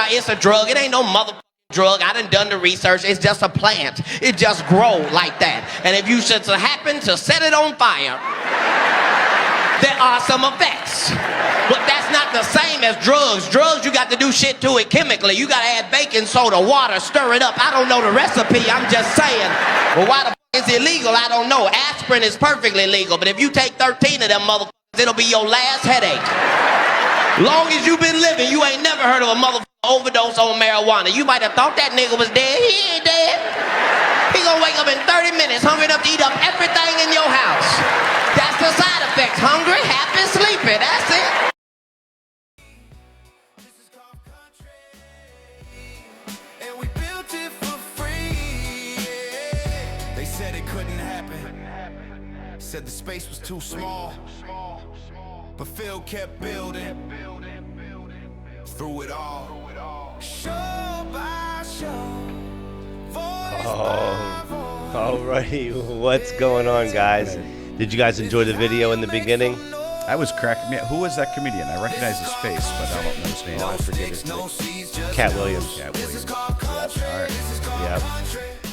about it's a drug. It ain't no motherfucking drug. I done the research. It's just a plant. It just grow like that. And if you should happen to set it on fire, there are some effects. But that's not the same as drugs. Drugs, you got to do shit to it chemically. You got to add baking soda, water, stir it up. I don't know the recipe. I'm just saying. Well, why the f*** is it illegal? I don't know. Aspirin is perfectly legal. But if you take 13 of them motherfuckers, it'll be your last headache. Long as you've been living, you ain't never heard of a motherfucker overdose on marijuana. You might have thought that nigga was dead. He ain't dead. He gonna wake up in 30 minutes hungry enough to eat up everything in your house. That's the side effects. Hungry, happy, sleepy. That's it. And we built it for free. Yeah. They said it couldn't happen. Said the space was too small. But Phil kept building. Through it all. Show by show. Alrighty, what's going on, guys? Did you guys enjoy the video in the beginning? I was cracking me. Who was that comedian? I recognize his face, but I don't know his name. I forget his name. Cat Williams. Cat Williams. Yep. All right. Yep.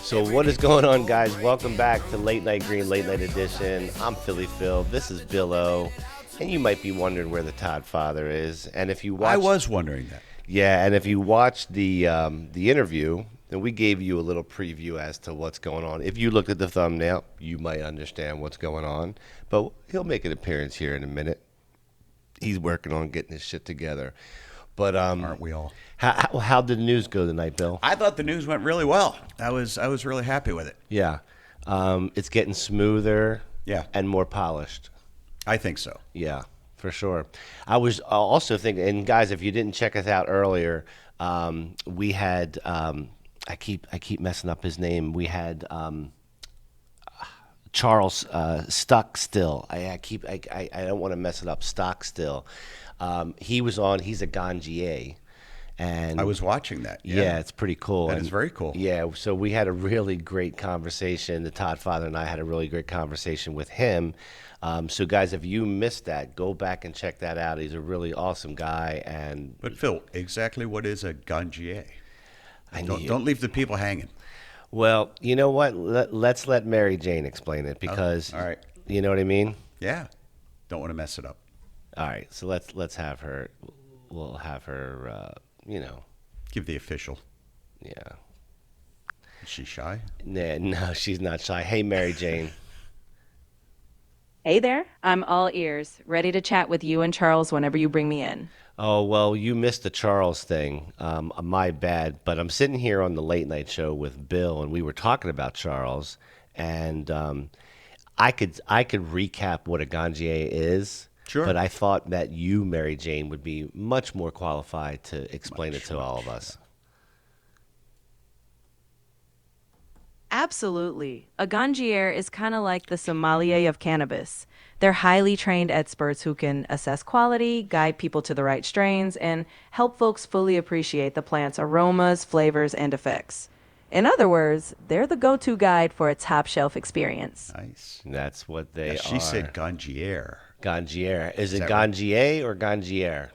So what is going on, guys? Welcome back to Late Night Green, Late Night Edition. I'm PhillyFill. This is Bill O. And you might be wondering where the Todd Father is. And if you watch, I was wondering that. Yeah, and if you watched the interview, then we gave you a little preview as to what's going on. If you looked at the thumbnail, you might understand what's going on. But he'll make an appearance here in a minute. He's working on getting his shit together. But aren't we all? How did the news go tonight, Bill? I thought the news went really well. I was really happy with it. Yeah, it's getting smoother. Yeah. And more polished. I think so. Yeah, for sure. I was also thinking, and guys, if you didn't check us out earlier, we had I keep messing up his name. We had Charles Stockstill. I don't want to mess it up. Stockstill. He was on. He's a ganjier. And I was watching that. Yeah, it's pretty cool. That is very cool. Yeah, so we had a really great conversation. The Todd Father and I had a really great conversation with him. So, guys, if you missed that, go back and check that out. He's a really awesome guy. But Phil, exactly what is a ganjier? Don't leave the people hanging. Well, you know what? Let's let Mary Jane explain it because, all right. You know what I mean? Yeah. Don't want to mess it up. All right, so let's have her. We'll have her. Give the official. Yeah. Is she shy? Nah, no, she's not shy. Hey, Mary Jane. Hey there. I'm all ears, ready to chat with you and Charles whenever you bring me in. Oh, well, you missed the Charles thing. My bad. But I'm sitting here on the late night show with Bill, and we were talking about Charles. And I could recap what a ganjier is. Sure. But I thought that you, Mary Jane, would be much more qualified to explain it to all of us. Absolutely. A ganjier is kind of like the sommelier of cannabis. They're highly trained experts who can assess quality, guide people to the right strains, and help folks fully appreciate the plant's aromas, flavors, and effects. In other words, they're the go-to guide for a top-shelf experience. Nice. That's what they are. She said ganjier. Ganjier. Is it that right? ganjier or ganjier?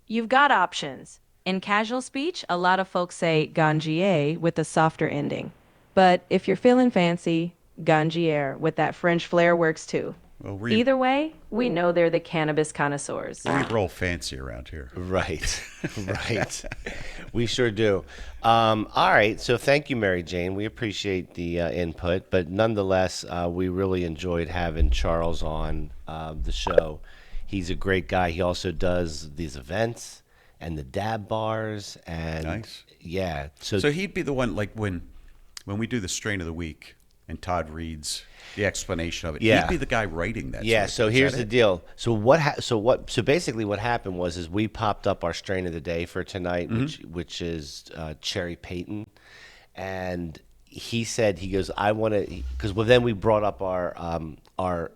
You've got options. In casual speech, a lot of folks say ganjier with a softer ending. But if you're feeling fancy, ganjier with that French flair works too. Well, Either way, we know they're the cannabis connoisseurs. we roll fancy around here. Right. Right. We sure do. All right. So thank you, Mary Jane. We appreciate the input. But nonetheless, we really enjoyed having Charles on the show. He's a great guy. He also does these events and the dab bars. And Nice. Yeah. So he'd be the one, like when we do the strain of the week and Todd reads the explanation of it. Yeah. He'd be the guy writing that. Yeah, sort of so thing. here's Is the that it? deal. So basically what happened was we popped up our strain of the day for tonight, which is Cherry Peyton, and he goes, I want to, because then we brought up our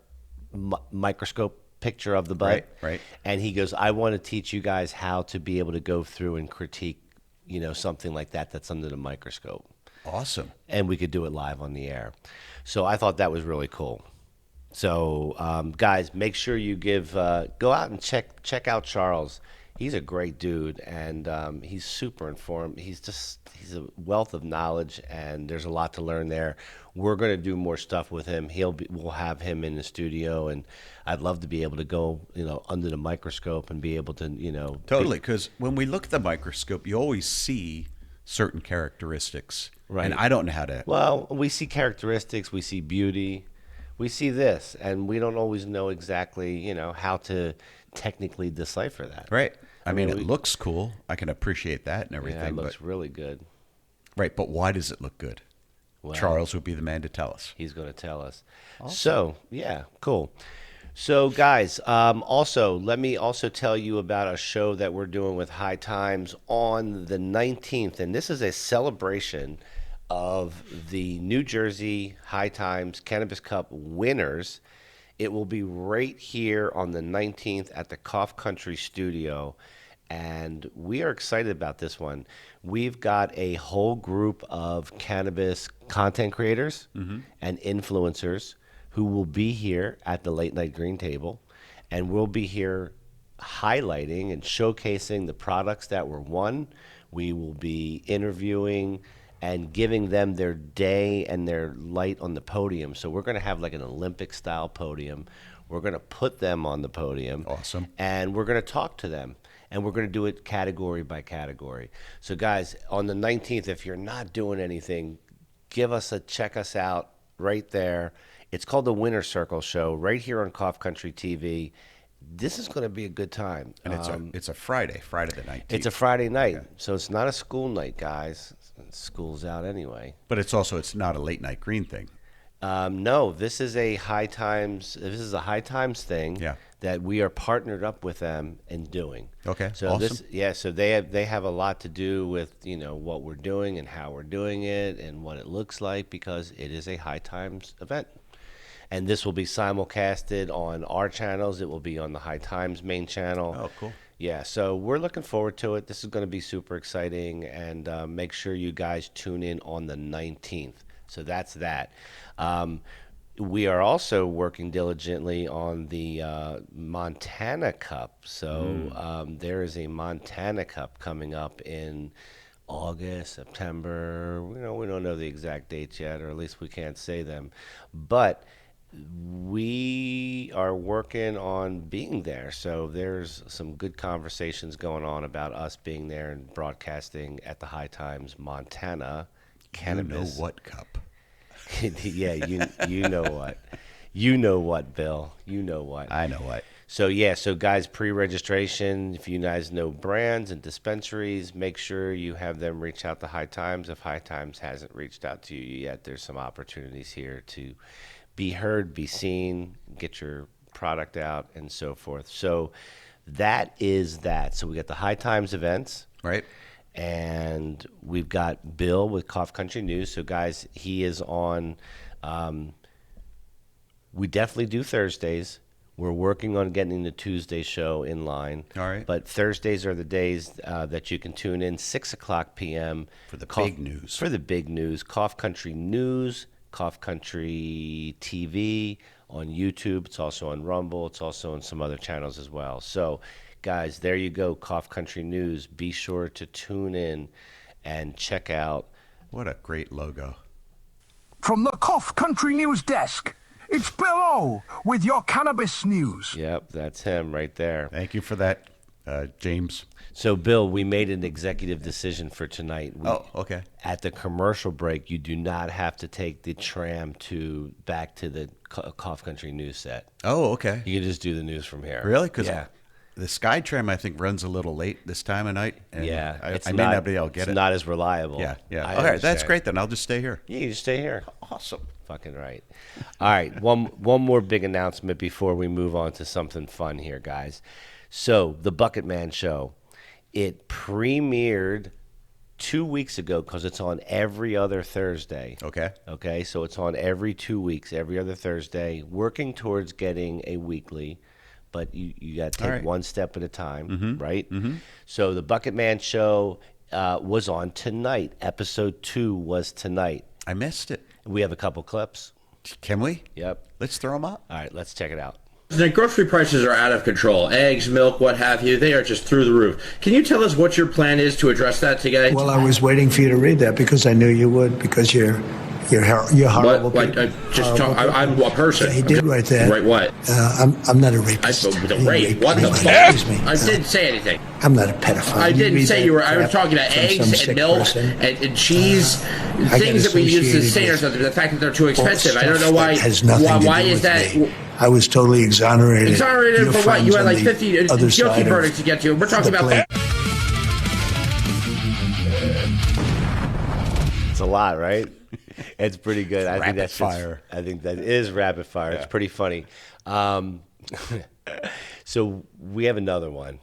microscope picture of the bud, Right. and he goes, I want to teach you guys how to be able to go through and critique, something like that's under the microscope. Awesome. And we could do it live on the air. So I thought that was really cool. So guys, make sure you go out and check out Charles. He's a great dude, and he's super informed. He's a wealth of knowledge, and there's a lot to learn there. We're going to do more stuff with him. We'll have him in the studio, and I'd love to be able to go, under the microscope and be able to, Totally, because when we look at the microscope, you always see certain characteristics. Right. And I don't know how to. Well, we see characteristics, we see beauty, we see this, and we don't always know exactly, how to technically decipher that. Right. I mean, it looks cool. I can appreciate that and everything. Yeah, it looks really good. Right, but why does it look good? Well, Charles would be the man to tell us. He's going to tell us. Awesome. So, yeah, cool. So, guys, also, let me also tell you about a show that we're doing with High Times on the 19th, and this is a celebration of the New Jersey High Times Cannabis Cup winners. It will be right here on the 19th at the Cough Country Studio, and we are excited about this one. We've got a whole group of cannabis content creators and influencers who will be here at the Late Night Green Table, and we'll be here highlighting and showcasing the products that were won. We will be interviewing and giving them their day and their light on the podium. So we're going to have like an Olympic-style podium. We're going to put them on the podium. Awesome. And we're going to talk to them. And we're going to do it category by category. So, guys, on the 19th, if you're not doing anything, check us out right there. It's called the Winner Circle Show right here on Cough Country TV. This is going to be a good time. And it's a Friday the 19th. It's a Friday night, so it's not a school night, guys. School's out anyway. But it's not a late night green thing. No, this is a High Times. This is a High Times thing that we are partnered up with them in doing. Okay, so awesome. So they have a lot to do with what we're doing and how we're doing it and what it looks like, because it is a High Times event. And this will be simulcasted on our channels. It will be on the High Times main channel. Oh, cool. Yeah, so we're looking forward to it. This is going to be super exciting, and make sure you guys tune in on the 19th. So that's that. We are also working diligently on the Montana Cup. So there is a Montana Cup coming up in August, September. We don't know the exact dates yet, or at least we can't say them. But we are working on being there. So there's some good conversations going on about us being there and broadcasting at the High Times Montana Cannabis. You know what cup? Yeah, you know what. You know what, Bill. You know what. I know what. So, guys, pre-registration, if you guys know brands and dispensaries, make sure you have them reach out to High Times. If High Times hasn't reached out to you yet, there's some opportunities here to be heard, be seen, get your product out, and so forth. So that is that. So we got the High Times events. Right. And we've got Bill with Cough Country News. So, guys, he is on. We definitely do Thursdays. We're working on getting the Tuesday show in line. All right. But Thursdays are the days that you can tune in, 6 o'clock p.m. For the big news. For the big news. Cough Country News, Cough Country TV on YouTube. It's also on Rumble. It's also on some other channels as well. So, guys, there you go, Cough Country News. Be sure to tune in and check out. What a great logo. From the Cough Country News desk, it's Bill O with your cannabis news. Yep, that's him right there. Thank you for that, James. So, Bill, we made an executive decision for tonight. Okay. At the commercial break, you do not have to take the tram back to the Cough Country News set. Oh, okay. You can just do the news from here. Really? Because yeah. The Skytram, I think, runs a little late this time of night. And Yeah, I may not be able to get it. It's not as reliable. Yeah. I All right, that's understand. great then. I'll just stay here. Yeah, you just stay here. Awesome. Fucking right. All right, one more big announcement before we move on to something fun here, guys. So, the Bucketman Show, it premiered 2 weeks ago because it's on every other Thursday. Okay, so it's on every 2 weeks, every other Thursday, working towards getting a weekly. But you got to take one step at a time, right? Mm-hmm. So the Bucketman Show was on tonight. Episode 2 was tonight. I missed it. We have a couple clips. Can we? Yep. Let's throw them up. All right, let's check it out. The grocery prices are out of control. Eggs, milk, what have you, they are just through the roof. Can you tell us what your plan is to address that today? Well, I was waiting for you to read that because I knew you would, because you're horrible. What? I'm a person. Yeah, he did write that. Right what? I'm not a rapist. The rape? What the fuck? I didn't say anything. I'm not a pedophile. I didn't say you were. I was talking about eggs and milk and cheese, things that we use to sustain ourselves. The fact that they're too expensive. I don't know why. Why is that? I was totally exonerated. Exonerated for what? You had like 50 guilty verdicts to get to. We're talking about that. It's a lot, right? It's pretty good. I think that's fire. I think that is rapid fire. Yeah. It's pretty funny. So we have another one.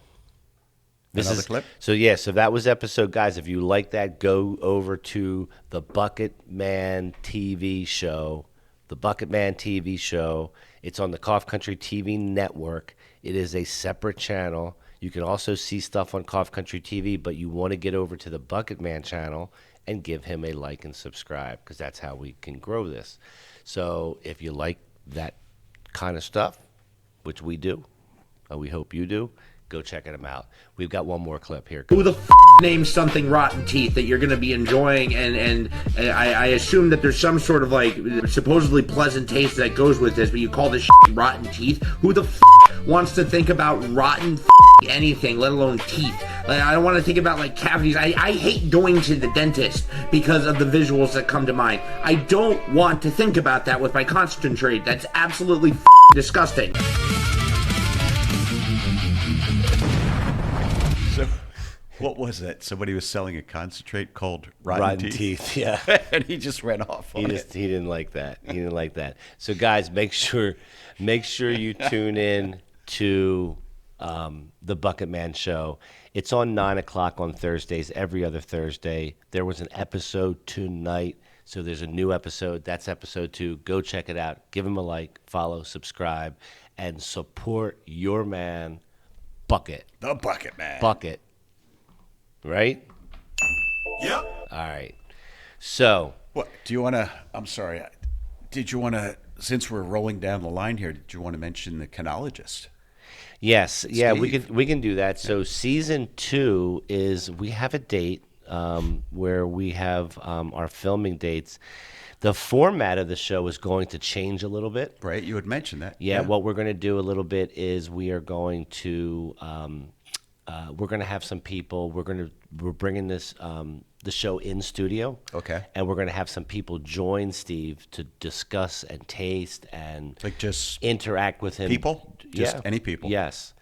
Another clip? So that was episode, guys. If you like that, go over to the Bucketman TV show. The Bucketman TV show. It's on the Cough Country TV network. It is a separate channel. You can also see stuff on Cough Country TV, but you want to get over to the Bucketman channel and give him a like and subscribe, because that's how we can grow this. So if you like that kind of stuff, which we do, we hope you do, go check him out. We've got one more clip here. Who the names something Rotten Teeth that you're going to be enjoying, and I assume that there's some sort of like supposedly pleasant taste that goes with this, but you call this Rotten Teeth? Who the wants to think about rotten anything, let alone teeth? Like, I don't want to think about like cavities. I hate going to the dentist because of the visuals that come to mind. I don't want to think about that with my concentrate. That's absolutely disgusting. So, what was that? Somebody was selling a concentrate called Rotten Teeth. Yeah. And he just ran off on it. He didn't like that. He didn't like that. So guys, make sure you tune in to the Bucketman Show. It's on 9 o'clock on Thursdays, every other Thursday. There was an episode tonight, so there's a new episode. That's episode 2. Go check it out. Give him a like, follow, subscribe, and support your man, Bucket. The Bucketman. Bucket. Right? Yep. All right. So. What do you want to? I'm sorry. Did you want to? Since we're rolling down the line here, did you want to mention the canologist? Yes. Steve. Yeah, we can do that. So season 2 is, we have a date where we have our filming dates. The format of the show is going to change a little bit. Right. You had mentioned that. Yeah. What we're going to do a little bit is we are going to we're going to have some people. We're bringing this the show in studio. Okay. And we're going to have some people join Steve to discuss and taste and like just interact with him. People? Just any people? Yes.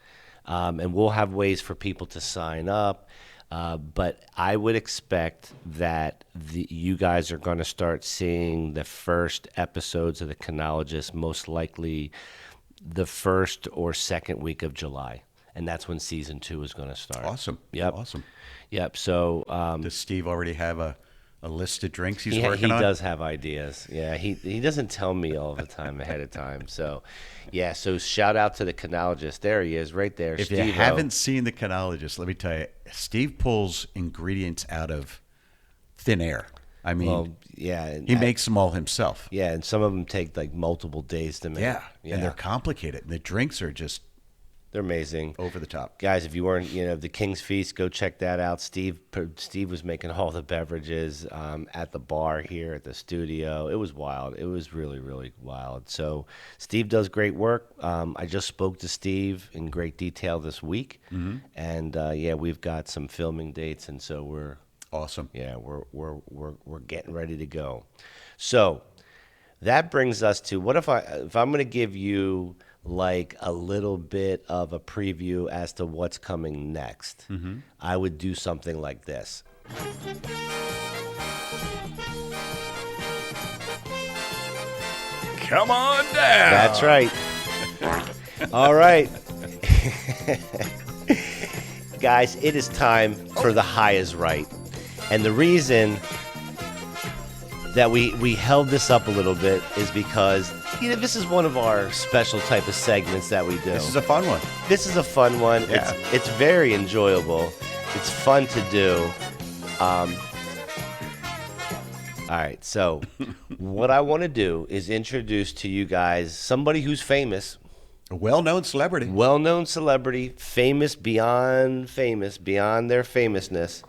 And we'll have ways for people to sign up. But I would expect that you guys are going to start seeing the first episodes of The Canologist most likely the first or second week of July. And that's when season 2 is going to start. Awesome. Yep. Awesome. Yep. So does Steve already have a list of drinks he's working on? He does have ideas. Yeah. He doesn't tell me all the time ahead of time. So, yeah. So shout out to the Canologist. There he is, right there. If Steve-O. you haven't seen the Canologist, let me tell you, Steve pulls ingredients out of thin air. I mean, he makes them all himself. Yeah, and some of them take like multiple days to make. Yeah. And they're complicated. And the drinks are just they're amazing. Over the top. Guys, if you weren't, the King's Feast, go check that out. Steve was making all the beverages at the bar here at the studio. It was wild. It was really, really wild. So Steve does great work. I just spoke to Steve in great detail this week. Mm-hmm. And we've got some filming dates, and so we're awesome. Yeah, we're getting ready to go. So that brings us to if I'm going to give you like a little bit of a preview as to what's coming next, I would do something like this. Come on down. That's right. All right. Guys, it is time for The High is Right. And the reason that we held this up a little bit is because this is one of our special type of segments that we do. This is a fun one. This is a fun one. Yeah. It's very enjoyable. It's fun to do. All right, so what I want to do is introduce to you guys somebody who's famous. A well-known celebrity. Well-known celebrity, famous beyond their famousness.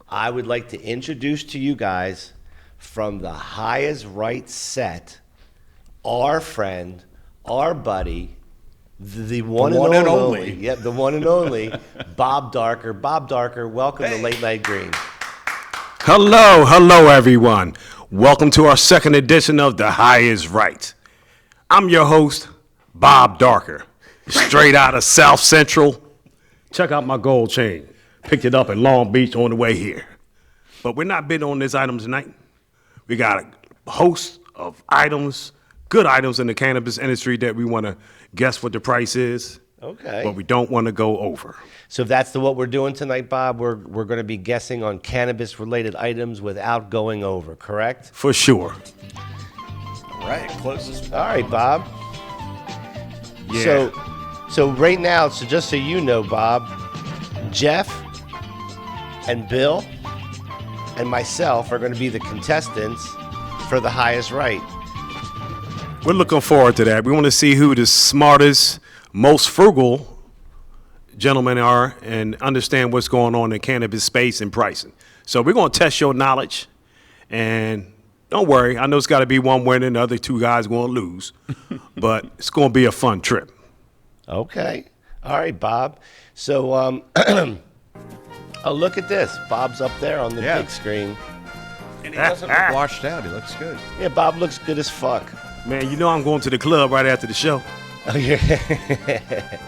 I would like to introduce to you guys from the highest right set, our friend, our buddy, the one and only. Yep, the one and only, Bob Darker. Bob Darker, welcome to Late Night Green. Hello, everyone. Welcome to our second edition of The Highest Right. I'm your host, Bob Darker, straight out of South Central. Check out my gold chain. Picked it up in Long Beach on the way here. But we're not bidding on this item tonight. We got a host of items, good items in the cannabis industry that we want to guess what the price is. Okay. But we don't want to go over. So if that's what we're doing tonight, Bob, we're going to be guessing on cannabis-related items without going over, correct? For sure. All right, closest. All right, Bob. Yeah. So right now, so just so you know, Bob, Jeff and Bill and myself are going to be the contestants for the highest right. We're looking forward to that. We want to see who the smartest, most frugal gentlemen are and understand what's going on in cannabis space and pricing. So we're going to test your knowledge. And don't worry, I know it's got to be one winner and the other two guys going to lose. But it's going to be a fun trip. Okay. All right, Bob. So, oh, look at this. Bob's up there on the big screen. And he doesn't look washed out. He looks good. Yeah, Bob looks good as fuck. Man, you know I'm going to the club right after the show. Oh, yeah.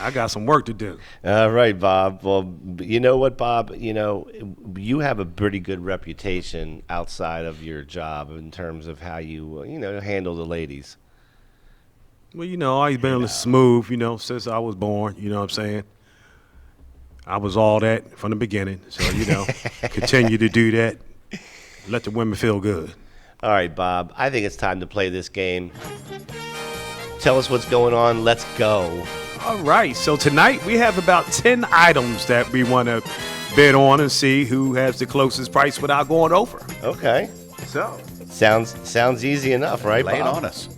I got some work to do. All right, Bob. Well, you know what, Bob? You know, you have a pretty good reputation outside of your job in terms of how you, handle the ladies. Well, I've always been smooth, since I was born. You know what I'm saying? I was all that from the beginning. So, continue to do that. Let the women feel good. All right, Bob. I think it's time to play this game. Tell us what's going on. Let's go. All right. So tonight we have about 10 items that we want to bid on and see who has the closest price without going over. Okay. So sounds easy enough, right, Lay it Bob? on us.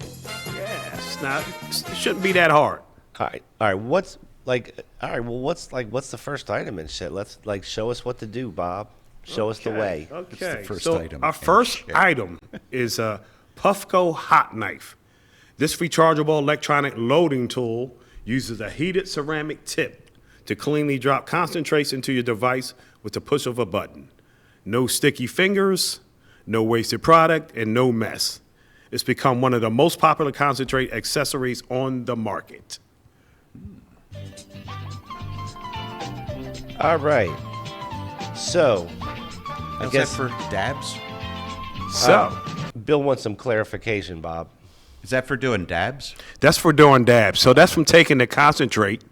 Yeah, it shouldn't be that hard. All right. What's the first item and shit? Let's show us what to do, Bob. Show us the way. Okay. the first so item our and first shit. item is a Puffco hot knife. This rechargeable electronic loading tool uses a heated ceramic tip to cleanly drop concentrates into your device with the push of a button. No sticky fingers, no wasted product, and no mess. It's become one of the most popular concentrate accessories on the market. All right. So, I Is guess that for dabs? So Bill wants some clarification, Bob. Is that for doing dabs? that's for doing dabs. So that's from taking the concentrate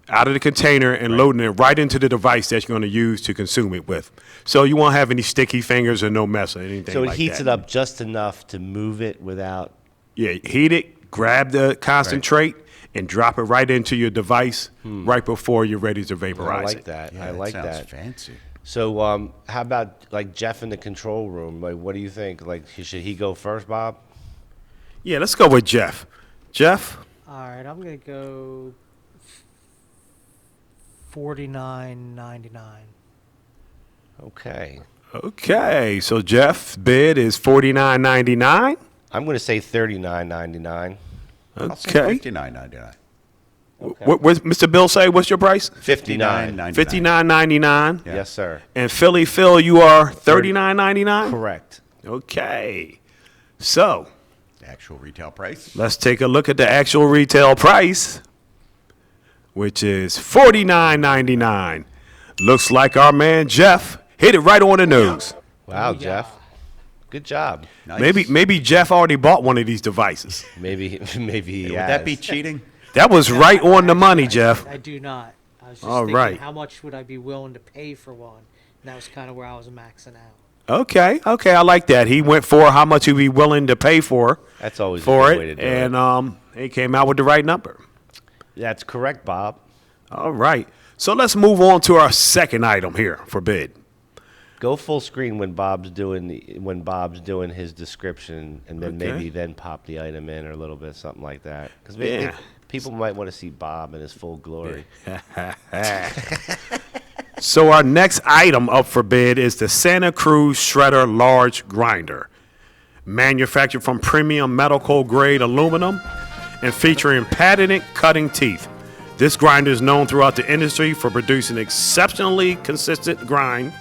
out of the container and loading it right into the device that you're going to use to consume it with. So you won't have any sticky fingers or no mess or anything So it like heats that. it up just enough to move it without. Yeah, heat it, grab the concentrate, and drop it right into your device right before you're ready to vaporize I like it. that. Yeah, I like sounds that. fancy. So, how about Jeff in the control room? What do you think? Should he go first, Bob? Yeah, let's go with Jeff. Jeff? All right, I'm gonna go $49.99. Okay. Okay, so Jeff's bid is $49.99. I'm going to say $39.99. I'll say Okay. $59.99. What Mr. Bill say? What's your price? $59. $59.99. Yes, sir. And PhillyFill, you are $39.99. Correct. Okay. So Actual retail price. let's take a look at the actual retail price, which is $49.99. Looks like our man Jeff hit it right on the nose. Wow, Jeff. Good job. Nice. Maybe Jeff already bought one of these devices. Maybe he Would has. that be cheating? That was right on the money, Jeff. I do not. I was just All thinking, right. how much would I be willing to pay for one? And that was kind of where I was maxing out. Okay, I like that. He went for how much he'd be willing to pay for. That's always a for good it, way to do and he came out with the right number. That's correct, Bob. All right, so let's move on to our second item here for bid. Go full screen when Bob's doing his description, and then Okay. maybe pop the item in or a little bit something like that. Because people might want to see Bob in his full glory. So our next item up for bid is the Santa Cruz Shredder Large Grinder, manufactured from premium medical grade aluminum and featuring patented cutting teeth. This grinder is known throughout the industry for producing exceptionally consistent grind,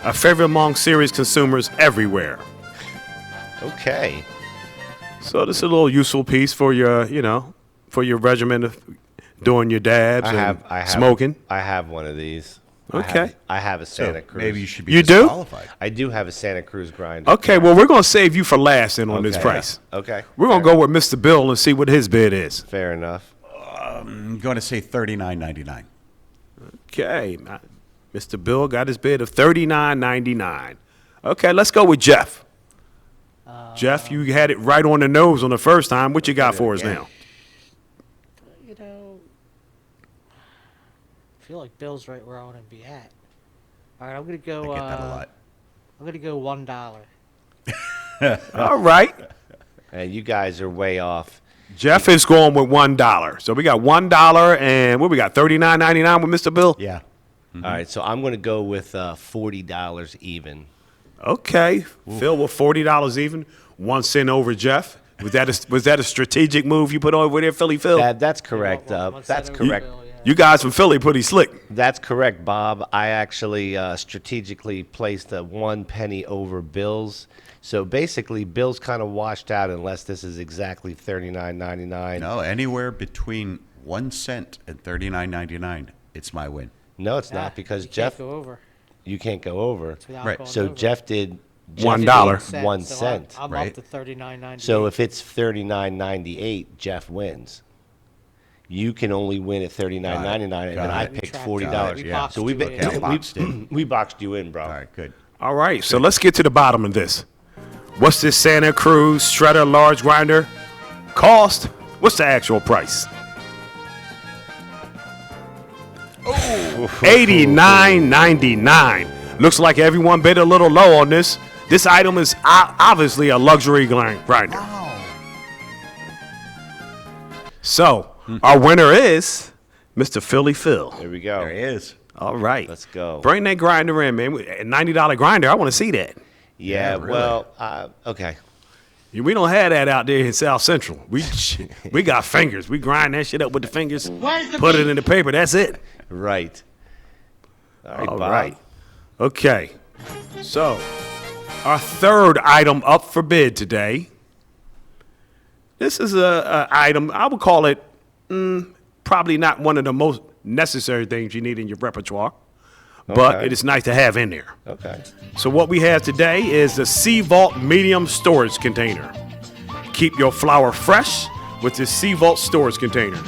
a favorite among serious consumers everywhere. Okay. So this is a little useful piece for your, for your regimen of doing your dabs and smoking. I have one of these. Okay. I have a Santa Cruz. Maybe you should be You do? disqualified. I do have a Santa Cruz grinder. Okay, well, we're going to save you for last then on this price. Okay. We're going to go with Mr. Bill and see what his bid is. Fair enough. I'm going to say $39.99. Okay. Mr. Bill got his bid of $39.99. Okay, let's go with Jeff. Jeff, you had it right on the nose on the first time. What you got for us now? You know, I feel like Bill's right where I want to be at. All right, I'm gonna go. I get that a lot. I'm gonna go $1. All right. And you guys are way off. Jeff is going with $1. So we got $1 and what we got, $39.99 with Mr. Bill? Yeah. All right, so I'm going to go with $40 even. Okay. Phil with $40 even. 1 cent over Jeff. Was that a strategic move you put over there, Philly Phil? That's correct. That's correct. You guys from Philly pretty slick. That's correct, Bob. I actually strategically placed a 1 penny over Bill's. So basically, Bill's kind of washed out unless this is exactly $39.99. No, anywhere between 1 cent and $39.99, it's my win. No, it's not because you Jeff. Can't go over. You can't go over. Without Right. going So over. Jeff did $1. 1 So cent. I'm right? up to $39.98. So if it's $39.98, Jeff wins. You can only win at $39.99, and then I picked $40. Yeah. So we we boxed you in, bro. All right, good. All right, so let's get to the bottom of this. What's this Santa Cruz Shredder Large Grinder cost? What's the actual price? $89.99. Looks like everyone bid a little low on this. This item is obviously a luxury grinder. Wow. So our winner is Mr. PhillyFill. There we go. There he is. All right, Let's go. Bring that grinder in, man. A $90 grinder. I want to see that. Yeah, really. well, okay. We don't have that out there in South Central. We got fingers. We grind that shit up with the fingers, put it in the paper. That's it. Right. All Bob. right. Okay. So, our third item up for bid today. This is a item, I would call it probably not one of the most necessary things you need in your repertoire, but Okay. it is nice to have in there. Okay. So what we have today is the Sea Vault Medium Storage Container. Keep your flower fresh with this Sea Vault storage container.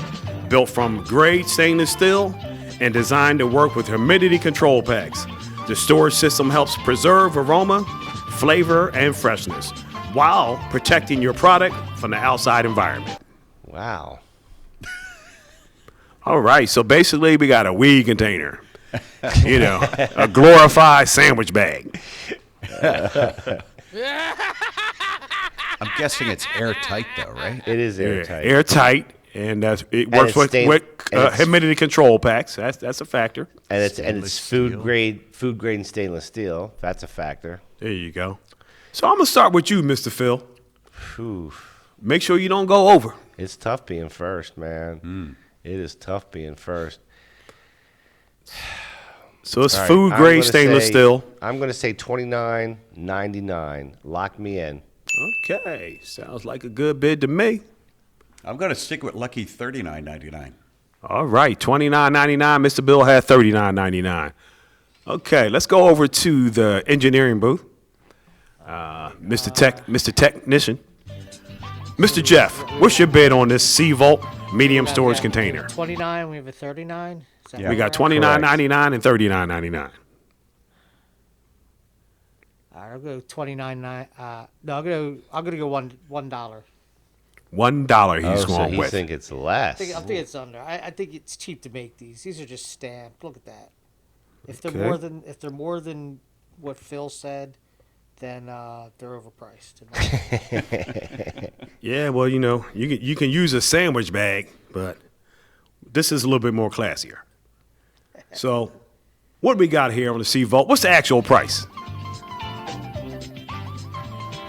Built from grade stainless steel and designed to work with humidity control packs. The storage system helps preserve aroma, flavor, and freshness while protecting your product from the outside environment. Wow. All right, so basically we got a weed container. A glorified sandwich bag. I'm guessing it's airtight, though, right? It is airtight. Airtight, and it works it's with humidity control packs. That's a factor. And it's Stainless food steel. grade stainless steel. That's a factor. There you go. So I'm gonna start with you, Mr. Phil. Whew. Make sure you don't go over. It's tough being first, man. It is tough being first. So it's All right, food I'm grade gonna stainless say- steel. I'm going to say $29.99. Lock me in. Okay, sounds like a good bid to me. I'm going to stick with lucky $39.99. All right, $29.99. Mr. Bill had $39.99. Okay, let's go over to the engineering booth. Mr. Technician. Mr. Jeff, what's your bid on this Sea Vault medium storage container? 29. We have a 39. Is that Yeah. We got right? $29.99 and $39.99. All right, I'll go 29. No, I'm gonna go $1. $1 he's So going you with. think it's less. I think it's under. I think it's cheap to make these. These are just stamped. Look at that. If they're Okay. more than what Phil said, then they're overpriced. Yeah, well, you can use a sandwich bag, but this is a little bit more classier. So, what we got here on the C Vault? What's the actual price?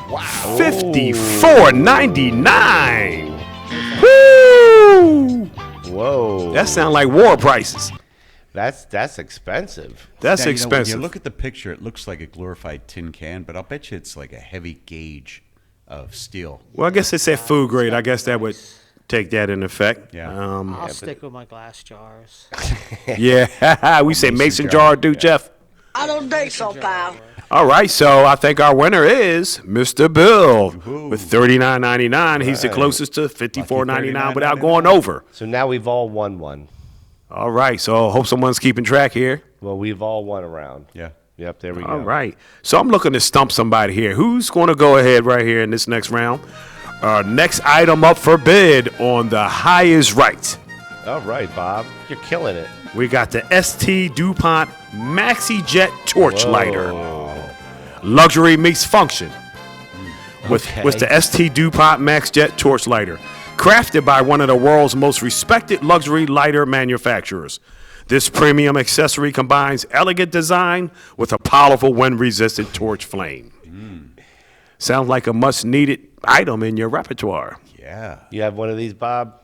Wow. $54.99. Woo! Whoa. That sounds like war prices. That's expensive. That's Now, expensive. when you look at the picture, it looks like a glorified tin can, but I'll bet you it's like a heavy gauge of steel. Well, I guess it said food grade. I guess that would take that in effect. Yeah. I'll stick with my glass jars. Yeah, we say mason jar, do Jeff. I don't think so, pal. All right, so I think our winner is Mr. Bill with $39.99. He's the closest to $54.99 without going over. So now we've all won one. All right, so hope someone's keeping track here. Well, we've all won a round. Yeah. Yep, there we go. All right, so I'm looking to stump somebody here. Who's going to go ahead right here in this next round? Our next item up for bid on The High is Right. All right, Bob. You're killing it. We got the ST DuPont Maxi Jet Torch Lighter. Luxury meets function with the ST DuPont Max Jet Torch Lighter. Crafted by one of the world's most respected luxury lighter manufacturers. This premium accessory combines elegant design with a powerful wind-resistant torch flame. Sounds like a much-needed item in your repertoire. Yeah. You have one of these, Bob?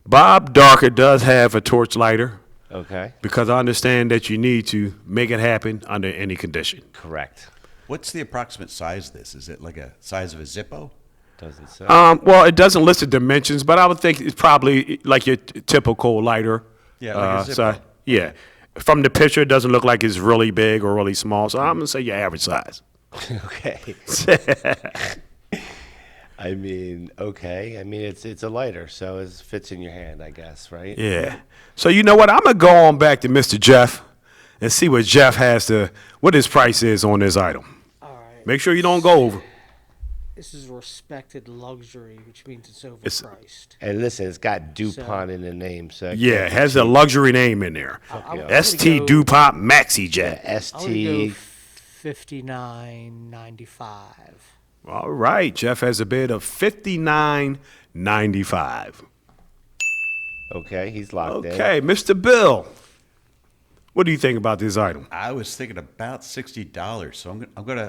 Bob Darker does have a torch lighter. Okay. Because I understand that you need to make it happen under any condition. Correct. What's the approximate size of this? Is it like a size of a Zippo? Doesn't say. Well, it doesn't list the dimensions, but I would think it's probably like your typical lighter. Yeah, like a Zippo. Yeah. From the picture, it doesn't look like it's really big or really small, so I'm going to say your average size. Okay. I mean, okay. I mean, it's a lighter, so it fits in your hand, I guess, right? Yeah. So you know what? I'm going to go on back to Mr. Jeff and see what Jeff what his price is on this item. All right. Make sure you don't go over. This is respected luxury, which means it's overpriced. And listen, it's got DuPont in the name, so Yeah, it has a luxury name in there. ST DuPont Maxi Jet. ST. $59.95. All right, Jeff has a bid of $59.95. Okay, he's locked in. Okay, Mr. Bill, what do you think about this item? I was thinking about $60, so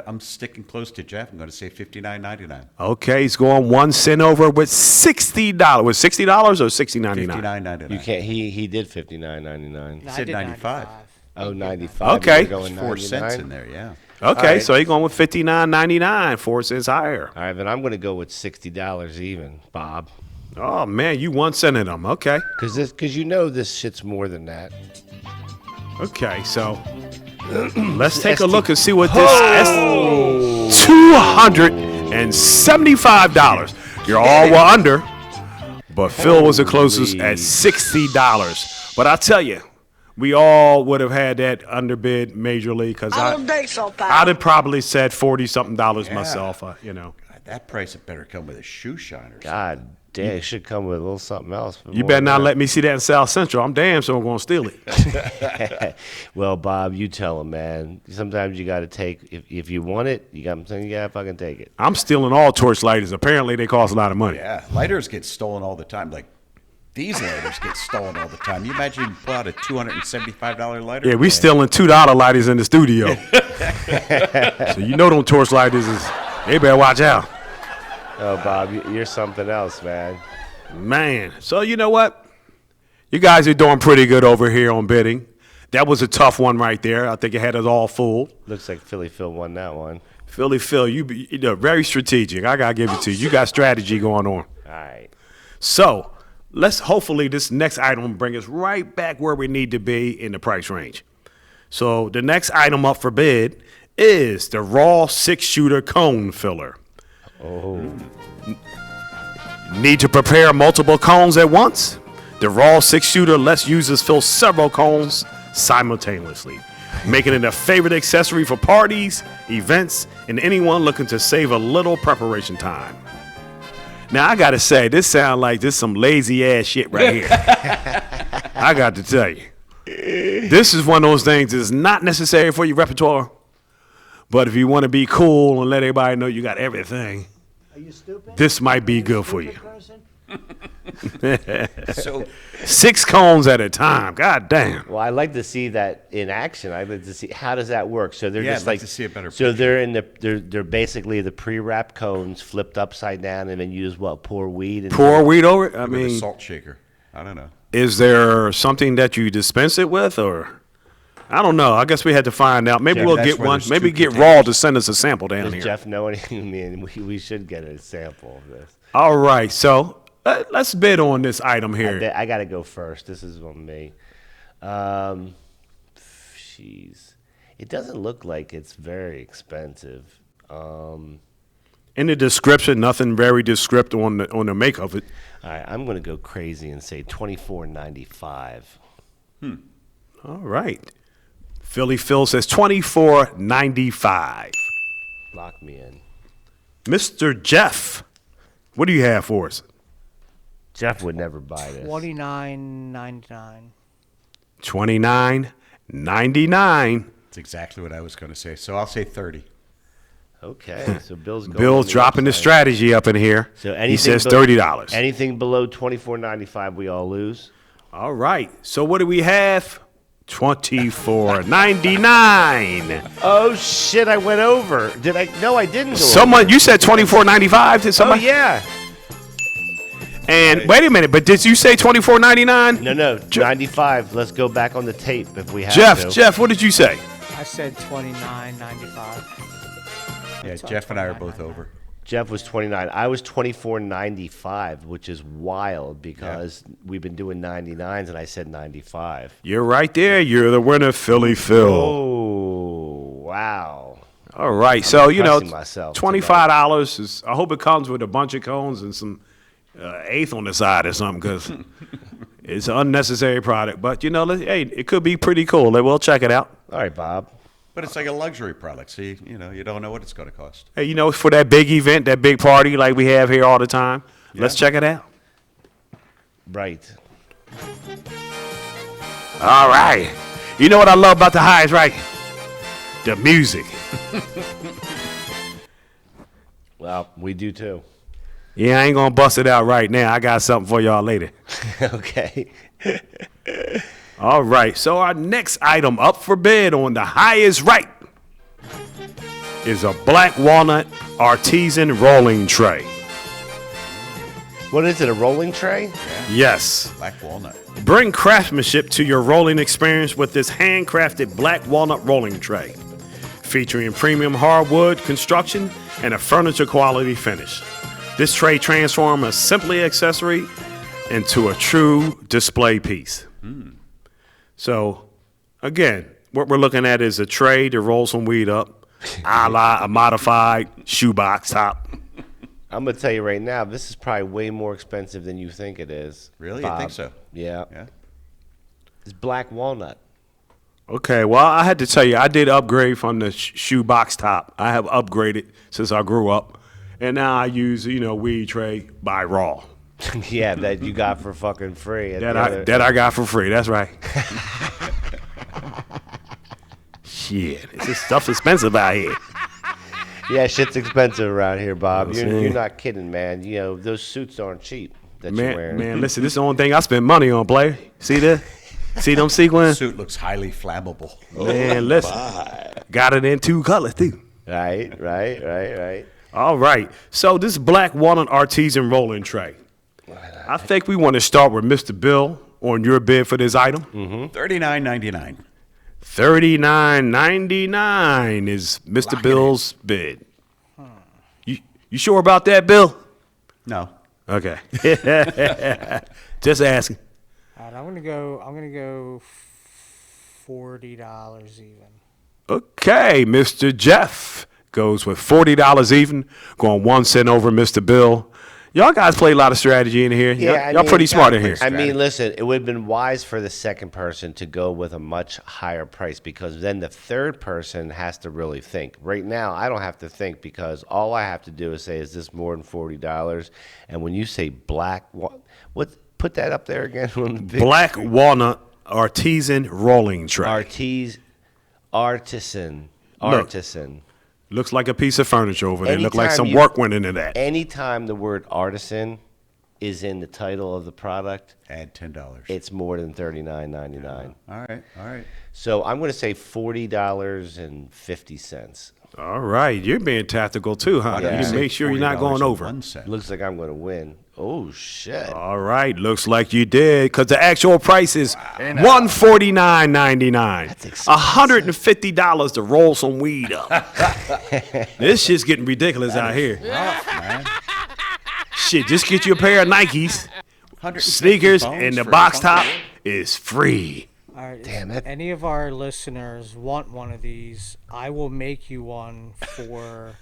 I'm sticking close to Jeff. I'm going to say $59.99. Okay, he's going 1 cent over with $60. Was $60 or $60.99? $59.99. You can't. He did $59.99. He said 95. Oh, 95. Okay. You're going 4 cents 99? in there, yeah. Okay, right. so he's going with $59.99, 4 cents higher. All right, then I'm going to go with $60 even, Bob. Oh man, you 1 cent in them. Okay. Because this shit's more than that. Okay, so let's take a look and see what this is. $275. You're all well under, but Phil was the closest at $60. But I tell you, we all would have had that underbid majorly because I don't think so, pal. I'd have probably said $40-something myself. God, that price had better come with a shoe shiner. God damn, it should come with a little something else. You better not let me see that in South Central. I'm damn sure I'm going to steal it. Well, Bob, you tell him, man. Sometimes you got to take, if you want it, you got to fucking take it. I'm stealing all torch lighters. Apparently, they cost a lot of money. Yeah, lighters get stolen all the time. Like, these lighters get stolen all the time. You imagine you pull out a $275 lighter? Yeah, we stealing $2 lighters in the studio. So you know them torch lighters they better watch out. Oh, Bob, you're something else, man. Man, so you know what? You guys are doing pretty good over here on bidding. That was a tough one right there. I think it had us all fooled. Looks like PhillyFill won that one. PhillyFill, you're very strategic. I got to give it to you. You got strategy going on. All right. So hopefully this next item bring us right back where we need to be in the price range. So the next item up for bid is the Raw 6-shooter cone filler. Oh. Need to prepare multiple cones at once? The Raw 6-shooter lets users fill several cones simultaneously, making it a favorite accessory for parties, events, and anyone looking to save a little preparation time. Now, I got to say, this sounds like this some lazy-ass shit right here. I got to tell you. This is one of those things that's not necessary for your repertoire. But if you want to be cool and let everybody know you got everything, Are you stupid? this might be good for you. So 6 cones at a time. God damn. Well, I'd like to see that in action. I'd like to see how does that work. So they're just I'd like like to see a better So picture. they're in they're basically the pre-wrapped cones flipped upside down, and then you just pour weed. Pour weed over it? I with a mean, salt shaker. I don't know. is there something that you dispense it with, or I don't know. I guess we had to find out. Maybe Jeff, we'll that's get where one. there's Maybe two get containers. Raw to send us a sample down Does here. Jeff know anything? I mean, we should get a sample of this. All right, so let's bid on this item here. I got to go first. This is on me. Jeez, it doesn't look like it's very expensive. In the description, nothing very descriptive on the make of it. All right, I'm going to go crazy and say $24.95. All right. PhillyFill says $24.95. Lock me in. Mr. Jeff, what do you have for us? Jeff would never buy this. $29.99. $29.99. That's exactly what I was going to say. So I'll say 30. Okay, so Bill's going Bill's on dropping the website. strategy up in here. So he says $30. Anything below $24.95, we all lose. All right. So what do we have? $24.99. Oh shit! I went over. Did I? No, I didn't. Go Someone, over. you said $24.95. Did Oh somebody? yeah. And wait a minute, but did you say $24.99? No, 95. Let's go back on the tape if we have to. Jeff, what did you say? I said $29.95. Yeah, Jeff and I are both over. Jeff was 29. I was 24.95, which is wild because we've been doing 99s and I said 95. You're right there. You're the winner, PhillyFill. Oh, wow. All right. So, impressing myself $25 is, I hope it comes with a bunch of cones and some eighth on the side or something because it's an unnecessary product. But, hey, it could be pretty cool. We'll check it out. All right, Bob. But it's like a luxury product, so you don't know what it's going to cost. Hey, for that big event, that big party like we have here all the time, let's check it out. Right. All right. You know what I love about the highs, right? The music. Well, we do too. Yeah, I ain't going to bust it out right now. I got something for y'all later. Okay. All right. So our next item up for bid on the highest right is a black walnut artisan rolling tray. What is it, a rolling tray? Yes. Black walnut. Bring craftsmanship to your rolling experience with this handcrafted black walnut rolling tray, featuring premium hardwood construction and a furniture quality finish. This tray transforms a simply accessory into a true display piece. So, again, what we're looking at is a tray to roll some weed up, a la a modified shoebox top. I'm going to tell you right now, this is probably way more expensive than you think it is. Really? Bob. You think so? Yeah. Yeah. It's black walnut. Okay, well, I had to tell you, I did upgrade from the shoebox top. I have upgraded since I grew up, and now I use, weed tray by Raw. Yeah, that you got for fucking free. That I got for free. That's right. Shit, this stuff's expensive out here. Yeah, shit's expensive around here, Bob. You know what I'm You're saying? not kidding, man. Those suits aren't cheap that you're wearing. Man, listen, this is the only thing I spend money on, player. See this? See them sequins? Suit looks highly flammable. Man, listen. Got it in 2 colors, too. Right. All right. So this black walnut artisan rolling tray. I think we want to start with Mr. Bill on your bid for this item. $39.99. $39.99 is Mr. Bill's bid. You sure about that, Bill? No. Okay. Just asking. All right, I'm gonna go $40 even. Okay, Mr. Jeff goes with $40 even, going 1 cent over Mr. Bill. Y'all guys play a lot of strategy in here. Yeah, y'all pretty smart in here. I mean, listen, it would have been wise for the second person to go with a much higher price because then the third person has to really think. Right now, I don't have to think because all I have to do is say, is this more than $40? And when you say black, put that up there again. Black walnut artisan rolling tray. Artisan. Looks like a piece of furniture over there. Look like Anytime some work went into that. Anytime the word artisan is in the title of the product, add $10. It's more than $39.99. All right. So I'm going to say $40.50. All right, you're being tactical too, huh? Yeah. You make sure you're not going over. Looks like I'm going to win. Oh shit! All right, looks like you did, because the actual price is $149.99. That's expensive. $150 to roll some weed up. This shit's getting ridiculous out here. Rough, man. Shit, just get you a pair of Nikes, sneakers, and the box top is free. All right, damn it. Any of our listeners want one of these, I will make you one for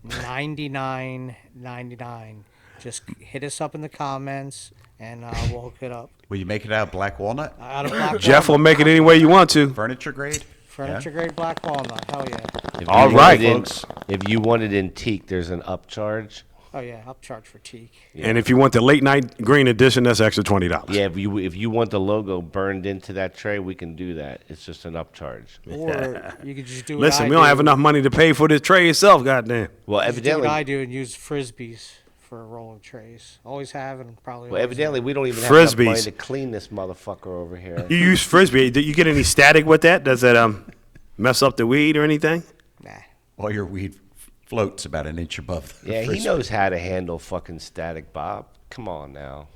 $99.99. Just hit us up in the comments, and we'll hook it up. Will you make it out of black walnut? Out of black Jeff will walnut. make it any way you want to. Furniture grade? Furniture grade black walnut. Hell yeah. All right, folks. If you want it in teak, there's an upcharge. Oh yeah, upcharge for teak. Yeah. And if you want the late night green edition, that's extra $20. Yeah, if you want the logo burned into that tray, we can do that. It's just an upcharge. Or you could just do. Listen, we don't have enough money to pay for this tray itself. Goddamn. Well, evidently, do what I do and use frisbees for rolling trays. Always have and probably. Well, evidently, we don't even have enough money to clean this motherfucker over here. You use frisbee. Do you get any static with that? Does that mess up the weed or anything? Nah. All your weed floats about an inch above the he knows how to handle fucking static, Bob. Come on now.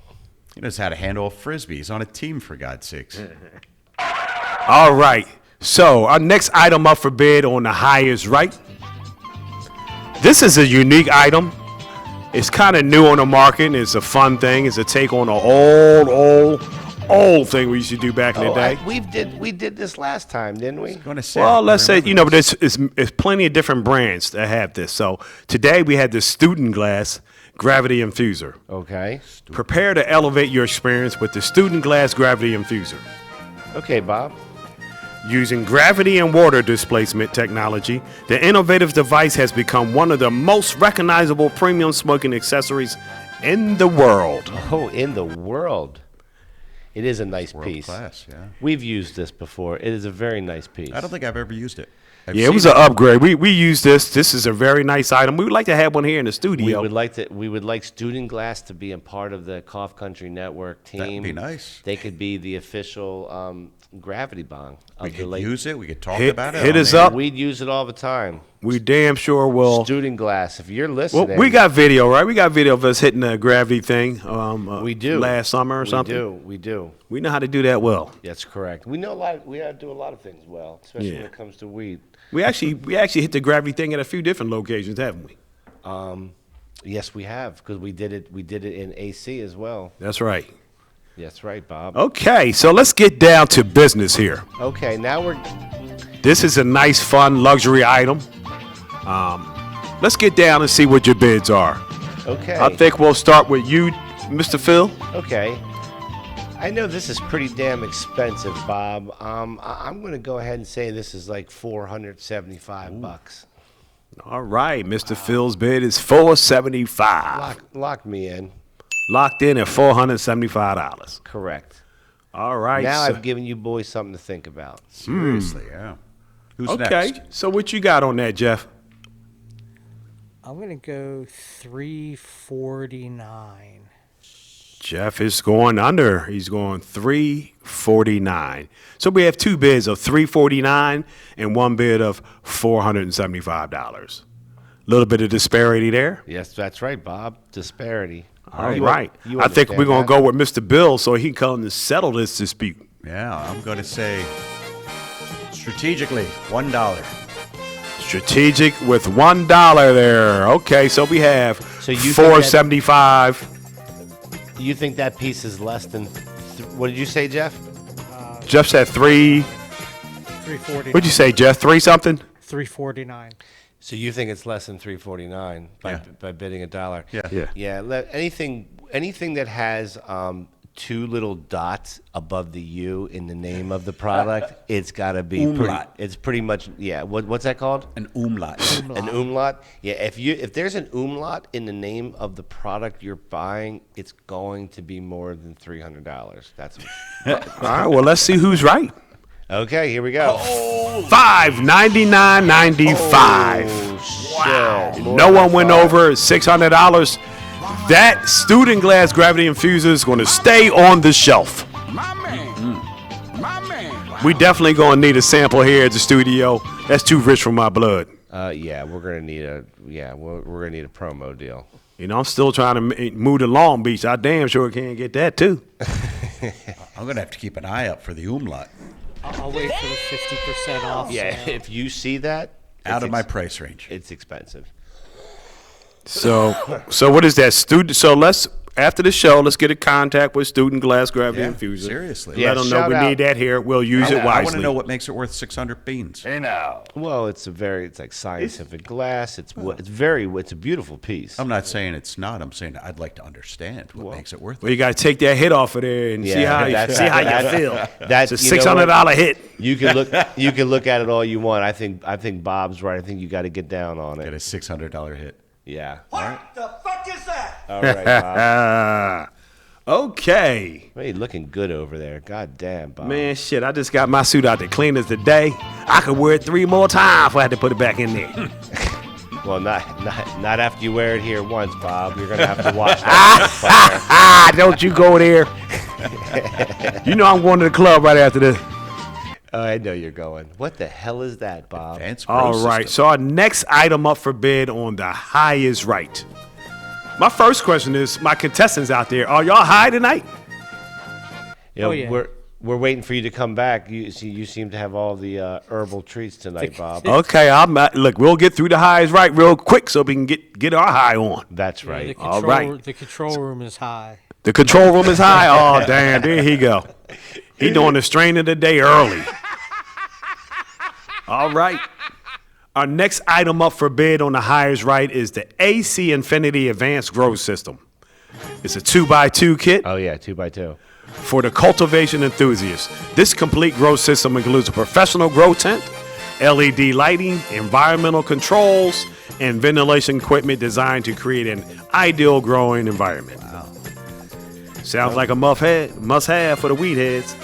He knows how to handle a frisbee. He's on a team, for God's sakes. All right. So our next item up for bid on the highest right. This is a unique item. It's kind of new on the market. It's a fun thing. It's a take on an old thing we used to do back in the day. We did this last time, didn't we? Well, let's say, but it's plenty of different brands that have this. So today we had the Student Glass Gravity Infuser. Okay. Prepare to elevate your experience with the Student Glass Gravity Infuser. Okay, Bob. Using gravity and water displacement technology, the innovative device has become one of the most recognizable premium smoking accessories in the world. Oh, in the world. It is a nice World piece. Class, yeah. We've used this before. It is a very nice piece. I don't think I've ever used it. Yeah, it was an upgrade. We use this. This is a very nice item. We would like to have one here in the studio. We would like Student Glass to be a part of the Cough Country Network team. That'd be nice. They could be the official gravity bong. We could use it. We could talk about it. Hit us up. We'd use it all the time. We damn sure will. Student Glass, if you're listening. Well, we got video, right? We got video of us hitting the gravity thing. We do. Last summer or something. We do. We know how to do that well. That's correct. We know a lot. We do a lot of things well, especially when it comes to weed. We actually hit the gravity thing at a few different locations, haven't we? Yes, we have, because we did it in AC as well. That's right. That's right, Bob. Okay, so let's get down to business here. Okay, now This is a nice, fun, luxury item. Let's get down and see what your bids are. Okay. I think we'll start with you, Mr. Phil. Okay. I know this is pretty damn expensive, Bob. I'm going to go ahead and say this is like $475. All right, Mr. Phil's bid is $475. Lock me in. Locked in at $475. Correct. All right. Now I've given you boys something to think about. Seriously, yeah. Who's okay. next? So what you got on that, Jeff? I'm gonna go $349. Jeff is going under. He's going $349. So we have two bids of $349 and one bid of $475. A little bit of disparity there. Yes, that's right, Bob. Disparity. All right. I think we're going to go with Mr. Bill so he can come and settle this dispute. Yeah, I'm going to say strategically $1. Strategic with $1 there. Okay, so we have $475. You think that piece is less than? What did you say, Jeff? Jeff said $349. What'd you say, Jeff? 3 something? $349. So you think it's less than $349 by bidding $1? Yeah. Anything that has 2 little dots above the U in the name of the product, it's got to be Umlaut. it's pretty much what's that called? An umlaut. An umlaut. Yeah, if there's an umlaut in the name of the product you're buying, it's going to be more than $300. That's All right, well, let's see who's right. okay. Here we go. $599.95. Wow. No one went over $600. That student glass gravity infuser is going to stay on the shelf. My man. My man. We definitely going to need a sample here at the studio. That's too rich for my blood. Yeah, we're gonna need a promo deal. You know, I'm still trying to move to Long Beach. I damn sure can't get that too. I'm going to have to keep an eye out for the umlaut. I'll wait for the 50% off. Yeah, if you see that, Out of my price range. it's expensive. So what is that? So after the show, let's get in contact with Student Glass Gravity Yeah, Infuser. seriously. Yeah, Let them know shout we out. need that here. We'll use it wisely. I want to know what makes it worth 600 beans. Well, it's like scientific glass. It's a beautiful piece. I'm not saying it's not. I'm saying I'd like to understand what makes it worth Well, you it. got to take that hit off of there and see how you feel. That's It's a $600 hit. You can look at it all you want. I think Bob's right. I think you got to get down on Get it. a $600 hit. Yeah. What the fuck is that? All right, Bob. Okay. Hey, looking good over there. God damn, Bob. Man, shit, I just got my suit out the cleaners today. I could wear it 3 more times if I had to put it back in there. Well, not after you wear it here once, Bob. You're gonna have to wash that. Don't you go there. You know I'm going to the club right after this. Oh, I know you're going. What the hell is that, Bob? Advanced All grow right, system. so our next item up for bid on the high is right. My first question is, my contestants out there, are y'all high tonight? You know, yeah. We're waiting for you to come back. You seem to have all the herbal treats tonight, Bob. Okay, look, we'll get through the highs right real quick so we can get our high on. That's Yeah, right. All right. The control room is high. The control room is high. Oh, damn, there he go. He doing the strain of the day early. All right. Our next item up for bid on the highest right is the AC Infinity Advanced Grow System. It's a 2x2 kit Oh yeah, 2x2. for the cultivation enthusiast. This complete grow system includes a professional grow tent, LED lighting, environmental controls, and ventilation equipment designed to create an ideal growing environment. Wow. Sounds like a must-have for the weed heads.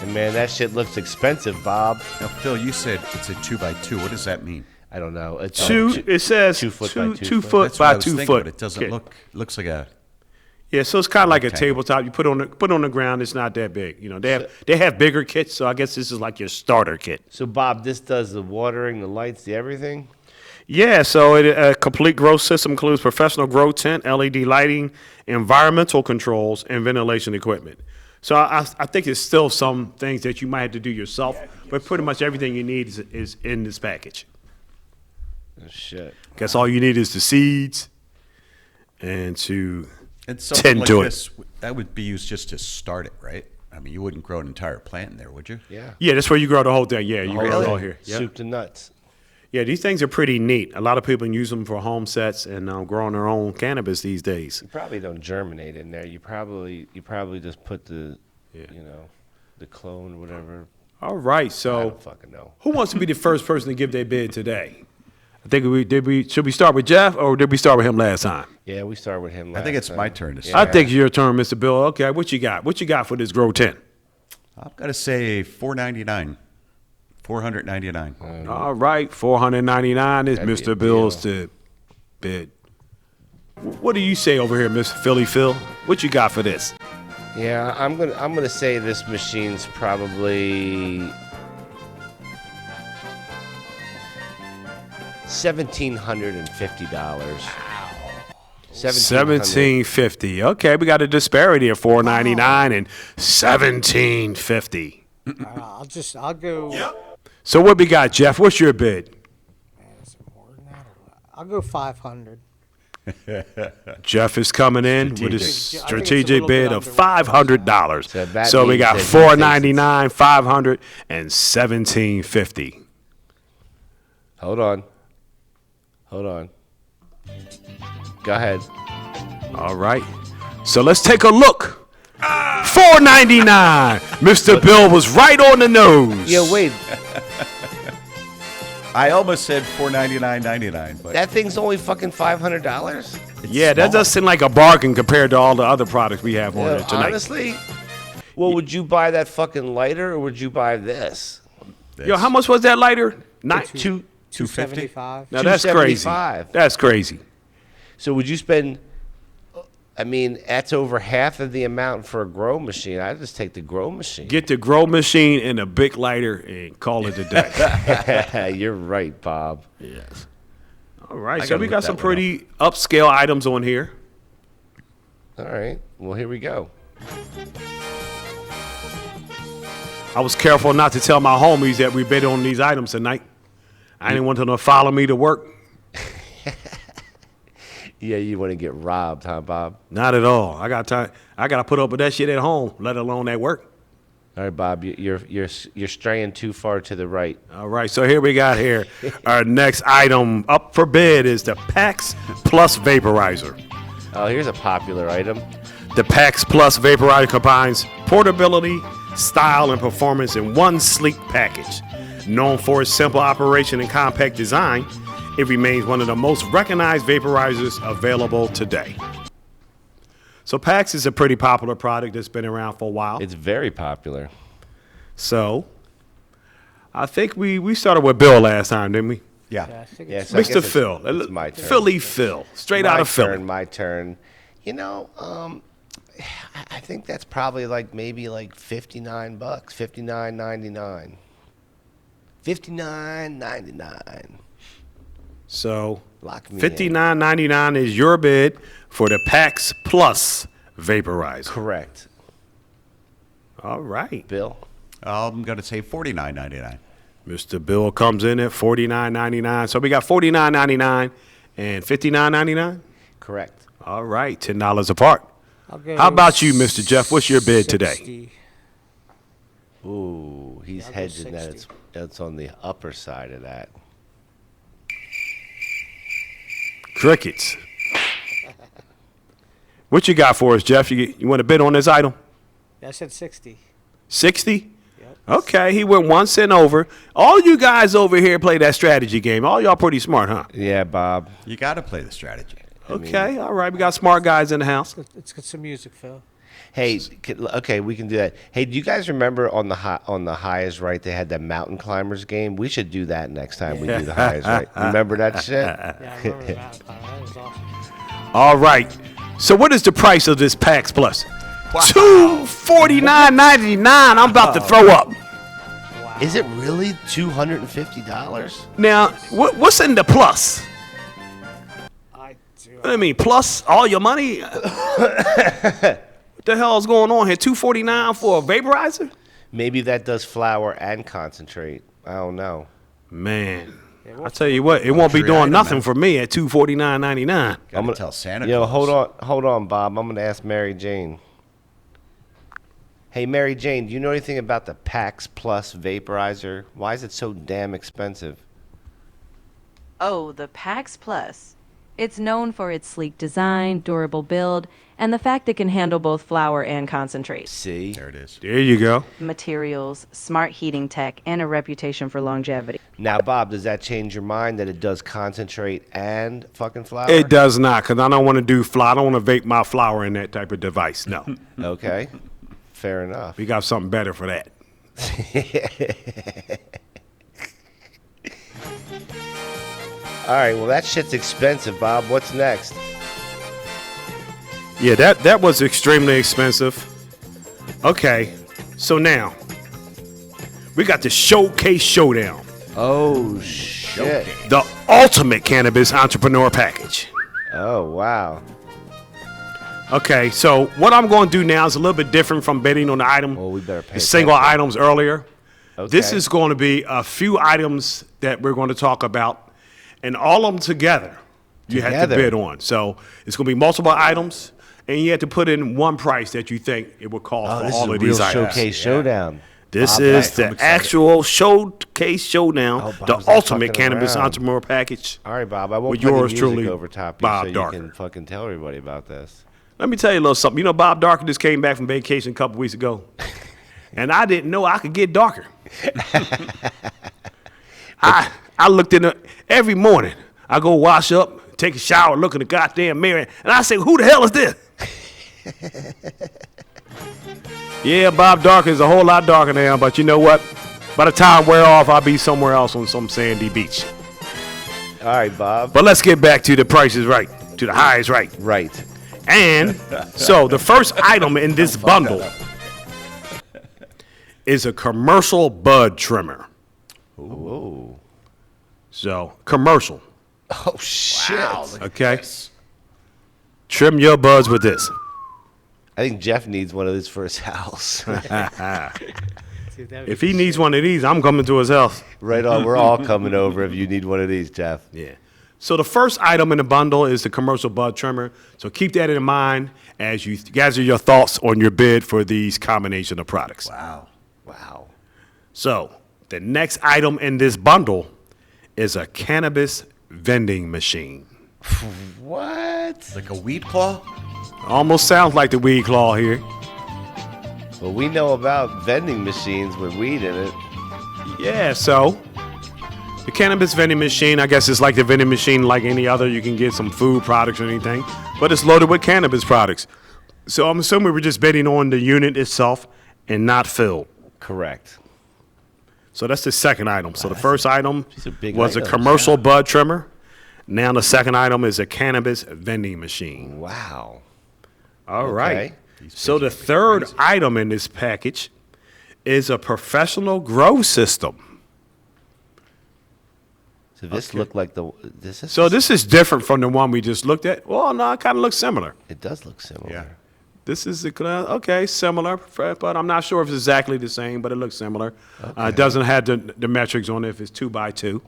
And man, that shit looks expensive, Bob. Now, Phil, you said it's a 2x2. What does that mean? I don't know. It's It says 2 foot by 2 2 foot. foot That's what I by was 2 thinking, foot. but it doesn't Okay. looks like a. Yeah, so it's kind of like a Rectangle. tabletop. You put on the ground. It's not that big. You know, they have bigger kits, so I guess this is like your starter kit. So Bob, this does the watering, the lights, the everything. Yeah, so a complete grow system includes professional grow tent, LED lighting, environmental controls, and ventilation equipment. So I think there's still some things that you might have to do yourself, but pretty much everything you need is in this package. Oh, shit. Guess all you need is the seeds and to And something tend like to it. this, that would be used just to start it, right? I mean, you wouldn't grow an entire plant in there, would you? Yeah. Yeah, that's where you grow the whole thing. Yeah, you grow it all Really? here. Yep. Soup to nuts. Yeah, these things are pretty neat. A lot of people use them for home sets and growing their own cannabis these days. You probably don't germinate in there. You probably just put the the clone or whatever. All right, I so don't fucking know. who wants to be the first person to give their bid today? I think should we start with Jeff or did we start with him last time? Yeah, we started with him. I think it's last my time. turn to Yeah. start. I think it's your turn, Mr. Bill. Okay, what you got? What you got for this grow tent? I'm gonna say $499. All right, $499 is That'd be a Mr. Bill's to bid. What do you say over here, Mr. PhillyFill? What you got for this? Yeah, I'm gonna say this machine's probably $1,750. $1,750. Okay, we got a disparity of $499 and $1,750. I'll go. So what we got, Jeff? What's your bid? I'll go 500. Jeff is coming in with a I think it's a strategic little bid bit of under $500. So that So we means got that he $499, $500, and $1,750. Hold on. Go ahead. All right. So let's take a look. $4.99. Mr. Bill was right on the nose. Yo, wait. I almost said $4.99.99, but That thing's only fucking $500? Yeah, that does seem like a bargain compared to all the other products we have on there tonight. Honestly? Well, would you buy that fucking lighter or would you buy this? Yo, how much was that lighter? $275. Now that's crazy. $275. That's crazy. So would you spend? I mean, that's over half of the amount for a grow machine. I'd just take the grow machine. Get the grow machine and a big lighter and call it a day. You're right, Bob. Yes. All right, I so gotta we look got that some one pretty upscale items on here. All right. Well, here we go. I was careful not to tell my homies that we bid on these items tonight. I didn't want them to follow me to work. Yeah, you want to get robbed, huh, Bob? Not at all. I got time. I got to put up with that shit at home, let alone at work. All right, Bob. You're straying too far to the right. All right, so here we got here. Our next item up for bid is the PAX Plus Vaporizer. Oh, here's a popular item. The PAX Plus Vaporizer combines portability, style, and performance in one sleek package. Known for its simple operation and compact design, it remains one of the most recognized vaporizers available today. So PAX is a pretty popular product that's been around for a while. It's very popular. So I think we started with Bill last time, didn't we? Yeah, yeah. I think Yes, it's I guess Mr. Phil. It's my turn. PhillyFill. Straight out of Philly. My turn. You know, I think that's probably like maybe like $59, $59.99. $59.99. So Lock me in. $59.99 is your bid for the PAX Plus Vaporizer. Correct. All right. Bill? I'm going to say $49.99. Mr. Bill comes in at $49.99. So we got $49.99 and $59.99? Correct. All right, $10 apart. I'll go How about you, Mr. Jeff? What's your bid today? 60. Ooh, he's I'll go hedging that 60. it's on the upper side of that. Crickets. What you got for us, Jeff? You want to bid on this item? Yeah, I said 60. 60? Yep. Okay, he went 1 cent over. All you guys over here play that strategy game. All y'all pretty smart, huh? Yeah, Bob. You got to play the strategy. Okay, all right. We got smart guys in the house. Let's get some music, Phil. Hey, okay, we can do that. Hey, do you guys remember on the High is Right they had that mountain climbers game? We should do that next time we do the High is Right. Remember that shit? Yeah, I remember that. That was awesome. All right. So what is the price of this PAX Plus? $249.99. I'm about to throw up. Wow. Is it really $250? Now, what's in the plus? I do. I mean, plus all your money? What the hell is going on here? $249 for a vaporizer? Maybe that does flour and concentrate. I don't know. Man, I tell you what, it won't be doing nothing for me at $249.99. Got to tell Santa Yo, Claus. hold on, Bob. I'm gonna ask Mary Jane. Hey, Mary Jane, do you know anything about the PAX Plus vaporizer? Why is it so damn expensive? Oh, the PAX Plus. It's known for its sleek design, durable build, and the fact it can handle both flour and concentrate. See? There it is. There you go. Materials, smart heating tech, and a reputation for longevity. Now, Bob, does that change your mind that it does concentrate and fucking flour? It does not, because I don't want to do flour. I don't want to vape my flour in that type of device. No. Okay. Fair enough. We got something better for that. All right, well, that shit's expensive, Bob. What's next? Yeah, that was extremely expensive. Okay, so now we got the Showcase Showdown, Oh, shit. the ultimate cannabis entrepreneur package. Oh, wow. Okay, so what I'm going to do now is a little bit different from bidding on the item. Well, we better pay the single attention. items earlier. Okay. This is going to be a few items that we're going to talk about, and all of them together you have to Together? bid on. So it's going to be multiple items, and you have to put in one price that you think it would cost Oh, for this is all a of real these items. Showcase Showdown. This Bob, is I'm the excited. actual Showcase Showdown, Oh, the Bob's not ultimate fucking cannabis around. entrepreneur package. All right, Bob. I won't With play the yours music truly, over top you Bob so you Darker. can fucking tell everybody about this. Let me tell you a little something. You know, Bob Darker just came back from vacation a couple weeks ago, and I didn't know I could get darker. I looked in every morning. I go wash up, take a shower, look in the goddamn mirror, and I say, "Who the hell is this?" Yeah, Bob Darker is a whole lot darker now, but you know what? By the time we're off, I'll be somewhere else on some sandy beach. All right, Bob. But let's get back to the Price is Right, to the High is Right. Right. And so the first item in this bundle is a commercial bud trimmer. Ooh. So, commercial. Oh, shit. Wow, okay. Trim your buds with this. I think Jeff needs one of these for his house. If he needs one of these, I'm coming to his house. Right on. We're all coming over if you need one of these, Jeff. Yeah. So the first item in the bundle is the commercial bud trimmer. So keep that in mind as you gather your thoughts on your bid for these combination of products. Wow. Wow. So the next item in this bundle is a cannabis vending machine. What? Like a weed claw? Almost sounds like the weed claw here. Well, we know about vending machines with weed in it. Yeah, so the cannabis vending machine, I guess it's like the vending machine like any other. You can get some food products or anything, but it's loaded with cannabis products. So I'm assuming we're just betting on the unit itself and not filled. Correct. So that's the second item. So the first item was a items, commercial bud trimmer. Now the second item is a cannabis vending machine. Wow. All right. So the third item in this package is a professional grow system. So this looked like this is different from the one we just looked at. Well, no, it kind of looks similar. It does look similar. Yeah. This is similar, but I'm not sure if it's exactly the same, but it looks similar. Okay. It doesn't have the metrics on it if it's 2x2,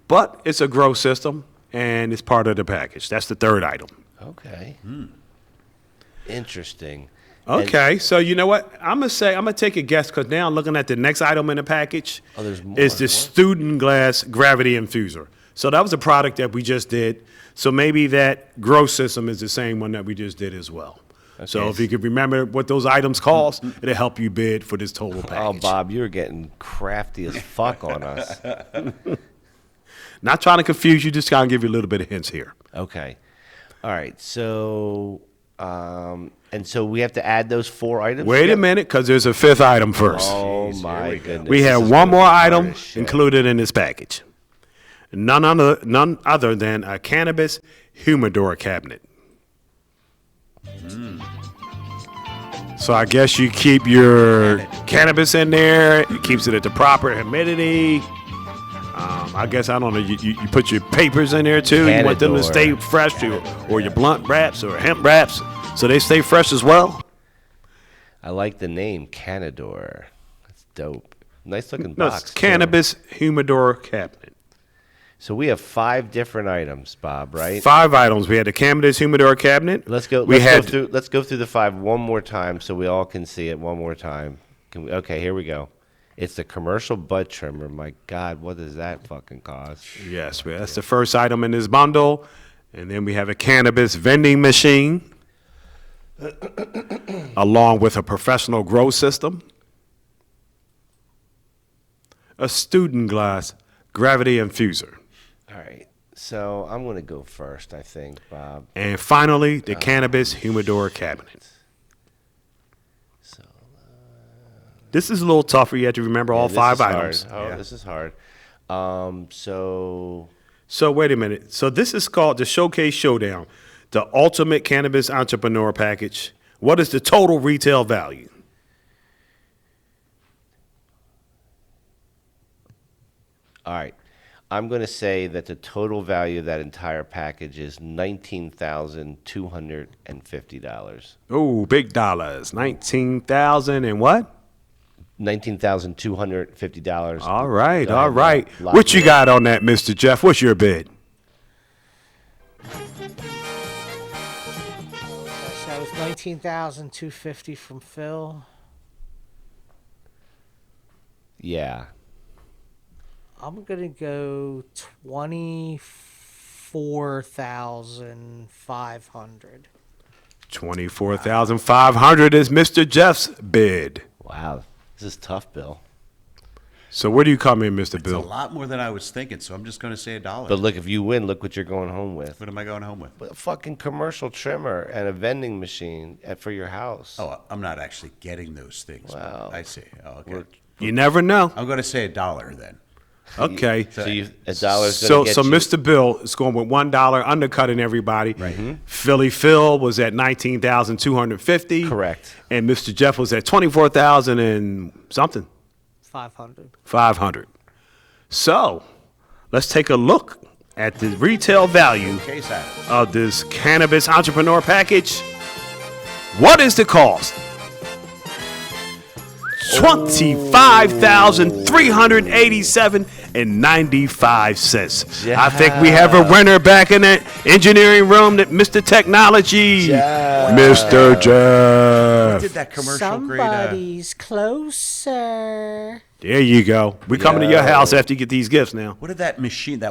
but it's a grow system and it's part of the package. That's the third item. Okay. Interesting. Okay, so you know what? I'm gonna take a guess because now I'm looking at the next item in the package. Oh, there's more. Is the student glass gravity infuser. So that was a product that we just did. So maybe that grow system is the same one that we just did as well. Okay. So if you could remember what those items cost, it'll help you bid for this total package. Oh, Bob, you're getting crafty as fuck on us. Not trying to confuse you, just trying to give you a little bit of hints here. Okay. All right. So, and so we have to add those 4 items? Wait a minute, because there's a 5th item first. Oh, my goodness. We have one more item included in this package. None other than a cannabis humidor cabinet. So I guess you keep your cannabis in there. It keeps it at the proper humidity. I guess, I don't know, you put your papers in there too. You want them to stay fresh too, or your blunt wraps or hemp wraps, so they stay fresh as well. I like the name, Canador. That's dope. Nice looking box. It's cannabis humidor cabinet. So we have 5 different items, Bob, right? 5 items. We had the cannabis humidor cabinet. Let's go through the 5 one more time so we all can see it one more time. Okay, here we go. It's the commercial bud trimmer. My God, what does that fucking cost? Yes, that's the first item in this bundle. And then we have a cannabis vending machine along with a professional grow system, a student glass gravity infuser. All right. So I'm going to go first, I think, Bob. And finally, the cannabis humidor cabinet. This is a little tougher. You have to remember all 5 items. This is hard. So wait a minute. So this is called the Showcase Showdown, the Ultimate Cannabis Entrepreneur Package. What is the total retail value? All right. I'm going to say that the total value of that entire package is $19,250. Oh, big dollars. 19,000 and what? $19,250. All right, all right. What you got on that, Mr. Jeff? What's your bid? That was $19,250 from Phil. Yeah. I'm gonna go 24,500. $24,500 is Mr. Jeff's bid. Wow, this is tough, Bill. So where do you come in, Mr. It's Bill? a lot more than I was thinking, so I'm just going to say $1. But look, if you win, look what you're going home with. What am I going home with? A fucking commercial trimmer and a vending machine for your house. Oh, I'm not actually getting those things. Wow. I see. Oh, okay. You never know. I'm going to say $1 then. Okay. So $1 So get you. Mr. Bill is going with $1, undercutting everybody. Right. PhillyFill was at $19,250. Correct. And Mr. Jeff was at $24,000 and something. 500. $500. So let's take a look at the retail value Case at it. of this cannabis entrepreneur package. What is the cost? $25,387.95. I think we have a winner back in the engineering room, that Mr. Technology, Mr. Jeff. Did that commercial Somebody's closer. There you go. We're coming to your house after you get these gifts now. What did that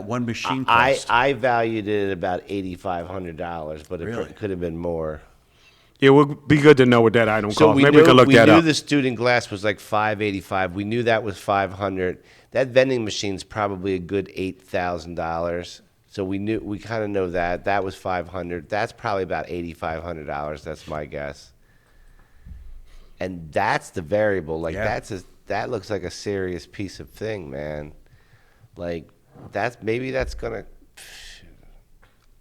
one machine cost? I valued it at about $8,500, but Really? it could have been more. It would be good to know what that item costs. Maybe knew, we can look that We up. knew the student glass was like $585. We knew that was $500. That vending machine's probably a good $8,000. So we kind of know that. That was $500. That's probably about $8,500. That's my guess. And that's the variable. Like that looks like a serious piece of thing, man. Like maybe that's gonna.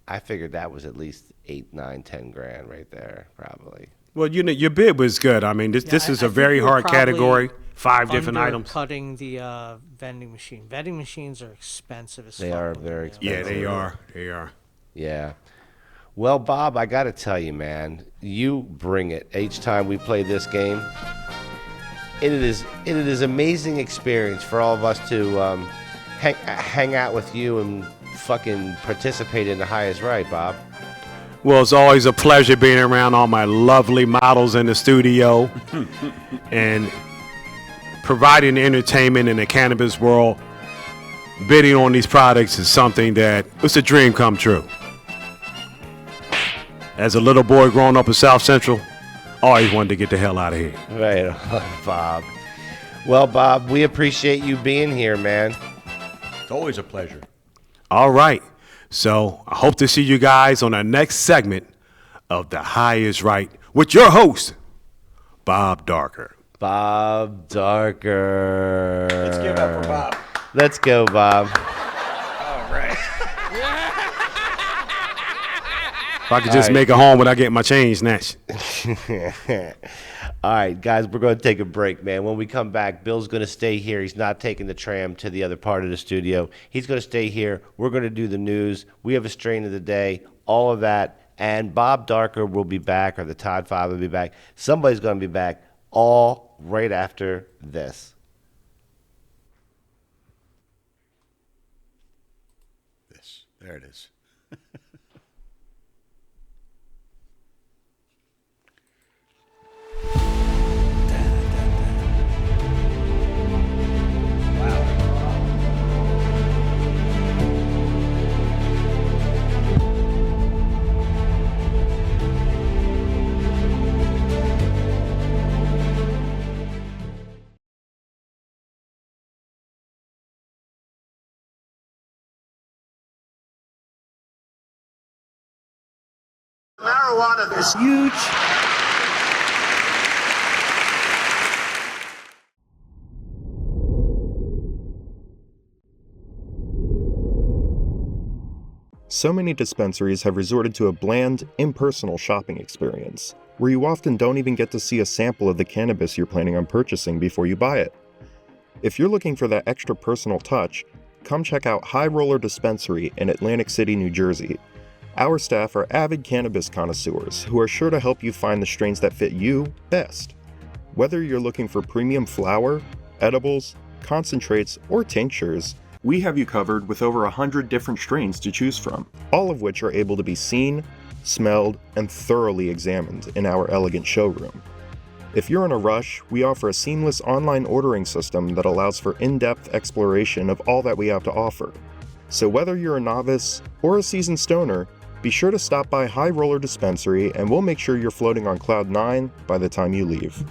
I figured that was at least 8, 9, 10 grand right there, probably. Well, you know, your bid was good. I mean, this is a very hard category. 5 different items. Cutting the vending machine. Vending machines are expensive as fuck. They are very expensive. Yeah, they are. They are. Yeah. Well, Bob, I got to tell you, man, you bring it each time we play this game. It is amazing experience for all of us to hang out with you and fucking participate in the highest right, Bob. Well, it's always a pleasure being around all my lovely models in the studio and providing entertainment in the cannabis world. Bidding on these products is something that it's a dream come true. As a little boy growing up in South Central, always wanted to get the hell out of here. Right on, Bob. Well, Bob, we appreciate you being here, man. It's always a pleasure. All right. So I hope to see you guys on our next segment of The High is Right with your host, Bob Darker. Bob Darker. Let's give it up for Bob. Let's go, Bob. All right. If I could just make it home without getting my chain snatched. All right, guys, we're going to take a break, man. When we come back, Bill's going to stay here. He's not taking the tram to the other part of the studio. He's going to stay here. We're going to do the news. We have a strain of the day, all of that. And Bob Darker will be back, or the Todd Father will be back. Somebody's going to be back all right after this. There it is. Marijuana is huge. So many dispensaries have resorted to a bland, impersonal shopping experience, where you often don't even get to see a sample of the cannabis you're planning on purchasing before you buy it. If you're looking for that extra personal touch, come check out High Roller Dispensary in Atlantic City, New Jersey. Our staff are avid cannabis connoisseurs who are sure to help you find the strains that fit you best. Whether you're looking for premium flower, edibles, concentrates, or tinctures, we have you covered with over 100 different strains to choose from, all of which are able to be seen, smelled, and thoroughly examined in our elegant showroom. If you're in a rush, we offer a seamless online ordering system that allows for in-depth exploration of all that we have to offer. So whether you're a novice or a seasoned stoner, Be sure to stop by High Roller Dispensary and we'll make sure you're floating on Cloud 9 by the time you leave.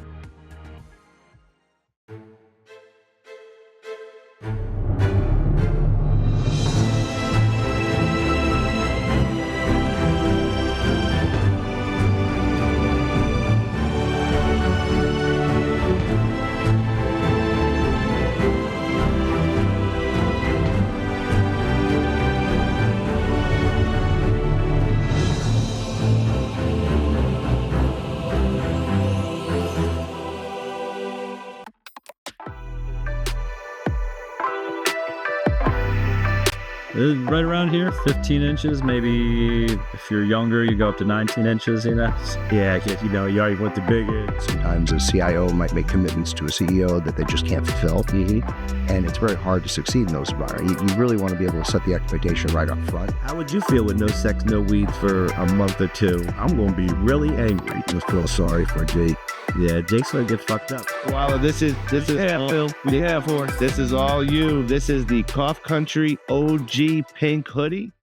Right around here, 15 inches, maybe if you're younger, you go up to 19 inches, you know? Yeah, you know, you already went the big end. Sometimes a CIO might make commitments to a CEO that they just can't fulfill. And it's very hard to succeed in those environments. You really want to be able to set the expectation right up front. How would you feel with no sex, no weed for a month or two? I'm going to be really angry. I just feel sorry for Jake. Yeah, Jake's gonna get fucked up. Wow, this is Phil. Yeah, for this is all you. This is the Cough Country OG pink hoodie.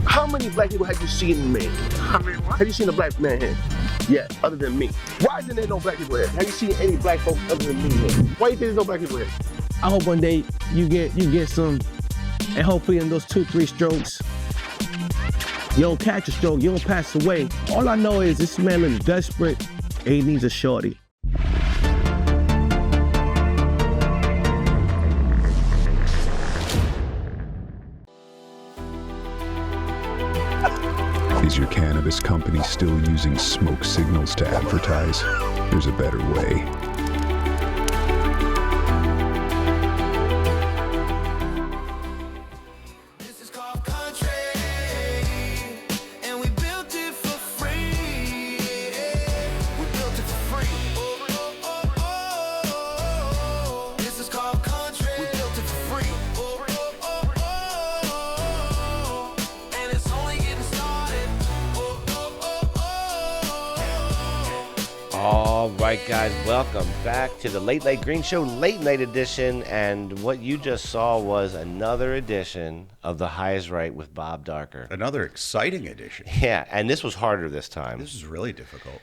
How many black people have you seen in me? Have you seen a black man here? Yeah, other than me. Why isn't there no black people here? Have you seen any black folks other than me here? Why do you think there's no black people here? I hope one day you get some, and hopefully in those 2-3 strokes, you don't catch a stroke, you don't pass away. All I know is this man is desperate and he needs a shorty. Is your cannabis company still using smoke signals to advertise? There's a better way. This is Cough Country, and we built it for free. We built it for free. This is Cough Country, we built it for free. And it's only getting started. All right, guys, welcome back to the Late Late Green Show Late Night Edition. And what you just saw was another edition of The Highest Right with Bob Darker. Another exciting edition. Yeah, and this was harder this time. This is really difficult.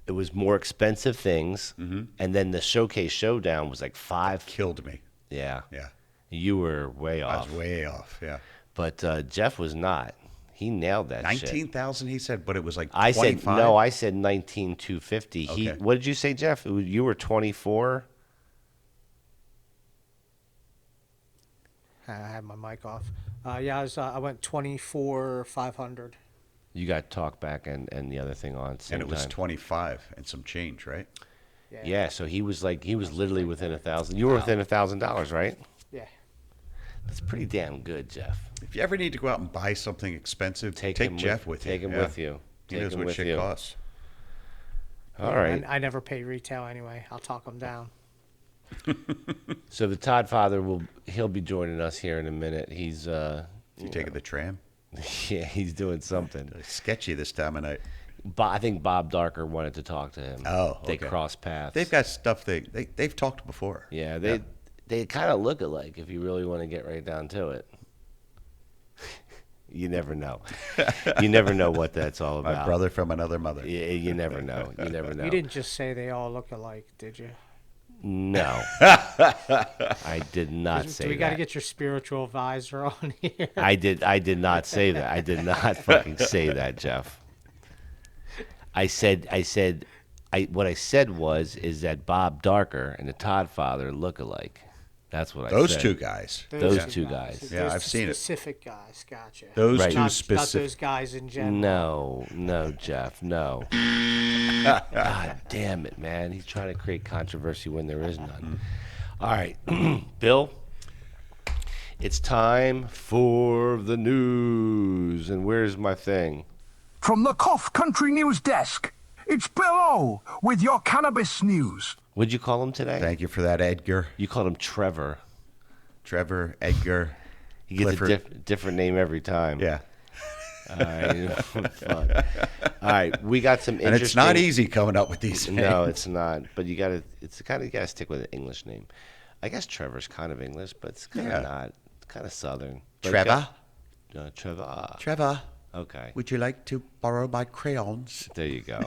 It was more expensive things, and then the Showcase Showdown was like 5. Killed me. Yeah. Yeah. You were way off. I was way off, yeah. But Jeff was not. He nailed that 19,000 he said, but it was like 25. I said 19,250. Okay. What did you say, Jeff? You were 24? I had my mic off. Yeah, I went 24,500. You got talkback and the other thing on at the same And it was time. 25 and some change, right? Yeah, so he was literally within $1,000. You were within $1,000, right? Yeah. That's pretty damn good, Jeff. If you ever need to go out and buy something expensive, take Jeff with you. Take him with you. He knows what shit costs. All right. I never pay retail anyway. I'll talk them down. So the Todd Father he'll be joining us here in a minute. He's you taking the tram? Yeah, he's doing something. Sketchy this time of night. I think Bob Darker wanted to talk to him. Oh, They crossed paths. They've got stuff they've talked before. Yeah, they kind of look alike if you really want to get right down to it. You never know. You never know what that's all about. My brother from another mother. Yeah, you never know. You never know. You didn't just say they all look alike, did you? No. I did not say that. We got to get your spiritual advisor on here. I did not say that. I did not fucking say that, Jeff. What I said was that Bob Darker and the Todd Father look alike. That's what I said. Those two guys. Those two guys. Yeah, I've seen it. Specific guys, gotcha. Those Right. two Not specific. those guys in general. No, Jeff, no. God damn it, man. He's trying to create controversy when there is none. All right, Bill, it's time for the news. And where's my thing? From the Cough Country News Desk, it's Bill O with your cannabis news. What'd you call him today? Thank you for that, Edgar. You called him Trevor. Trevor, Edgar. He gets a different name every time. Yeah. All right. Fun. All right. We got some interesting... And it's not easy coming up with these names. No, it's not. But you got to stick with an English name. I guess Trevor's kind of English, but it's kind of not. It's kind of Southern. Trevor? Trevor. Trevor. Okay. Would you like to borrow my crayons? There you go.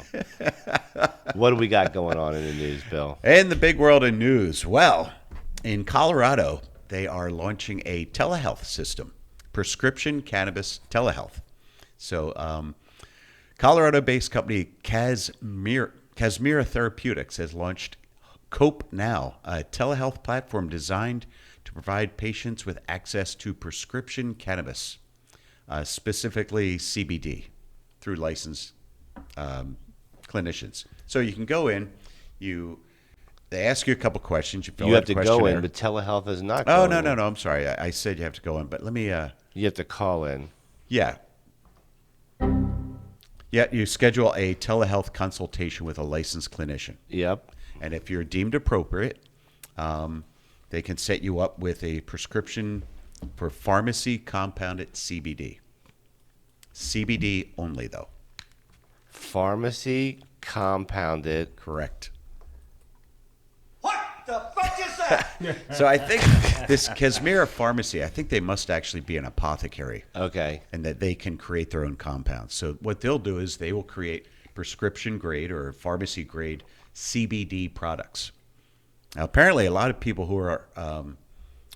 What do we got going on in the news, Bill? In the big world of news, well, in Colorado, they are launching a telehealth system, prescription cannabis telehealth. So, Colorado-based company Casmira Therapeutics has launched Cope Now, a telehealth platform designed to provide patients with access to prescription cannabis, specifically CBD, through licensed clinicians. So you can go in, they ask you a couple questions. You have to go in, but telehealth is not. Oh, no. I'm sorry. I said you have to go in, but let me. You have to call in. Yeah. Yeah, you schedule a telehealth consultation with a licensed clinician. Yep. And if you're deemed appropriate, they can set you up with a prescription for pharmacy compounded CBD. CBD only, though. Pharmacy compounded. Correct. What the fuck is that? So I think this Casmira Pharmacy, I think they must actually be an apothecary. Okay. And that they can create their own compounds. So what they'll do is they will create prescription grade or pharmacy grade CBD products. Now, apparently, a lot of people who are on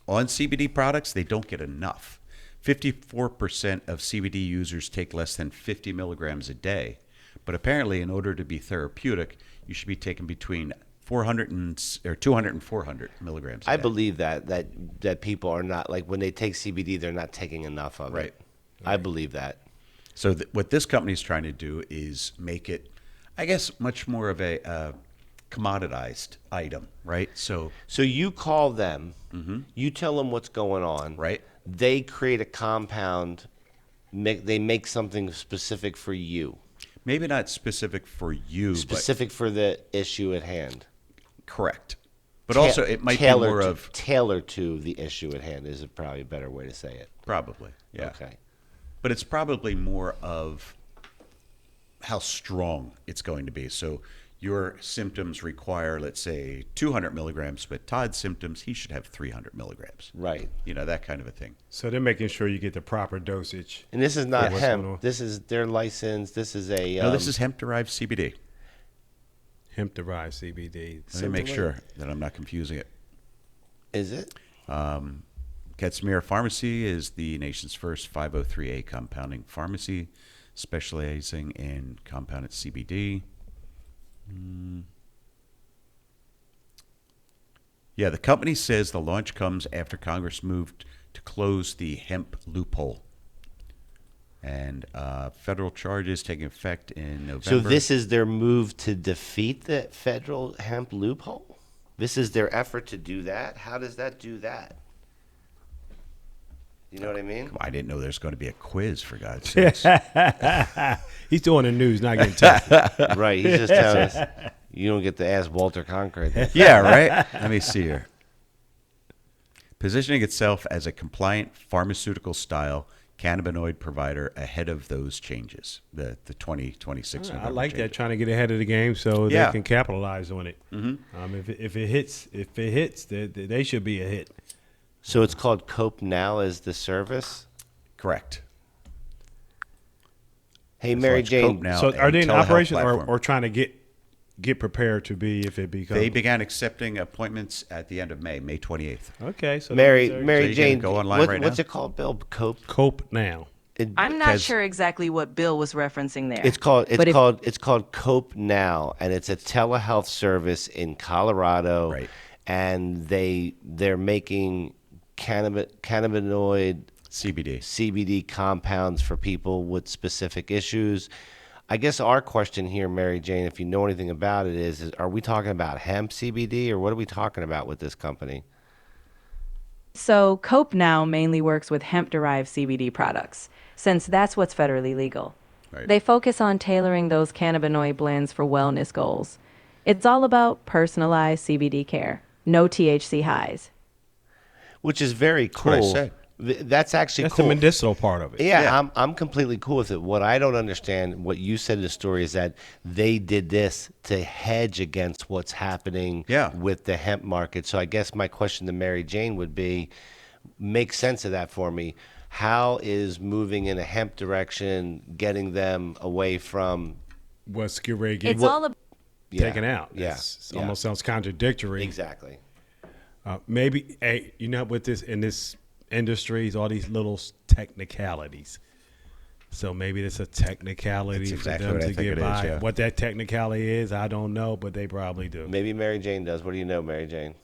CBD products, they don't get enough. 54% of CBD users take less than 50 milligrams a day. But apparently, in order to be therapeutic, you should be taking between 200 and 400 milligrams a day. I believe that people are not, like, when they take CBD, they're not taking enough of it. I believe that. So what this company is trying to do is make it, I guess, much more of a commoditized item, right? So you call them, you tell them what's going on, right? They create a compound, they make something specific for you. Maybe not specific for you, specific for the issue at hand. Correct. But also it might be more of tailored to the issue at hand is probably a better way to say it. Probably, yeah. Okay. But it's probably more of how strong it's going to be. So your symptoms require, let's say, 200 milligrams, but Todd's symptoms, he should have 300 milligrams. Right. You know, that kind of a thing. So they're making sure you get the proper dosage. And this is not hemp. This is their license. This is a... No, this is hemp-derived CBD. Hemp-derived CBD. Let me make sure that I'm not confusing it. Is it? Casmira Pharmacy is the nation's first 503A compounding pharmacy specializing in compounded CBD. Yeah, the company says the launch comes after Congress moved to close the hemp loophole. And federal charges taking effect in November. So this is their move to defeat the federal hemp loophole? This is their effort to do that? How does that do that? You know what I mean? I didn't know there's going to be a quiz, for God's sakes. He's doing the news, not getting tested. Right, he's just telling us you don't get to ask Walter Cronkite. Yeah, right? Let me see here. Positioning itself as a compliant pharmaceutical-style cannabinoid provider ahead of those changes, the 2026 I like changes. that, trying to get ahead of the game so they can capitalize on it. If it hits, they should be a hit. So it's called Cope Now as the service? Correct. Hey, Mary Jane. So are they in operation or trying to get prepared to be if it becomes? They began accepting appointments at the end of May 28th. Okay. So Mary so Jane, go online right what's now? it called, Bill? Cope Now. I'm not sure exactly what Bill was referencing there. It's called Cope Now, and it's a telehealth service in Colorado. Right. And they're making cannabinoid CBD compounds for people with specific issues. I guess our question here, Mary Jane, if you know anything about it, is are we talking about hemp CBD or what are we talking about with this company? So Cope Now mainly works with hemp-derived CBD products, since that's what's federally legal. They focus on tailoring those cannabinoid blends for wellness goals. It's all about personalized CBD care, no THC highs. Which is very cool. what I said. That's actually That's cool. the medicinal part of it. Yeah, I'm completely cool with it. What I don't understand, what you said in the story, is that they did this to hedge against what's happening with the hemp market. So I guess my question to Mary Jane would be, make sense of that for me. How is moving in a hemp direction getting them away from what's get ready to get It's all about taken out? Yeah, It almost sounds contradictory. Exactly. Maybe, hey, with this in this industry, all these little technicalities. So maybe it's a technicality That's for exactly them what I to think get it by. is, yeah. What that technicality is, I don't know, but they probably do. Maybe Mary Jane does. What do you know, Mary Jane?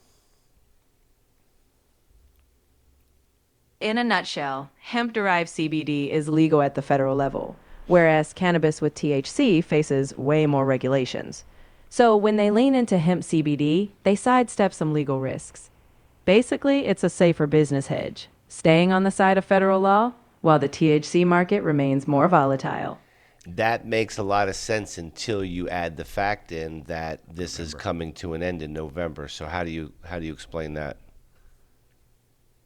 In a nutshell, hemp-derived CBD is legal at the federal level, whereas cannabis with THC faces way more regulations. So when they lean into hemp CBD, they sidestep some legal risks. Basically, it's a safer business hedge, staying on the side of federal law while the THC market remains more volatile. That makes a lot of sense until you add the fact in that this is coming to an end in November. So how do you explain that?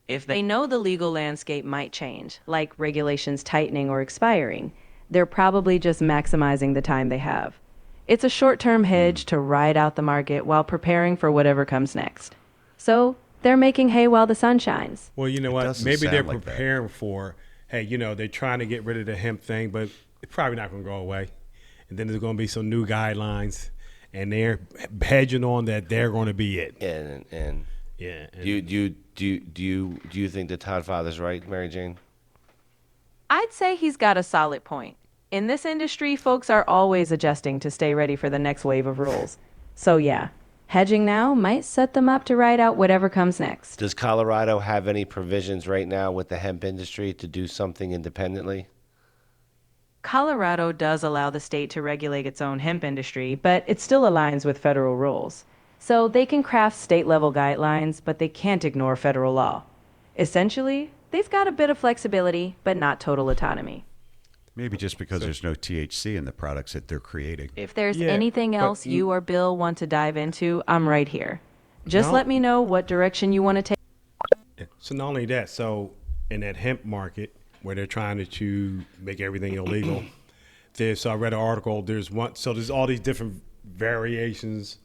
If they know the legal landscape might change, like regulations tightening or expiring, they're probably just maximizing the time they have. It's a short-term hedge to ride out the market while preparing for whatever comes next. So they're making hay while the sun shines. Well, you know what? doesn't Maybe they're sound like that. preparing for, hey, they're trying to get rid of the hemp thing, but it's probably not going to go away. And then there's going to be some new guidelines, and they're hedging on that they're going to be it. And yeah. Do you think that Todd Father's right, Mary Jane? I'd say he's got a solid point. In this industry, folks are always adjusting to stay ready for the next wave of rules. So yeah, hedging now might set them up to ride out whatever comes next. Does Colorado have any provisions right now with the hemp industry to do something independently? Colorado does allow the state to regulate its own hemp industry, but it still aligns with federal rules. So they can craft state-level guidelines, but they can't ignore federal law. Essentially, they've got a bit of flexibility, but not total autonomy. Maybe just because there's no THC in the products that they're creating. If there's anything else you or Bill want to dive into, I'm right here. Just No. let me know what direction you want to take. So not only that, so in that hemp market where they're trying to make everything illegal, I read an article. There's all these different variations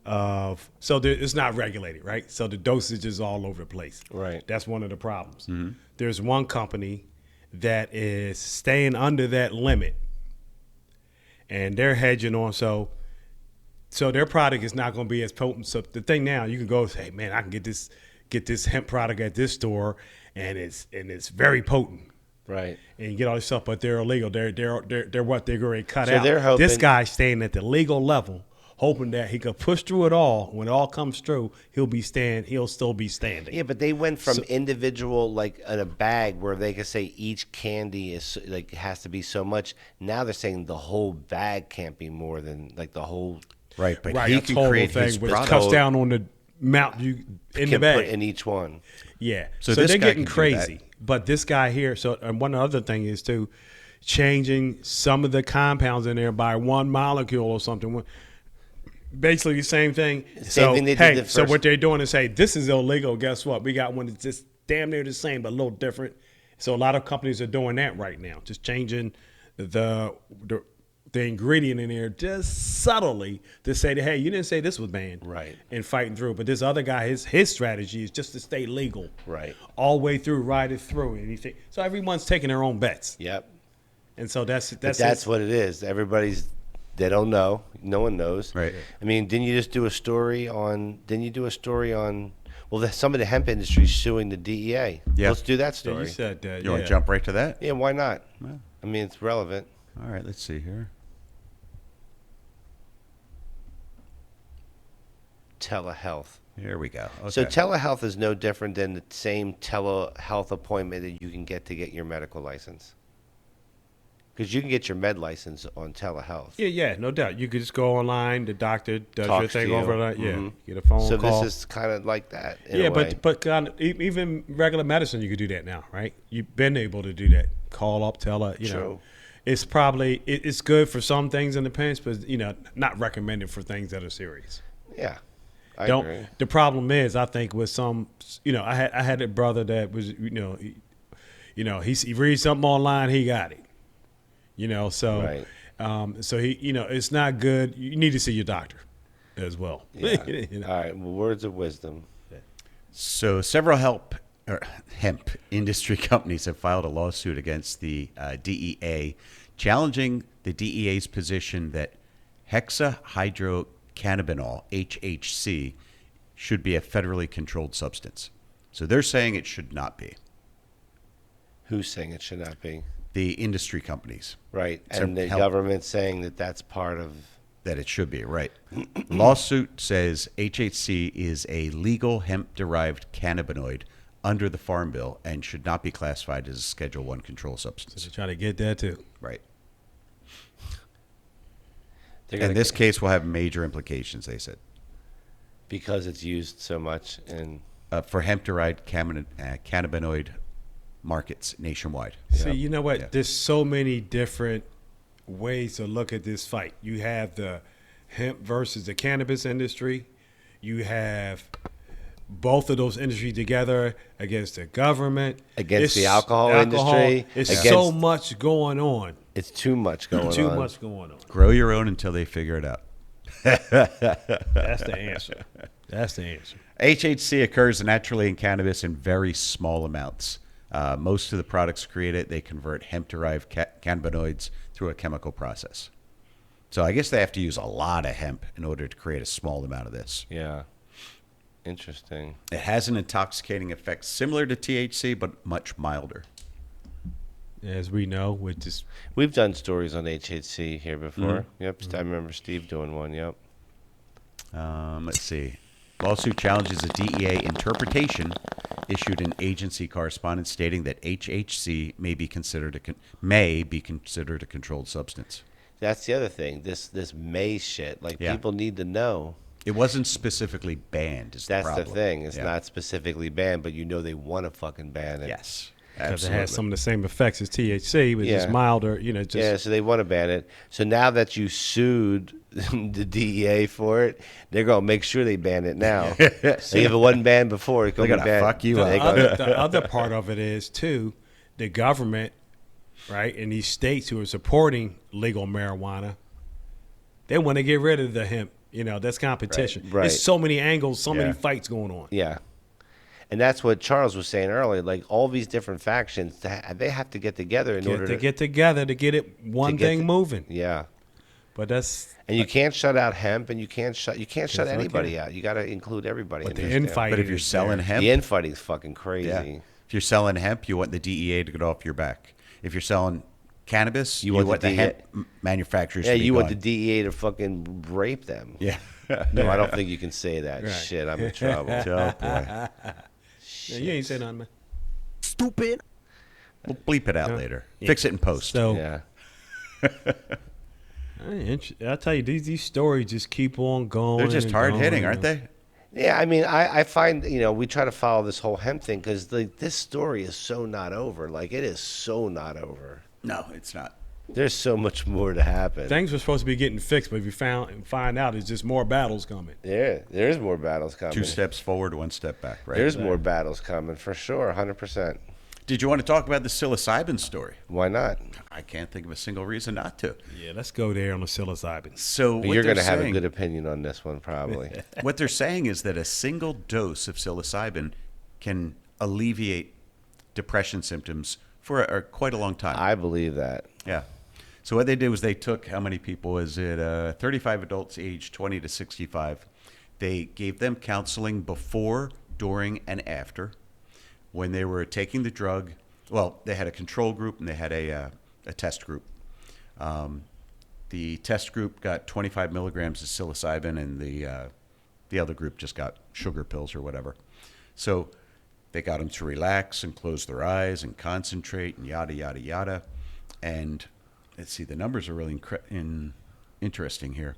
of. It's not regulated, right? So the dosage is all over the place. Right. That's one of the problems. There's one company that is staying under that limit, and they're hedging on. So their product is not going to be as potent. So the thing now, you can go say, man, I can get this hemp product at this store, and it's very potent. Right. And you get all this stuff, but they're illegal. They're what they're going to cut So out. they're hoping- This guy's staying at the legal level, hoping that he could push through it all. When it all comes through, he'll still be standing. Yeah, but they went from individual, like in a bag where they could say each candy is has to be so much. Now they're saying the whole bag can't be more than like the whole. Right, but Right, he that's can the whole create thing, his which product. cuts down on the amount you in the can bag put in each one. Yeah. So So, this they're guy getting can do that. crazy. But this guy here, and one other thing is too, changing some of the compounds in there by one molecule or something. Basically the same thing. Same thing they did the so first- what they're doing is, hey, this is illegal. Guess what? We got one that's just damn near the same, but a little different. So a lot of companies are doing that right now, just changing the ingredient in there just subtly to say that, hey, you didn't say this was banned. Right. And fighting through. But this other guy, his strategy is just to stay legal. Right. All the way through, ride it through. So everyone's taking their own bets. Yep. And so that's what it is. They don't know. No one knows. Right. I mean, didn't you do a story on? Well, some of the hemp industry is suing the DEA. Yeah. Let's do that Yeah, story. you said that. You want to jump right to that? Yeah, why not? Well. I mean, it's relevant. All right, let's see here. Telehealth. Here we go. Okay. So telehealth is no different than the same telehealth appointment that you can get to get your medical license. Because you can get your med license on telehealth. Yeah, no doubt. You could just go online. The doctor does your Talks to thing you. over that. Yeah, Mhm. get a phone So call. this is kind of like that. In Yeah, a way. but kind of, even regular medicine, you could do that now, right? You've been able to do that. Call up, tell her, you know. True. it's probably it's good for some things in the pinch, but not recommended for things that are serious. Yeah, I agree. The problem is, I think with some, I had a brother that was, he reads something online, he got it. So Right. So he, it's not good. You need to see your doctor as well. Yeah. All right. Well, words of wisdom. So several hemp industry companies have filed a lawsuit against the DEA, challenging the DEA's position that hexahydrocannabinol, HHC, should be a federally controlled substance. So they're saying it should not be. Who's saying it should not be? The industry companies. Right. And the government saying that that's part of... That it should be, right. Lawsuit says HHC is a legal hemp-derived cannabinoid under the Farm Bill and should not be classified as a Schedule I controlled substance. So they're trying to get that too. Right. And this case will have major implications, they said. Because it's used so much in... for hemp-derived cannabinoid markets nationwide. See, you know what? Yeah. There's so many different ways to look at this fight. You have the hemp versus the cannabis industry. You have both of those industries together against the government. Against the alcohol industry. It's so much going on. It's too much going on. Too much going on. Grow your own until they figure it out. That's the answer. That's the answer. HHC occurs naturally in cannabis in very small amounts. Most of the products created, they convert hemp-derived cannabinoids through a chemical process. So I guess they have to use a lot of hemp in order to create a small amount of this. Yeah. Interesting. It has an intoxicating effect similar to THC, but much milder. As we know, we've done stories on HHC here before. Mm-hmm. Yep, I remember Steve doing one. Yep. Let's see. Lawsuit challenges a DEA interpretation issued in agency correspondence stating that HHC may be considered a controlled substance. That's the other thing. This may shit. People need to know. It wasn't specifically banned. That's the thing. It's not specifically banned, but they want to fucking ban it. Yes. Because it has some of the same effects as THC, but it's milder, so they want to ban it. So now that you sued the DEA for it, they're going to make sure they ban it now. So if it wasn't banned before, it's going to be banned. Fuck you up. The other part of it is, too, the government, right, in these states who are supporting legal marijuana, they want to get rid of the hemp. That's competition. Right. There's so many angles, so many fights going on. Yeah. And that's what Charles was saying earlier. Like all these different factions, they have to get together in order to get together to get it moving. Yeah, but and you can't shut out hemp, and you can't shut anybody out. You got to include everybody. But the infighting, but if you're selling hemp, the infighting is fucking crazy. Yeah. If you're selling hemp, you want the DEA to get off your back. If you're selling cannabis, you want the hemp manufacturers. Yeah, to be you gone. want the DEA to fucking rape them. Yeah. No, I don't think you can say that. Right. Shit, I'm in trouble. Oh boy. Yeah, you ain't saying nothing, man. Stupid. We'll bleep it out later. Yeah. Fix it in post. So, yeah. I tell you, these stories just keep on going. They're just hard hitting, aren't they? Yeah, I mean, I find, we try to follow this whole hemp thing because this story is so not over. Like, it is so not over. No, it's not. There's so much more to happen. Things were supposed to be getting fixed, but if you find out there's just more battles coming. Yeah, there's more battles coming. 2 steps forward, 1 step back, right? There's more battles coming, for sure, 100%. Did you want to talk about the psilocybin story? Why not? I can't think of a single reason not to. Yeah, let's go there on the psilocybin. So but you're going to have a good opinion on this one, probably. What they're saying is that a single dose of psilocybin can alleviate depression symptoms for quite a long time. I believe that. Yeah. So what they did was they took, how many people is it? 35 adults aged 20 to 65. They gave them counseling before, during, and after. When they were taking the drug, well, they had a control group and they had a test group. The test group got 25 milligrams of psilocybin and the other group just got sugar pills or whatever. So they got them to relax and close their eyes and concentrate and yada, yada, yada. And let's see, the numbers are really interesting here.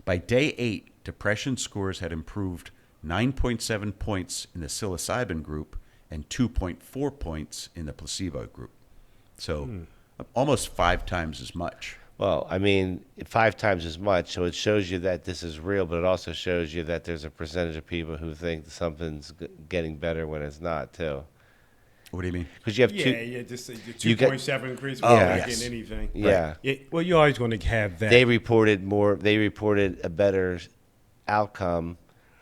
By day 8, depression scores had improved 9.7 points in the psilocybin group and 2.4 points in the placebo group. So Almost 5 times as much. Well, I mean, 5 times as much. So it shows you that this is real, but it also shows you that there's a percentage of people who think something's getting better when it's not, too. What do you mean? Because you have just the 2.7 increase. Oh, We're not yes. getting anything. Yeah. Well, you're always going to have that. They reported a better outcome,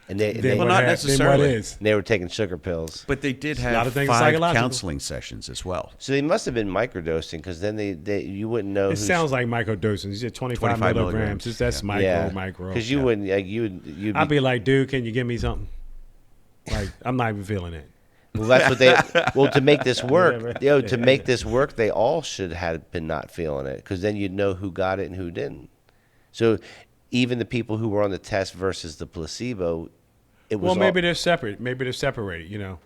and Well, not necessarily. They were taking sugar pills. But they did A lot have of things 5 psychological. counseling sessions as well. So they must have been microdosing, because then you wouldn't know. It sounds like microdosing. You said 25 milligrams. That's micro. Because you wouldn't like you'd. I'd be like, dude, can you give me something? Like, I'm not even feeling it. Well, that's what they. Well, to make this work, Whatever. to make this work, they all should have been not feeling it, because then you'd know who got it and who didn't. So, even the people who were on the test versus the placebo, it was. Well, maybe they're separate. Maybe they're separated. You know.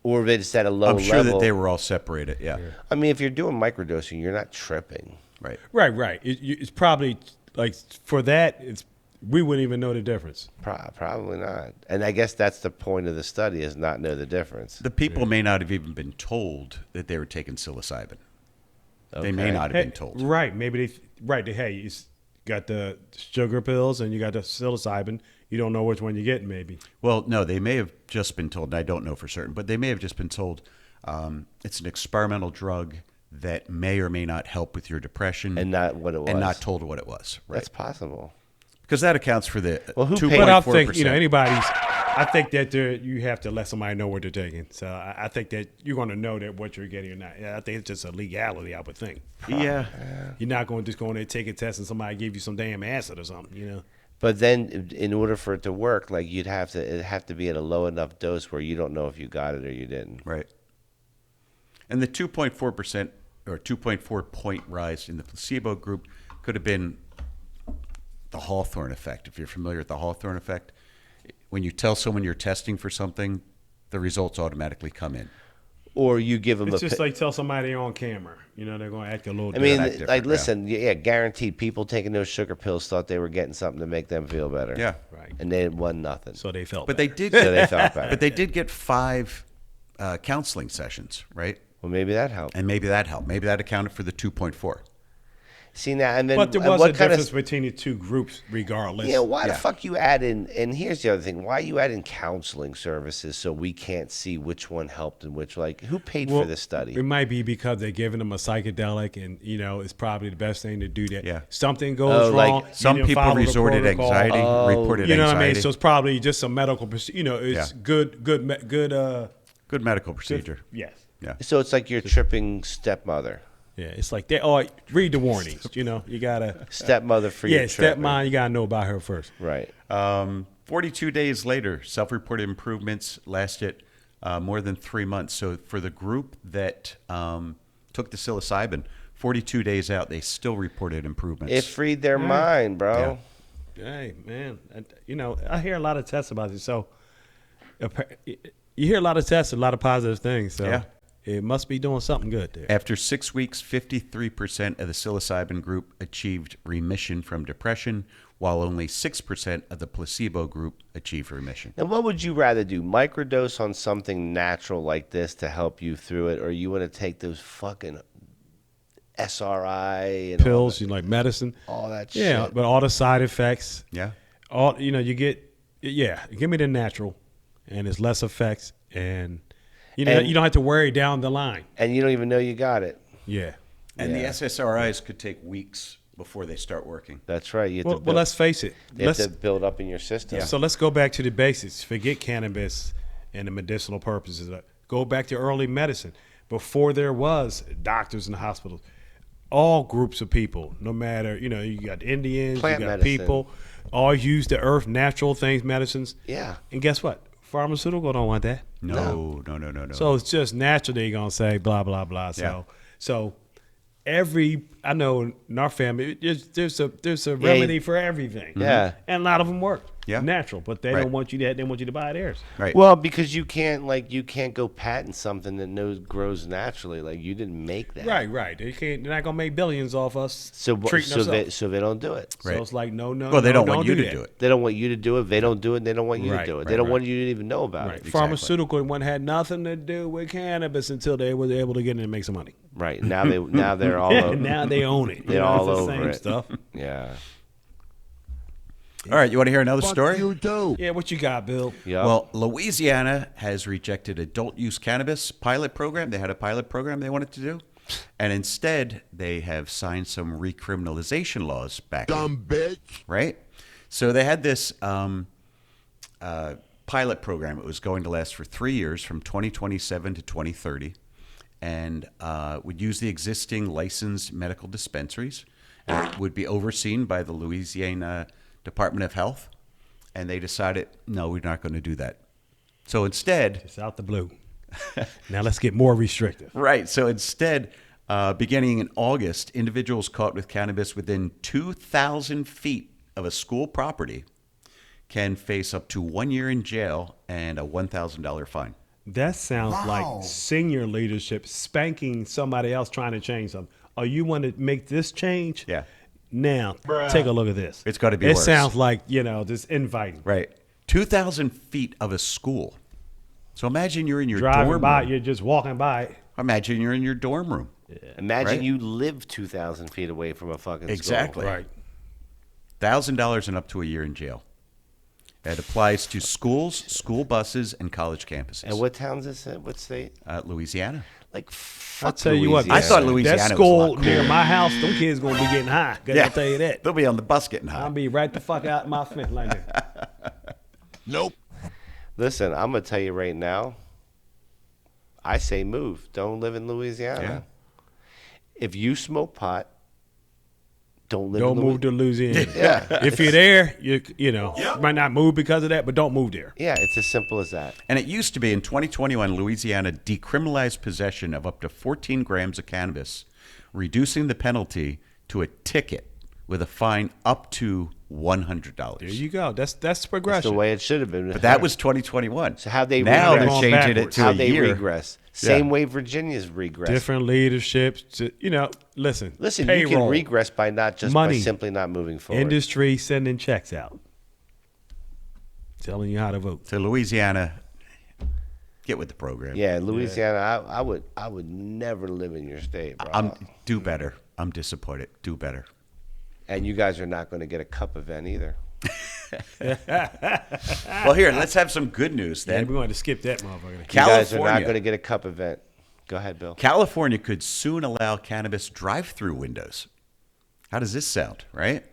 Or they just at a low I'm level. sure that they were all separated. Yeah. I mean, if you're doing microdosing, you're not tripping. Right. Right. It's probably like for that. We wouldn't even know the difference. Probably not. And I guess that's the point of the study, is not know the difference. The people may not have even been told that they were taking psilocybin. They may not have been told. Right. Maybe hey, you got the sugar pills and you got the psilocybin. You don't know which one you're getting, maybe. Well, no, they may have just been told, and I don't know for certain, but they may have just been told it's an experimental drug that may or may not help with your depression. And not what it was. And not told what it was. Right. That's possible. Because that accounts for the 2.4%. But I think, I think that you have to let somebody know what they're taking. So I think that you're going to know that what you're getting or not. I think it's just a legality, I would think. Yeah. You're not going to just go in there, take a test, and somebody give you some damn acid or something, you know. But then, in order for it to work, like it'd have to be at a low enough dose where you don't know if you got it or you didn't. Right. And the 2.4% or 2.4 point rise in the placebo group could have been the Hawthorne effect. If you're familiar with the Hawthorne effect, when you tell someone you're testing for something, the results automatically come in. Or you give them it's just like tell somebody on camera. You know, they're going to act a little different. Like, listen, guaranteed people taking those sugar pills thought they were getting something to make them feel better. Yeah. Right. And they won nothing. So they felt But better. they did. So they felt better. But they did get 5 counseling sessions, right? Well, maybe that helped. And maybe that helped. Maybe that accounted for the 2.4. See now, and then But there was what a kind difference between the two groups, regardless. Yeah, why the fuck you add in? And here's the other thing: why you add in counseling services so we can't see which one helped and which who paid for this study? It might be because they're giving them a psychedelic, and it's probably the best thing to do that. Yeah. Something goes wrong. Like some people reported anxiety. Reported you know anxiety. what I mean? So it's probably just a medical procedure. It's good medical procedure. Yes. Yeah. So it's like your tripping stepmother. Yeah, it's like that. Read the warnings. You gotta stepmother for your tripping. stepmom. You gotta know about her first. Right. 42 days later, self-reported improvements lasted more than 3 months. So for the group that took the psilocybin, 42 days out, they still reported improvements. It freed their mind, bro. Yeah. Hey, man. I hear a lot of tests about this. So you hear a lot of tests, a lot of positive things. So Yeah. It must be doing something good there. After 6 weeks, 53% of the psilocybin group achieved remission from depression, while only 6% of the placebo group achieved remission. And what would you rather do? Microdose on something natural like this to help you through it, or you want to take those fucking SRI and pills, like medicine, all that shit? Yeah, but all the side effects. Yeah. All you get. Yeah, give me the natural, and it's less effects, and you don't have to worry down the line. And you don't even know you got it. Yeah. And the SSRIs could take weeks before they start working. That's right. You have Well, let's face it. You have to build up in your system. So let's go back to the basics. Forget cannabis and the medicinal purposes. Go back to early medicine. Before there was doctors in the hospitals, all groups of people, no matter, you got Indians, Plant you got medicine. people, all use the earth, natural things, medicines. Yeah. And guess what? Pharmaceutical don't want that. No. So it's just natural they're going to say blah, blah, blah. So I know in our family, there's a remedy for everything. Yeah. And a lot of them work. Yeah. Natural, but they don't want you to. They want you to buy theirs. Right. Well, because you can't go patent something that grows naturally. Like you didn't make that. Right. They're not gonna make billions off us. So treating ourselves. they don't do it. So it's like no. Well, they don't want you do to do that. it. They don't want you to do it. They don't do it. They don't want you to do it. They don't want you to even know about it. Pharmaceutical one had nothing to do with cannabis until they were able to get in and make some money. Right. Now they're all over. Now they own it. They're You know, all it's the over same it. stuff. Yeah. All right, you want to hear another story? Yeah, what you got, Bill? Yeah. Well, Louisiana has rejected adult use cannabis pilot program. They had a pilot program they wanted to do, and instead they have signed some recriminalization laws back. Dumb bitch. Right. So they had this pilot program. It was going to last for 3 years, from 2027 to 2030, and would use the existing licensed medical dispensaries, and it would be overseen by the Louisiana Department of Health. And they decided, no, we're not going to do that. So instead, it's out the blue. Now let's get more restrictive. Right. So instead, beginning in August, individuals caught with cannabis within 2,000 feet of a school property can face up to 1 year in jail and a $1,000 fine. That sounds like senior leadership spanking somebody else trying to change something. Oh, you want to make this change? Yeah. Now, take a look at this. It's got to be It worse. sounds like, just inviting. Right. 2,000 feet of a school. So imagine you're in your Driving dorm by, room. you're just walking by it. Imagine you're in your dorm room. Imagine Right? you live 2,000 feet away from a fucking Exactly. school. Right. $1,000 and up to a year in jail. It applies to schools, school buses, and college campuses. And what towns is it? What state? Louisiana. Like, I'll fuck tell you what, I thought Louisiana that was a school lot near cooler. my house, them kids gonna be getting high. I'll tell you that. They'll be on the bus getting high. I'll be right the fuck out my fence like that. Nope. Listen, I'm going to tell you right now, I say move. Don't live in Louisiana. Yeah. If you smoke pot, don't live Don't in move to Louisiana. Yeah. If you're there, you might not move because of that, but don't move there. Yeah, it's as simple as that. And it used to be in 2021, Louisiana decriminalized possession of up to 14 grams of cannabis, reducing the penalty to a ticket with a fine up to $100. There you go. That's progression. That's the way it should have been. But that was 2021. So how they now regress? they're changing it to how a they year. regress. Same way Virginia's regress. Different leaderships. Listen. Listen, payroll, you can regress by not just money, by simply not moving forward. Industry sending checks out, telling you how to vote. So Louisiana, get with the program. Yeah, Louisiana. I would never live in your state, bro. Do better. I'm disappointed. Do better. And you guys are not going to get a cup event either. Well, here, let's have some good news then. Yeah, we wanted to skip that motherfucker. You guys are not going to get a cup event. Go ahead, Bill. California could soon allow cannabis drive-through windows. How does this sound, right?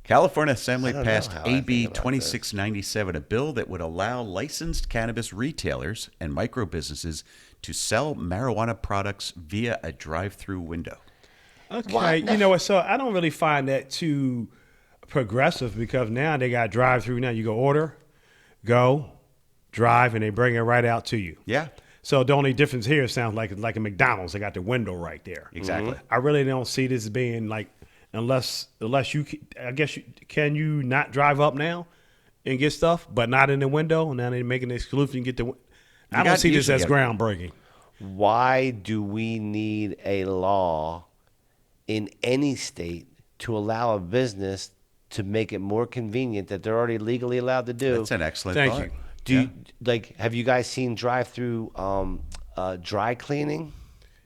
California Assembly I don't passed know how I AB think about 2697, a bill that would allow licensed cannabis retailers and micro businesses to sell marijuana products via a drive-through window. Okay, you know what? So I don't really find that too progressive because now they got drive-through. Now you go order, go, drive, and they bring it right out to you. Yeah. So the only difference here sounds like a McDonald's. They got the window right there. Exactly. I really don't see this being like unless you, I guess, can you not drive up now and get stuff, but not in the window? Now they're making it exclusive. You get the. I don't see this as groundbreaking. Why do we need a law in any state to allow a business to make it more convenient that they're already legally allowed to do? That's an excellent Thank thought. you. Do you, have you guys seen drive-through dry cleaning?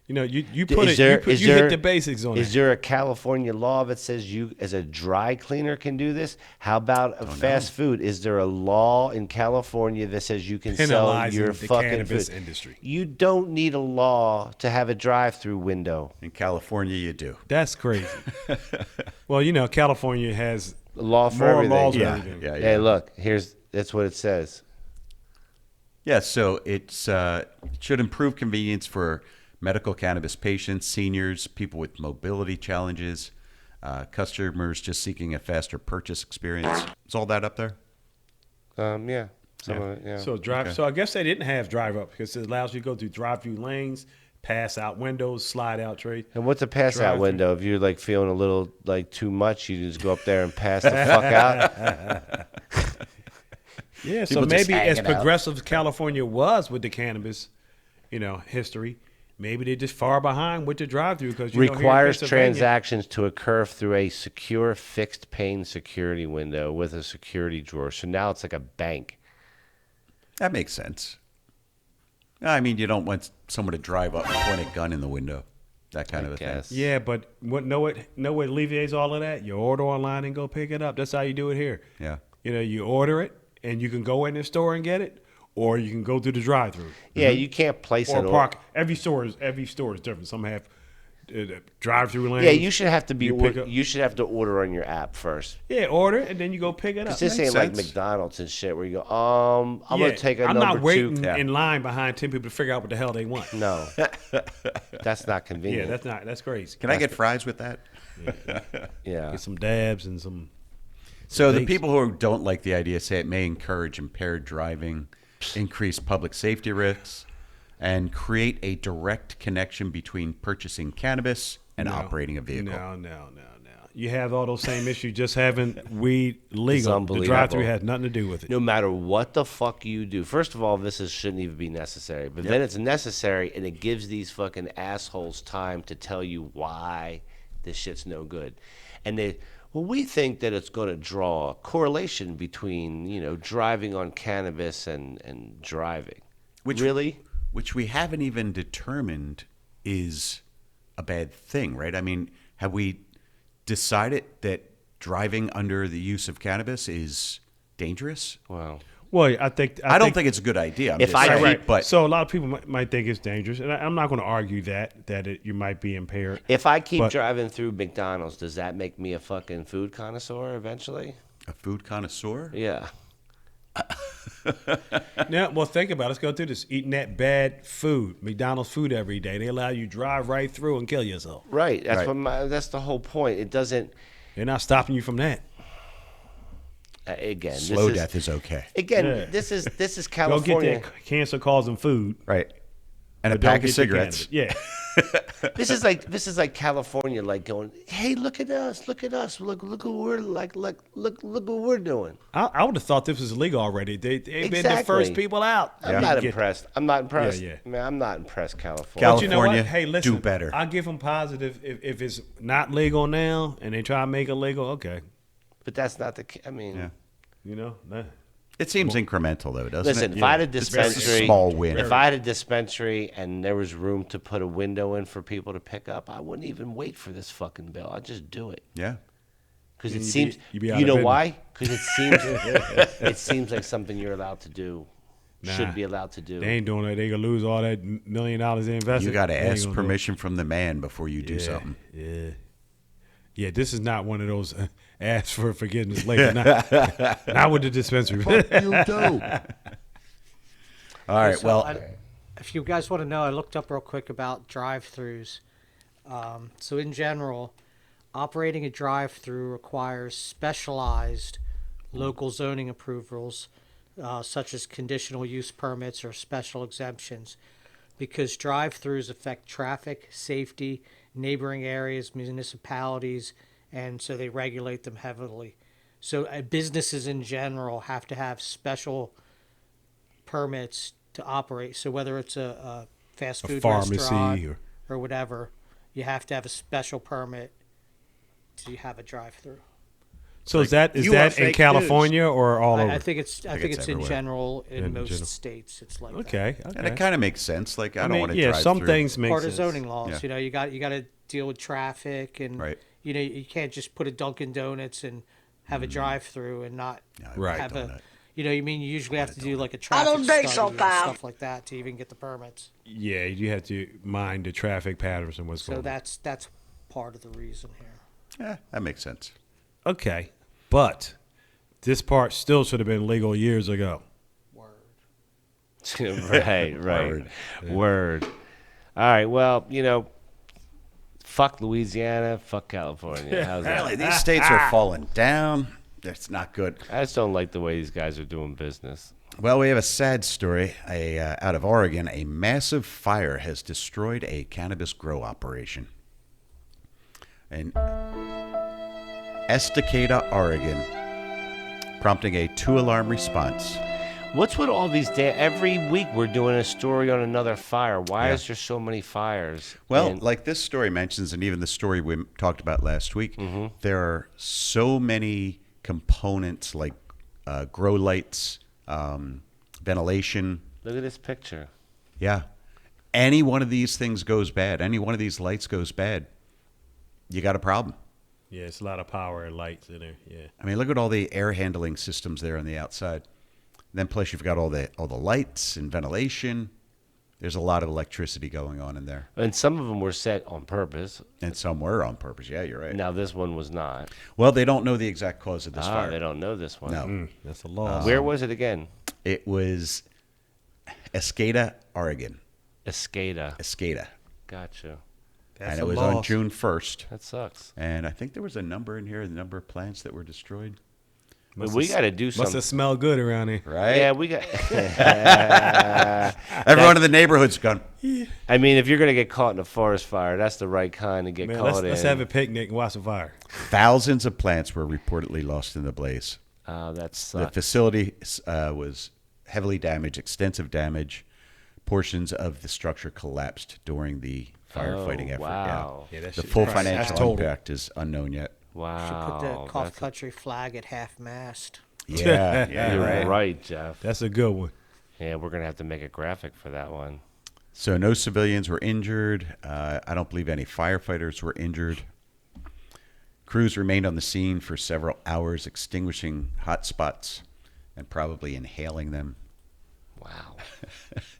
You know, you hit the basics on it. Is there a California law that says you, as a dry cleaner, can do this? How about a fast food? Is there a law in California that says you can sell Penalizing your the fucking cannabis food? industry. You don't need a law to have a drive-through window. In California, you do. That's crazy. Well, you know, California has A law for more everything. laws for Yeah, everything. yeah, yeah. Hey, look, that's what it says. Yeah, so it should improve convenience for medical cannabis patients, seniors, people with mobility challenges, customers just seeking a faster purchase experience. Is all that up there? Yeah. Some of it, yeah. So I guess they didn't have drive up because it allows you to go through drive-through lanes, pass out windows, slide out trade. And what's a pass out Drive-through. window? If you're like feeling a little like too much, you just go up there and pass the fuck out. Yeah, so People just maybe as hanging out. progressive as California was with the cannabis, history, maybe they're just far behind with the drive-through because Requires transactions to occur through a secure fixed pane security window with a security drawer. So now it's like a bank. That makes sense. I mean, you don't want someone to drive up and point a gun in the window. That kind of a thing. Yeah, but know what alleviates all of that? You order online and go pick it up. That's how you do it here. Yeah. You order it and you can go in the store and get it, or you can go through the drive-through. Yeah, you can't place or it. Park. Every store is different. Some have drive-through lanes. Yeah, you should have to you should have to order on your app first. Yeah, order and then you go pick it up. This ain't like McDonald's and shit where you go, I'm gonna take a I'm number not waiting two. in line behind 10 people to figure out what the hell they want. No, that's not convenient. Yeah, that's crazy. Can I get fries with that? Yeah. Get some dabs and some. So the people who don't like the idea say it may encourage impaired driving, increase public safety risks, and create a direct connection between purchasing cannabis and operating a vehicle. No. You have all those same issues just having weed legal. The unbelievable. drive-through has nothing to do with it. No matter what the fuck you do. First of all, shouldn't even be necessary. But then it's necessary, and it gives these fucking assholes time to tell you why this shit's no good. And we think that it's going to draw a correlation between, driving on cannabis and driving. Which we haven't even determined is a bad thing, right? I mean, have we decided that driving under the use of cannabis is dangerous? Well, I don't think it's a good idea. But so a lot of people might think it's dangerous, and I'm not going to argue that you might be impaired. If I keep driving through McDonald's, does that make me a fucking food connoisseur eventually? A food connoisseur? Yeah. Yeah, well, think about it. Let's go through this. Eating that bad food, McDonald's food every day. They allow you to drive right through and kill yourself. Right. That's the whole point. It doesn't. They're not stopping you from that. Again, slow death is okay. Again, this is California. Go get that cancer-causing food, right? And a pack of cigarettes. Yeah. This is like California, like going, hey, look at us, look what we're like, look what we're doing. I would have thought this was illegal already. They've been the first people out. I'm not impressed. I'm not impressed. Yeah. Man, I'm not impressed, California. But you know what? Hey, listen, do better. I'll give them positive if it's not legal now and they try to make it legal. Okay. But that's not the. I mean, nah. It seems incremental, though, doesn't it? Listen, if I had a dispensary, it's a small win. If I had a dispensary and there was room to put a window in for people to pick up, I wouldn't even wait for this fucking bill. I'd just do it. Yeah. Because it seems, why? Because it seems like something you're allowed to do, should be allowed to do. They ain't doing it. They gonna lose all that $1 million they invested. You got to ask permission from the man before you do something. Yeah, this is not one of those ask for forgiveness later. Not with the dispensary. Fuck you too. All right, if you guys want to know, I looked up real quick about drive-thrus. So in general, operating a drive-thru requires specialized local zoning approvals, such as conditional use permits or special exemptions, because drive-thrus affect traffic, safety, neighboring areas, municipalities, and so they regulate them heavily. So businesses in general have to have special permits to operate. So whether it's a fast food restaurant or whatever, you have to have a special permit to have a drive-through. So is that in California or all over? I think it's in general in most states. It's like okay. And it kind of makes sense. Like I don't want to drive some through. things make part sense. of zoning laws. Yeah. You got to deal with traffic and you can't just put a Dunkin' Donuts and have a drive-through and not have a. You usually have to do like a traffic study or stuff like that to even get the permits. Yeah, you have to mind the traffic patterns and what's going on. So that's part of the reason here. Yeah, that makes sense. Okay, but this part still should have been legal years ago. Right. Word. All right, well, fuck Louisiana, fuck California. How's that? Really, these states are falling down. That's not good. I just don't like the way these guys are doing business. Well, we have a sad story. Out of Oregon, a massive fire has destroyed a cannabis grow operation. In Estacada, Oregon, prompting a 2-alarm response. What's with all these every week we're doing a story on another fire. Why is there so many fires? Well, like this story mentions, and even the story we talked about last week, there are so many components like grow lights, ventilation. Look at this picture. Yeah. Any one of these things goes bad. Any one of these lights goes bad. You got a problem. Yeah, it's a lot of power and lights in there. Yeah. I mean, look at all the air handling systems there on the outside. Then plus you've got all the lights and ventilation. There's a lot of electricity going on in there. And some of them were set on purpose. And some were on purpose. Yeah, you're right. Now this one was not. Well, they don't know the exact cause of this fire. They don't know this one. No. That's a loss. Where was it again? It was Escada, Oregon. Escada. Gotcha. And it was on June 1st. That sucks. And I think there was a number in here, the number of plants that were destroyed. We got to do something. Must have smelled good around here. Right? Yeah, we got. Everyone in the neighborhood's gone. I mean, if you're going to get caught in a forest fire, that's the right kind to get caught in. Let's have a picnic and watch the fire. Thousands of plants were reportedly lost in the blaze. That sucks. The facility was heavily damaged, extensive damage. Portions of the structure collapsed during the firefighting effort. Wow. Yeah. The full financial impact is unknown yet. Wow. Should put the Cough Country flag at half-mast. Yeah, you're right, Jeff. That's a good one. Yeah, we're going to have to make a graphic for that one. So no civilians were injured. I don't believe any firefighters were injured. Crews remained on the scene for several hours, extinguishing hot spots and probably inhaling them. Wow.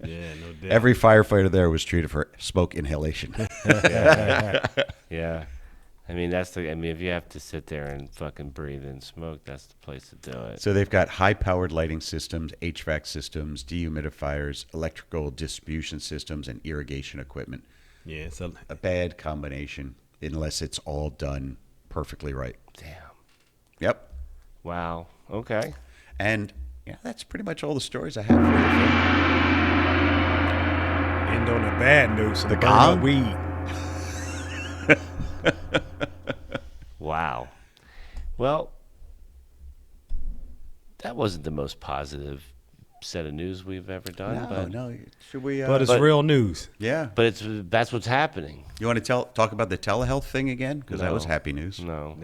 Yeah, no doubt. Every firefighter there was treated for smoke inhalation. Yeah. I mean, if you have to sit there and fucking breathe in smoke, that's the place to do it. So they've got high-powered lighting systems, HVAC systems, dehumidifiers, electrical distribution systems, and irrigation equipment. Yeah, it's a bad combination unless it's all done perfectly right. Damn. Yep. Wow. Okay. And yeah, that's pretty much all the stories I have for you. End on a bad note. The gong? Weed. Wow. Well, that wasn't the most positive set of news we've ever done. No. Should we? But it's real news. Yeah. But that's what's happening. You want to talk about the telehealth thing again? Because that No. was happy news. No.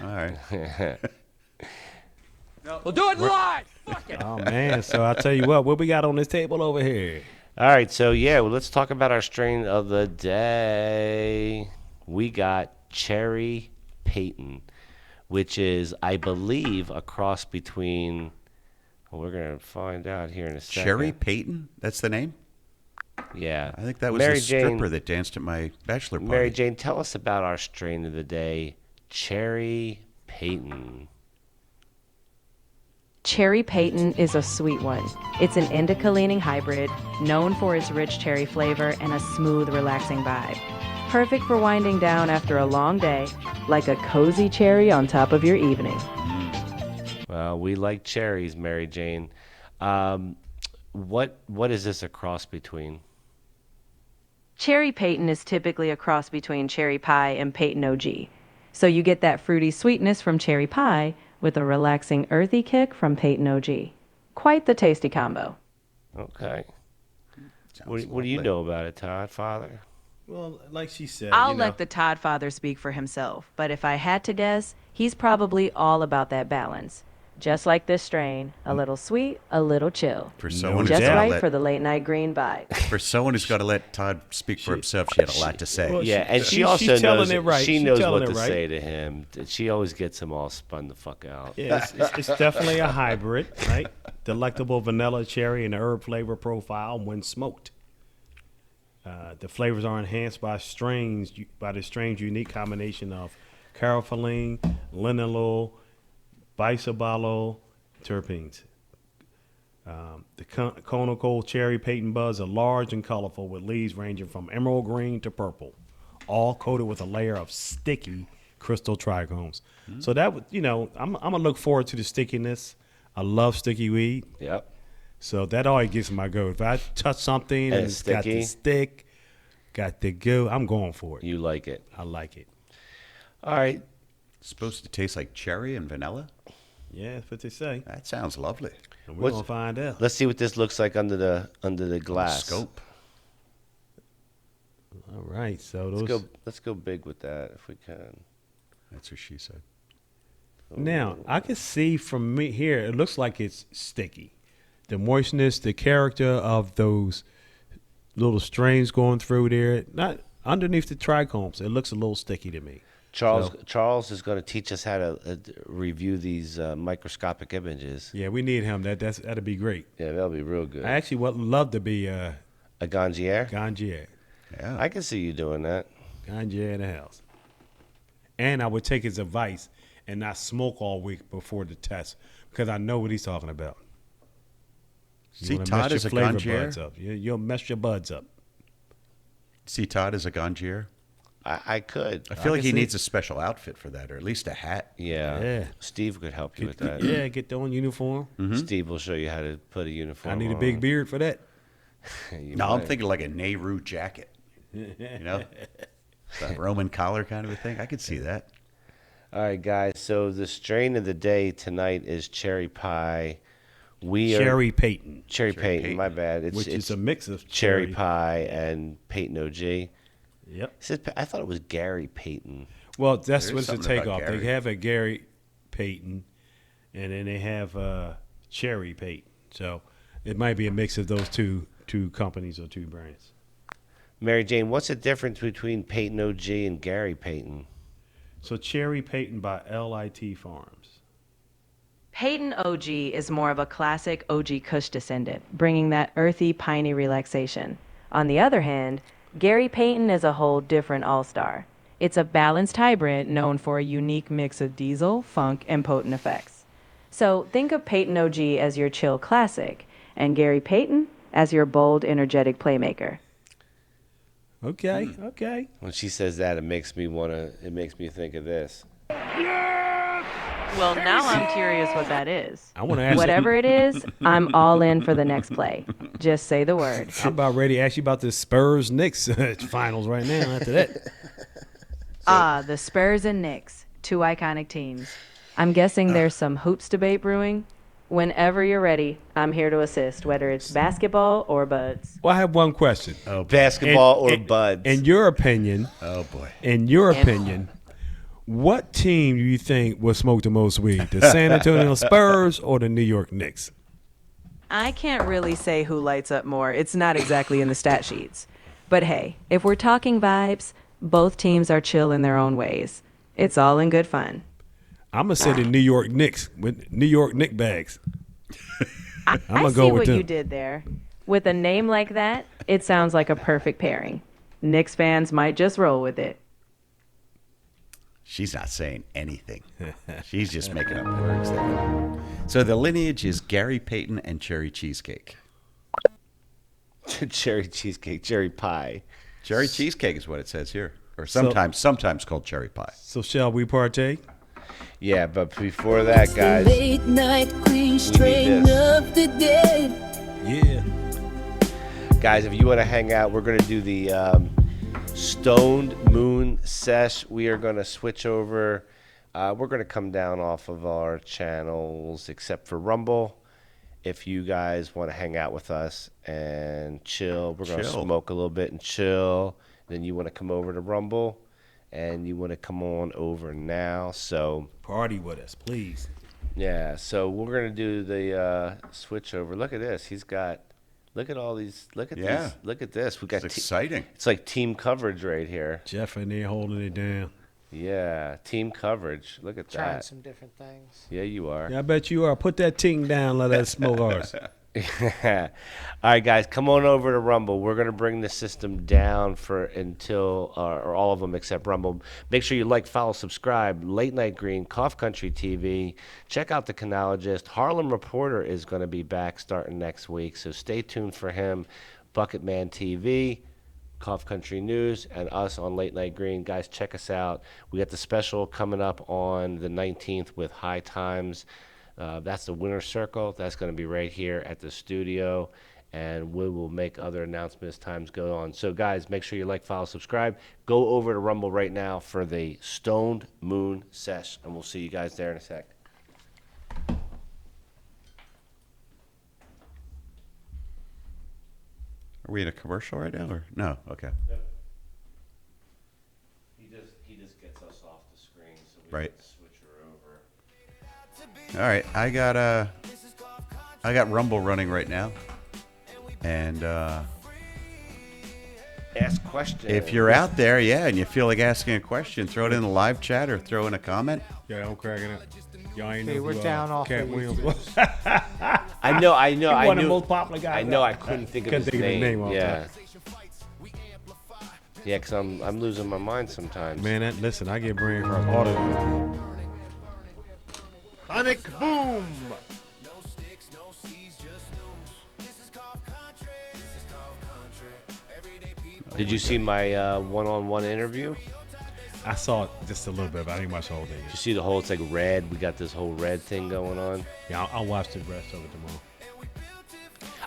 All right. We'll do it live. Fuck it. Oh, man. So I'll tell you what we got on this table over here? All right. So, let's talk about our strain of the day. We got Cherry Peyton, which is, I believe, a cross between... Well, we're going to find out here in a second. Cherry Peyton? That's the name? Yeah. I think that was Mary the stripper Jane, that danced at my bachelor party. Mary Jane, tell us about our strain of the day, Cherry Peyton. Cherry Peyton is a sweet one. It's an indica-leaning hybrid, known for its rich cherry flavor and a smooth, relaxing vibe. Perfect for winding down after a long day, like a cozy cherry on top of your evening. Well, we like cherries, Mary Jane. What is this a cross between? Cherry Peyton is typically a cross between cherry pie and Peyton OG. So you get that fruity sweetness from cherry pie with a relaxing earthy kick from Peyton OG. Quite the tasty combo. Okay. What do you know about it, Todd Father? Well, like she said, I'll let the Todd Father speak for himself, but if I had to guess, he's probably all about that balance. Just like this strain, a little sweet, a little chill. For someone just who's gotta right for the late night green vibe. For someone who's got to let Todd speak for himself, she had a lot to say. Well, Yeah, and she also she's telling knows it right. she She's knows telling what it to right. say to him. She always gets him all spun the fuck out. Yeah, it's definitely a hybrid, right? Delectable vanilla, cherry, and herb flavor profile when smoked. The flavors are enhanced by the strange unique combination of carofilene, linalool, bisabolol terpenes. The conical cherry Peyton buds are large and colorful with leaves ranging from emerald green to purple, all coated with a layer of sticky crystal trichomes. So that would, I'm gonna look forward to the stickiness. I love sticky weed. Yep. So that always gets my go. If I touch something and it's got the stick, got the go, I'm going for it. You like it. I like it. All right. It's supposed to taste like cherry and vanilla? Yeah, that's what they say. That sounds lovely. And we're going to find out. Let's see what this looks like under the glass. Scope. All right. So let's go big with that if we can. That's what she said. Now, I can see from me here, it looks like it's sticky. The moistness, the character of those little strains going through there. Not underneath the trichomes. It looks a little sticky to me. Charles is going to teach us how to review these microscopic images. Yeah, we need him. That'd be great. Yeah, that'll be real good. I actually would love to be a ganjier. Ganjier. Yeah, I can see you doing that. Ganjier in the house. And I would take his advice and not smoke all week before the test because I know what he's talking about. See, Todd is a ganjier. You'll mess your buds up. See, Todd is a ganjier. I could. I feel like he needs a special outfit for that, or at least a hat. Yeah. Steve could help you with that. Yeah, get the own uniform. Mm-hmm. Steve will show you how to put a uniform I need on. a big beard for that. No, I'm thinking like a Nehru jacket. That Roman collar kind of a thing. I could see that. All right, guys. So the strain of the day tonight is cherry pie. Cherry Peyton. Cherry Peyton. My bad. Which is a mix of cherry pie and Peyton OG. Yep. I thought it was Gary Payton. Well, that's what's the takeoff. They have a Gary Payton, and then they have Cherry Payton. So it might be a mix of those two companies or two brands. Mary Jane, what's the difference between Peyton OG and Gary Payton? So Cherry Payton by LIT Farms. Peyton OG is more of a classic OG Kush descendant, bringing that earthy, piney relaxation. On the other hand, Gary Payton is a whole different all-star. It's a balanced hybrid known for a unique mix of diesel, funk, and potent effects. So think of Peyton OG as your chill classic, and Gary Payton as your bold, energetic playmaker. Okay. When she says that, it makes me think of this. Well, now I'm curious what that is. I want to ask Whatever it is, I'm all in for the next play. Just say the word. I'm about ready to ask you about the Spurs Knicks finals right now after that. The Spurs and Knicks, two iconic teams. I'm guessing there's some hoops debate brewing. Whenever you're ready, I'm here to assist, whether it's basketball or buds. Well, I have one question. Basketball or buds? In your opinion, what team do you think will smoke the most weed? The San Antonio Spurs or the New York Knicks? I can't really say who lights up more. It's not exactly in the stat sheets. But hey, if we're talking vibes, both teams are chill in their own ways. It's all in good fun. I'm going to say the New York Knicks with New York Knick bags. I see what you did there. With a name like that, it sounds like a perfect pairing. Knicks fans might just roll with it. She's not saying anything. She's just making up words there. So the lineage is Gary Payton and Cherry Cheesecake. Cherry Cheesecake, cherry pie. Cherry Cheesecake is what it says here. Or sometimes called cherry pie. So shall we partake? Yeah, but before that, guys, Late night queen strain of the day. Yeah. Guys, if you want to hang out, we're going to do the Stoned Moon Sesh. We are going to switch over. We're going to come down off of our channels except for Rumble. If you guys want to hang out with us and chill, we're going to smoke a little bit and chill. Then you want to come over to Rumble. And you want to come on over now, so party with us, please. Yeah, so we're gonna do the switch over. Look at this. He's got. Look at all these. Look at these. Look at this. We got. It's exciting. It's like team coverage right here. Jeff in there holding it down. Yeah, team coverage. Look at Trying that. some different things. Yeah, you are. Yeah, I bet you are. Put that ting down. Let us smoke ours. All right, guys, come on over to Rumble. We're going to bring the system down until all of them except Rumble. Make sure you like, follow, subscribe. Late Night Green, Cough Country TV. Check out The Canologist. Harlem Reporter is going to be back starting next week, so stay tuned for him. Bucketman TV, Cough Country News, and us on Late Night Green. Guys, check us out. We got the special coming up on the 19th with High Times. That's the winner's circle. That's going to be right here at the studio, and we will make other announcements as times go on. So, guys, make sure you like, follow, subscribe. Go over to Rumble right now for the Stoned Moon Sesh, and we'll see you guys there in a sec. Are we in a commercial right now, or no? Okay. Yep. He just gets us off the screen, so we Right. can switch her over. All right, I got Rumble running right now, and question. If you're out there, and you feel like asking a question, throw it in the live chat or throw in a comment. Yeah, I'm cracking it. Y'all ain't Hey, know we're who, down off Cat of Williams YouTube. was. I know. He one I of the knew. most popular guys I know. out. I couldn't think of Couldn't his think of his name off Yeah. top. Yeah, because I'm losing my mind sometimes. Man, listen, I get brain across all the. Sonic Boom! Did you see my one-on-one interview? I saw it just a little bit, but I didn't watch the whole thing. Did you see the whole? It's like red. We got this whole red thing going on. Yeah, I'll watch the rest of it tomorrow.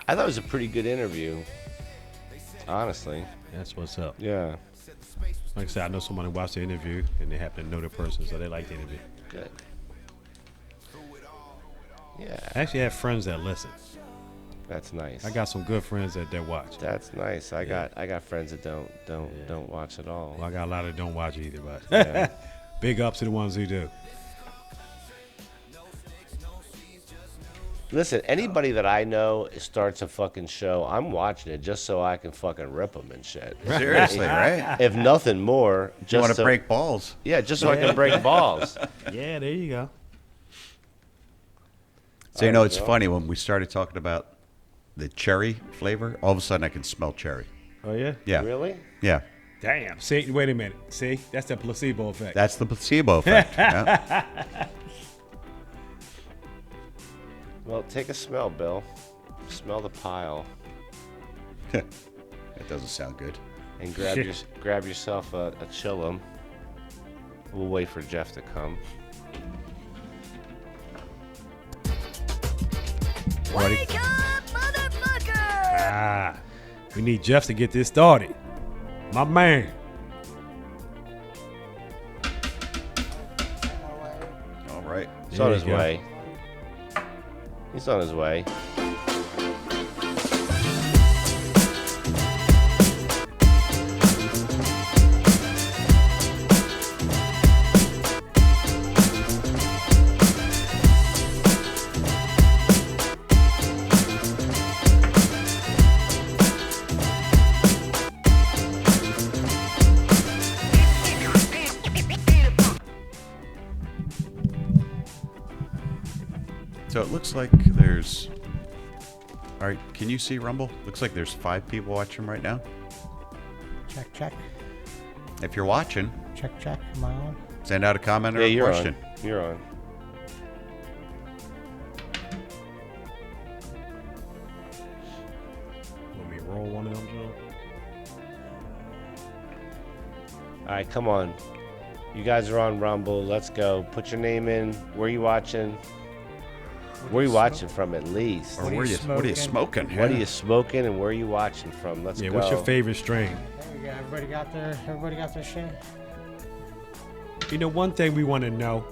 I thought it was a pretty good interview. Honestly. That's what's up. Yeah. Like I said, I know somebody watched the interview and they happen to know the person, so they like the interview. Good. Yeah. I actually have friends that listen. That's nice. I got some good friends that watch. That's nice. I got friends that don't watch at all. Well, I got a lot that don't watch either, but Yeah. big ups to the ones who do. Listen, anybody that I know starts a fucking show, I'm watching it just so I can fucking rip them and shit. Seriously, right? If nothing more, just You want to so- break balls? Yeah, just so I can break balls. Yeah, there you go. So you know, it's funny when we started talking about the cherry flavor. All of a sudden, I can smell cherry. Oh yeah. Yeah. Really? Yeah. Damn. See, wait a minute. See, that's the placebo effect. That's the placebo effect. Yeah. Well, take a smell, Bill. Smell the pile. That doesn't sound good. And grab yourself a chillum. We'll wait for Jeff to come. Wake up, motherfucker! Ah, we need Jeff to get this started. My man. All right. He's on his way. He's on his way. So it looks like there's. All right, can you see Rumble? Looks like there's 5 people watching right now. Check, check. If you're watching, Check, check. Am I on? send out a comment or Yeah, a you're question. on. You're on. Let me roll one of them, Joe. All right, come on. You guys are on Rumble. Let's go. Put your name in. Where you watching? Where you watching from, at least? Or what are you smoking? What are Yeah. you smoking, and where are you watching from? Let's Yeah, go. what's your favorite strain? There we go. Everybody got their shit. You know, one thing we want to know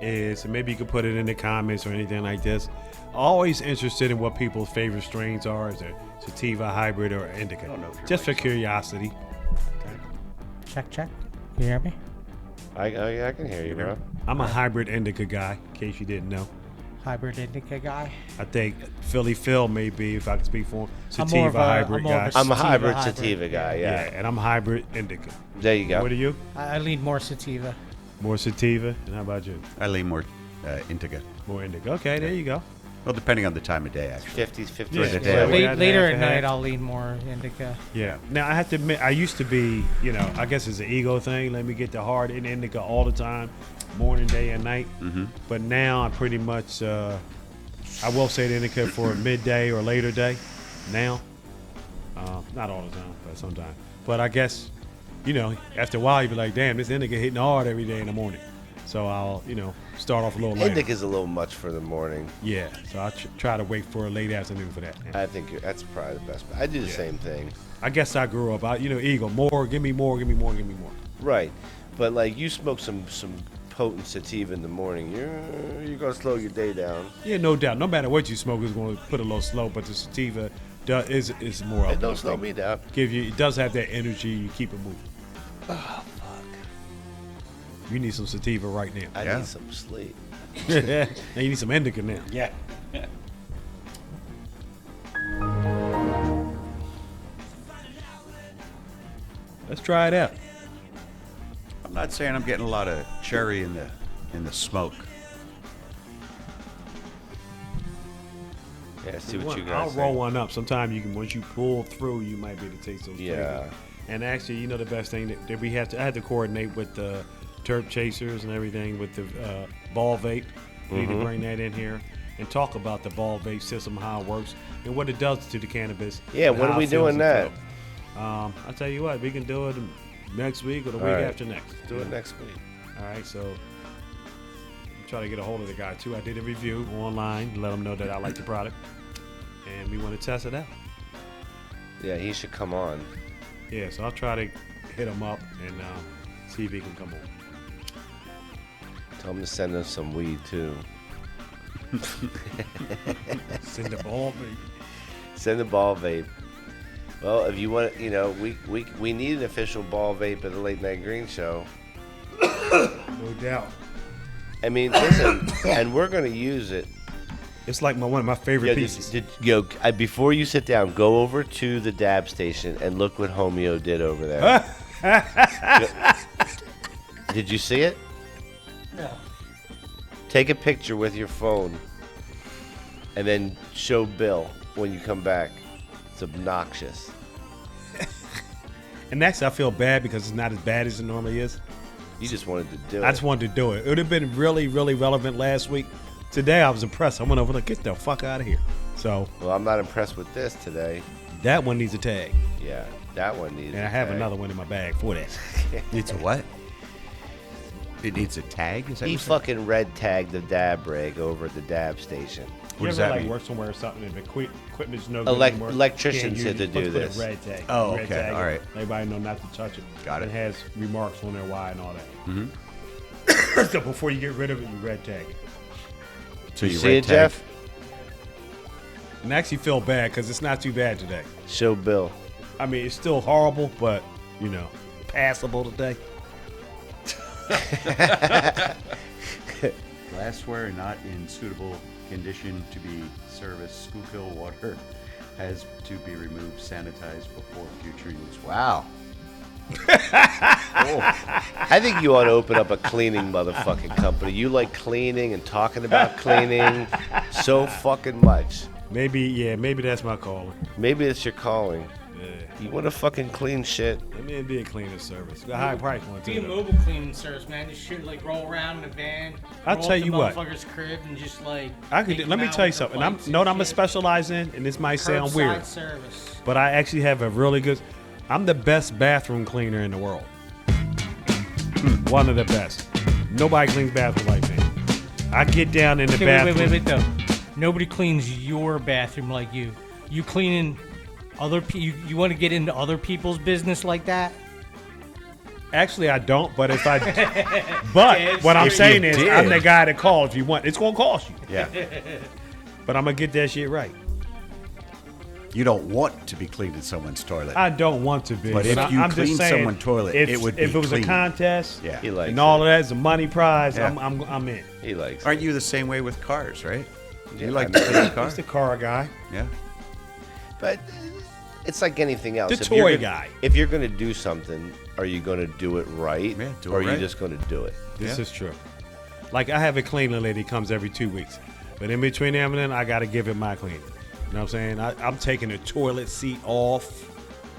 is, and maybe you could put it in the comments or anything like this. Always interested in what people's favorite strains are. Is it sativa, hybrid, or indica? Just for curiosity. Check, check. You hear me? I can hear you, bro. I'm a hybrid indica guy, in case you didn't know. Hybrid indica guy. I think PhillyFill may be, if I can speak for him, I'm more of sativa a- hybrid I'm more of guy. a I'm a Sativa hybrid sativa guy, yeah. and I'm hybrid indica. There you go. What are you? I lean more sativa. More sativa, and how about you? I lean more indica. More indica. Okay, there you go. Well, depending on the time of day, actually. 50s, Yeah. During the Yeah. day. Later half at and night, half. I'll lean more indica. Yeah. Now I have to admit, I used to be, I guess it's an ego thing. Let me get the hard indica all the time, morning, day, and night. Mm-hmm. But now I pretty much, I will say the indica for a midday or later day. Now, not all the time, but sometimes. But I guess, after a while you be like, damn, this indica hitting hard every day in the morning. So I'll, start off a little later. Indica's a little much for the morning. Yeah. So I try to wait for a late afternoon for that. I think that's probably the best. I do the Yeah. same thing. I guess I grew up, ego, more, give me more, give me more, give me more. Right, but like you smoke some potent sativa in the morning, you're gonna slow your day down. Yeah, no doubt. No matter what you smoke, it's going to put a little slow. But the sativa is more. It don't uplifting. slow me down. It does have that energy. You keep it moving. Oh fuck! You need some sativa right now. I need some sleep. Now you need some indica now. Yeah. Let's try it out. I'm not saying I'm getting a lot of cherry in the smoke. Yeah, see what you guys I'll think. roll one up. Sometime you can, once you pull through, you might be able to taste those Yeah. flavors. And actually, you know, the best thing that we have to, I had to coordinate with the Terp Chasers and everything with the ball vape. We need to bring that in here and talk about the ball vape system, how it works, and what it does to the cannabis. Yeah, and when how are we it feels doing and that? feel. I'll tell you what, we can do it next week or the week All right. after next. Do it next week. All right, so I'm trying to get a hold of the guy too. I did a review online to let him know that I like the product, and we want to test it out. Yeah, he should come on. Yeah, so I'll try to hit him up and see if he can come on. Tell him to send us some weed too. Send the ball vape. Send the ball vape. Well, if you want, you know, we need an official ball vape at the Late Night Green Show. No doubt. I mean, listen, and we're going to use it. It's like one of my favorite pieces. Before you sit down, go over to the dab station and look what Homeo did over there. Did you see it? No. Take a picture with your phone and then show Bill when you come back. It's obnoxious. And actually, I feel bad because it's not as bad as it normally is. You just wanted to do it. I just wanted to do it. It would have been really, really relevant last week. Today, I was impressed. I went over, like, get the fuck out of here. So, well, I'm not impressed with this today. That one needs a tag. Yeah, that one needs and I have another one in my bag for that. Needs a what? It needs a tag? Is that He what fucking red tagged the dab rig over at the dab station. What does that mean? Work somewhere or something, and the equipment's no good anymore. Electricians Can't said to use it. do Let's this. put a red tag. Oh, Red okay. tag All right. Everybody know not to touch it. Got it. It has remarks on there why and all that. Mm-hmm. So before you get rid of it, you red tag it. So you see it, Jeff? And I actually feel bad because it's not too bad today. Show Bill. I mean, it's still horrible, but, you know, passable today. Glassware not in suitable condition to be serviced. Schuylkill water has to be removed, sanitized before future use. Wow. I think you ought to open up a cleaning motherfucking company. You like cleaning and talking about cleaning so fucking much. Maybe that's my calling. Maybe it's your calling. Yeah. You want to fucking clean shit? Let me be a cleaning service. The high price one Be too. a though. mobile cleaning service, man. Just should like roll around in a van. I'll roll tell up you the what. Motherfucker's crib and just like. I could. take Let them me out tell you with the something. I'm pipes know what I'm and gonna shit. specialize in, and this might sound Curbside weird, service. but I actually have a really good. I'm the best bathroom cleaner in the world. One of the best. Nobody cleans bathroom like me. I get down in the Okay, bathroom. wait, though. Nobody cleans your bathroom like you. You cleaning other you want to get into other people's business like that? Actually, I don't. But if I, but what I'm saying is, I'm the guy that calls. If you want, it's gonna cost you. Yeah. But I'm gonna get that shit right. You don't want to be cleaning someone's toilet. I don't want to be. But if you I'm just clean saying, someone's toilet, if, it would be if it was clean. a contest, Yeah. He likes and all it. of that is a money prize, Yeah. I'm in. He likes Aren't you the same way with cars, right? Yeah, You like I to mean, clean a car? He's the car guy. Yeah. But it's like anything else. The If you're toy gonna- guy. If you're going to do something, are you going to do it right? Yeah, do it or are you right. just going to do it? This Yeah. is true. Like I have a cleaning lady comes every 2 weeks, but in between them and then I got to give it my cleaning. You know what I'm saying? I'm taking the toilet seat off.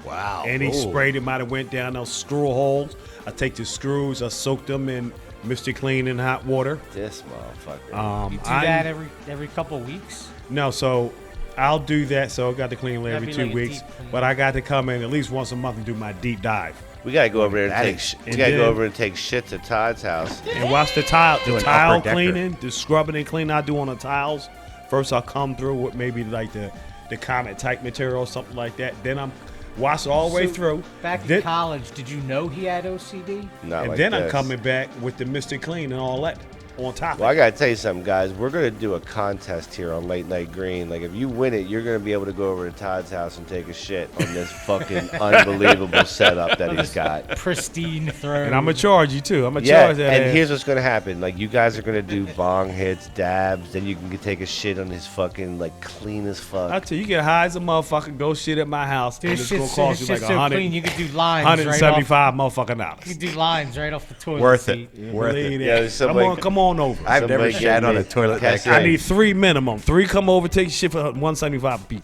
Wow. Any Ooh. spray that might have went down those screw holes, I take the screws, I soak them in Mr. Clean in hot water. This motherfucker. You do that every couple of weeks? No, so I'll do that. So I got to clean every That'd be 2 like a weeks, deep clean. but I got to come in at least once a month and do my deep dive We got to go over there and That take. is- We and got to go then- over and take shits at Todd's house. and watch the tile Do an tile upper decker. cleaning, the scrubbing and cleaning I do on the tiles. First I'll come through with maybe like the Comet type material or something like that. Then I'm wash it all the way So, through. Back Then- in college, did you know he had OCD? Not and like then this. I'm coming back with the Mr. Clean and all that. on top Well, of I gotta tell you something, guys. We're gonna do a contest here on Late Night Green. Like, if you win it, you're gonna be able to go over to Todd's house and take a shit on this fucking unbelievable setup that he's got. Pristine throne. And I'm gonna charge you too. I'm gonna Yeah, charge that. and ass. here's what's gonna happen. Like, you guys are gonna do bong hits, dabs, then you can take a shit on his fucking, like, clean as fuck. I tell you, you get high as a motherfucker, go shit at my house, and it's gonna cost you like so 100, clean, you could do lines 175 motherfucking dollars. You could do lines right off the toilet Worth seat. it. Worth it. Yeah, Come on over. I've never shat on a toilet that I good. need 3 minimum. 3 come over, take shit for 175 a piece.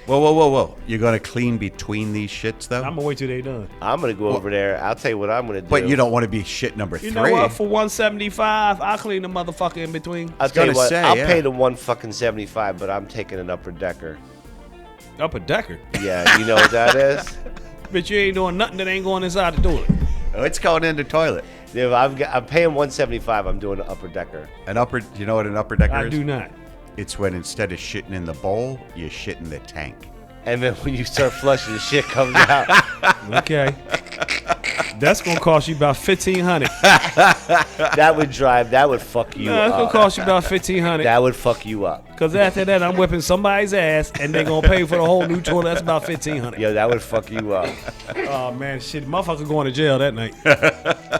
Whoa. You're going to clean between these shits, though? I'm gonna wait till they done. I'm gonna go over there. I'll tell you what I'm gonna do. But you don't want to be shit number You 3. know what? For 175, I'll clean the motherfucker in between. I'll tell you what. I'll pay the 175, but I'm taking an upper decker. Upper decker? Yeah, you know what that is? But you ain't doing nothing that ain't going inside the toilet. Oh, it's going in the toilet. Yeah, I'm paying 175. I'm doing an upper decker. You know what an upper decker I is? do not. It's when instead of shitting in the bowl, you shit in the tank. And then when you start flushing, the shit comes out. Okay. That's gonna cost you about $1,500. That would fuck you up. That's gonna cost you about $1,500. That would fuck you up. Cause after that, I'm whipping somebody's ass, and they're gonna pay for the whole new toilet. That's about $1,500. Yo, that would fuck you up. Oh man, shit, motherfucker going to jail that night.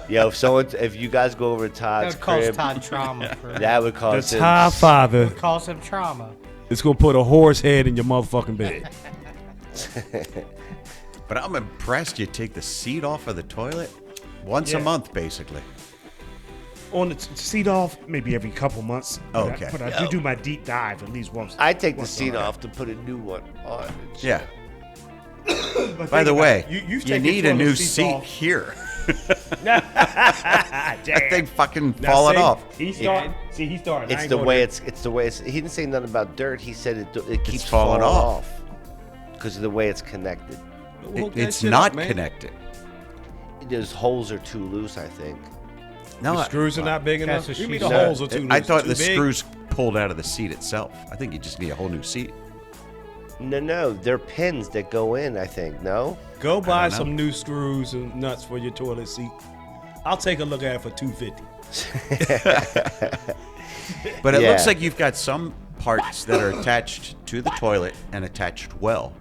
Yo, if you guys go over to Todd's That would cause crib, Todd trauma. that would cause The him. Todd Father It would cause him trauma. is gonna put a horse head in your motherfucking bed. But I'm impressed you take the seat off of the toilet once a Yeah. month, basically. On the seat off, maybe every couple months. Oh, okay. But I do my deep dive at least once. I take the once seat a month. off to put a new one on. and shit. Yeah. But By think the about way, it. you take your need a toilet new seats seat off. here. Damn. That thing fucking Now, falling see, off. He's starting. See, he's starting. I It's ain't the going way there. it's the way it's. He didn't say nothing about dirt. He said it keeps falling falling off. off because of the way it's connected. Hook that It's shit not up, man. connected. Those holes are too loose, I think. No, The screws are not big enough. That's what You she mean the said. holes are too loose? I thought too the big? screws pulled out of the seat itself. I think you just need a whole new seat. No, they're pins that go in. I think no. Go buy don't know. some new screws and nuts for your toilet seat. I'll take a look at it for $250. But it Yeah. looks like you've got some parts that are attached to the toilet and attached well,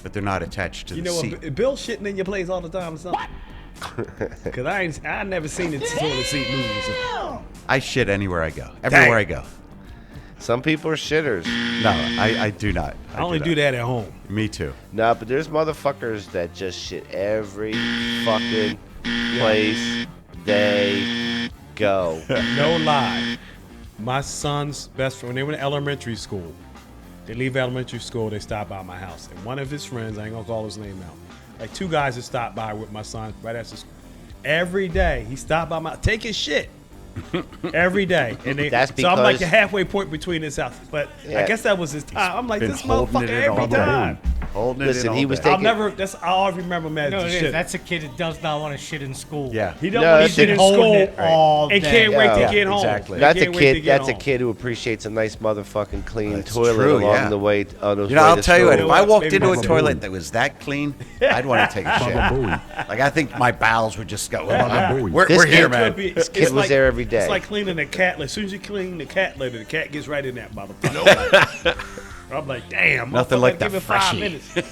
but they're not attached to You the know seat. what? Bill shitting in your place all the time or something. Cause I never seen the toilet seat move or something. I shit anywhere I go. Everywhere I go. Some people are shitters. No, I do not. I only do that at home. Me too. No, but there's motherfuckers that just shit every fucking place they go. No lie. My son's best friend, when they were in elementary school, they leave elementary school, they stop by my house. And one of his friends, I ain't gonna call his name out, like 2 guys that stopped by with my son right after school. Every day, he stopped by my, take his shit. Every day. And they, That's so I'm like because- the halfway point between his houses. But I Yeah. guess that was his time. I'm like, Been this holding motherfucker it in all every day. time. Holding it Listen, in all he was day. I'll taking- never, I'll always remember him as No, the it is. shit. That's a kid that does not want to shit in school. Yeah. He don't No, want to that's shit in been holding school it all and day. can't wait to Yeah, get home. exactly. And That's a can't wait to kid. get That's a home. kid who appreciates a nice motherfucking clean That's toilet true, along yeah. the way. On his You know, way I'll to tell you what, school. if I walked Maybe into a Baba toilet that was that clean, I'd want to take a shit. Like, I think my bowels would just go, we're This here, kid man. Could be- This kid it's was like- there every day. It's like cleaning a cat. As soon as you clean the cat litter, the cat gets right in that motherfucker. I'm like, damn. Nothing motherfucker, like the give it 5 freshie. minutes. It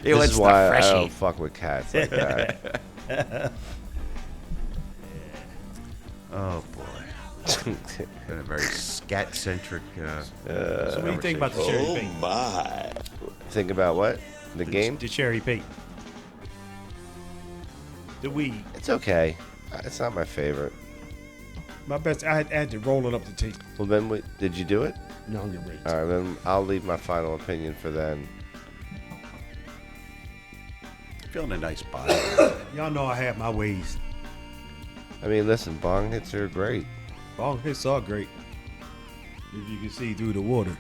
This was is the why I freshie. don't fuck with cats like that. Oh, boy. Been a very scat-centric... So what do you think about the cherry pink? my! Think about what? The game? The cherry pink. The weed. It's okay. It's not my favorite. My best. I had to roll it up the tea. Well, then, did you do it? No, I'm getting ready. All right, then I'll leave my final opinion for then. Feeling a nice body. Y'all know I have my ways. I mean, listen, bong hits are great. Bong hits are great. If you can see through the water.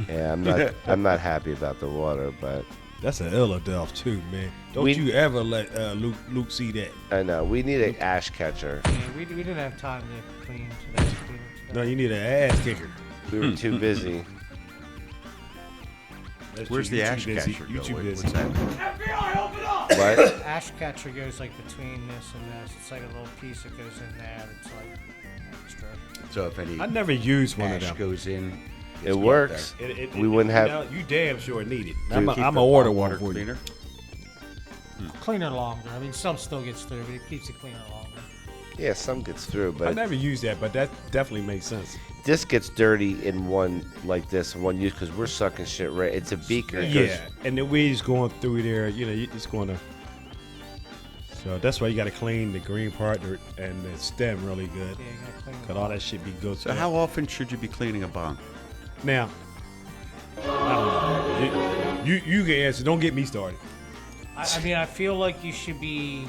Yeah, I'm not happy about the water, but That's an Philadelphia too, man. Don't We- you ever let Luke see that. I know we need an ash catcher. Yeah, we didn't have time to clean today. No, you need an ass kicker. We were too busy. That's Where's you- the you ash too busy. catcher You go? too busy. What's that? FBI, open up! What? Ash catcher goes like between this and this. It's like a little piece that goes in there. It's like extra. So if any I never used one of ash them. goes in, It works. We wouldn't have. You damn sure need it. Dude, I'm keep going the to order water one for cleaner. you. Cleaner longer. I mean, some still gets through, but it keeps it cleaner longer. Yeah, some gets through, I but never used that, but that definitely makes sense. this gets dirty in one like this in one use because we're sucking shit right. It's a beaker. It goes- Yeah, and the weed's going through there. You know, it's going to. So that's why you got to clean the green part and the stem really good. Yeah, you gotta clean it. Cause all that shit be good. So how often should you be cleaning a bong? Now, I don't know. You can answer. Don't get me started. I mean, I feel like you should be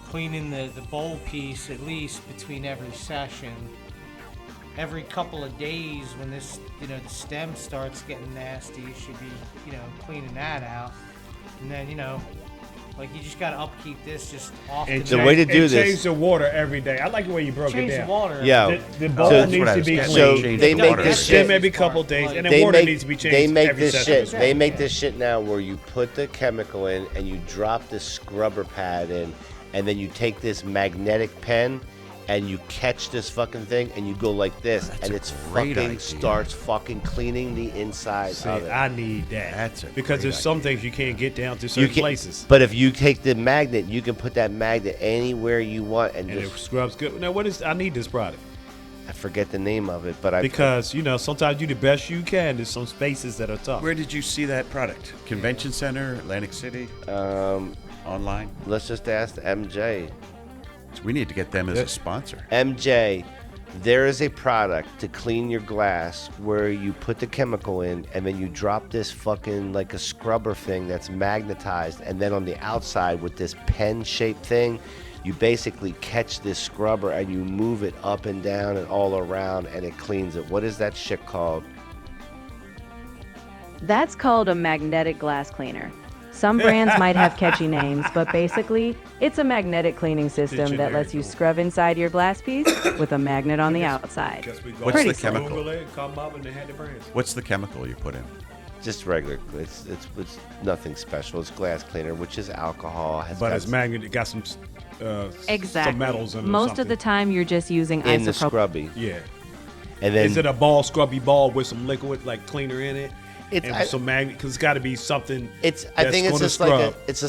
cleaning the bowl piece at least between every session. Every couple of days when this, the stem starts getting nasty, you should be, cleaning that out. And then, like you just gotta upkeep this just often. And The way to do and this- change the water every day. I like the way you broke Change it the down. water. Yeah. The bowl So- needs to be clean. So they make this Stem shit. every couple of days, and the They water make, needs to be changed. they make every this session. shit. They make this shit now where you put the chemical in and you drop this scrubber pad in, and then you take this magnetic pen and you catch this fucking thing and you go like this, and it's great fucking idea. starts fucking cleaning the inside See, of it. I need that. That's a because great there's some things you can't get down to You certain can- places. But if you take the magnet, you can put that magnet anywhere you want and And it just. scrubs good. Now, what is? I need this product I forget the name of it, but I. because sometimes you the best you can. There's some spaces that are tough. Where did you see that product? Convention Center, Atlantic City, online? Let's just ask MJ. So we need to get them as a sponsor. MJ, there is a product to clean your glass where you put the chemical in and then you drop this fucking like a scrubber thing that's magnetized, and then on the outside with this pen-shaped thing, you basically catch this scrubber and you move it up and down and all around and it cleans it. What is that shit called? That's called a magnetic glass cleaner. Some brands might have catchy names, but basically, it's a magnetic cleaning system that lets you scrub inside your glass piece with a magnet on the outside. What's Pretty the simple. chemical? Google it, come up, and they had the brands. What's the chemical you put in? Just regular. It's nothing special. It's glass cleaner, which is alcohol. But it's magnet. It got some Exactly. some metals in it. or Most of something. the time, you're just using in the isopropyl. scrubby. Yeah. And then Is it a ball, scrubby ball with some liquid like cleaner in it? It's- and I- some magnet because it's got to be something. I that's think it's gonna just scrub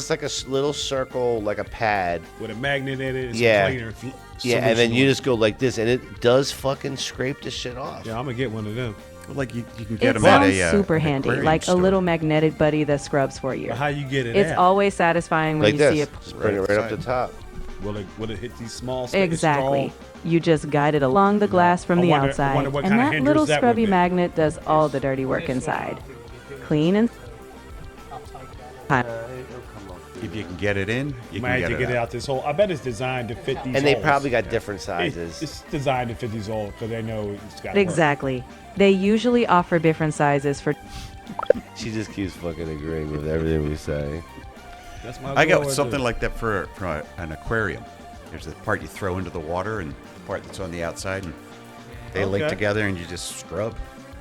like a little circle, like a pad. with a magnet in it. And some Yeah. cleaner Yeah, and then solution you on it. just go like this, and it does fucking scrape the shit off. Yeah, I'm gonna get one of them. Well, like you can It get them at sounds a super an handy, aquarium like store. a little magnetic buddy that scrubs for you. But how you get it It's out? always satisfying when Like you this. see it. Just bring it right up the top. Will it hit these small spaces? Exactly. You just guide it along the glass from I the wonder outside, what and kind of that hindrance little that would scrubby be. magnet does all the dirty work inside. Clean and If you can get it in, you Might can have to get get it out this hole. I bet it's designed to fit these. And they holes. probably got different sizes. It's designed to fit these holes because they know it's got. exactly. They usually offer different sizes for. She just keeps fucking agreeing with everything we say. That's my I goal got is something to- like that for an aquarium. There's the part you throw into the water and the part that's on the outside, and they link Okay. together, and you just scrub.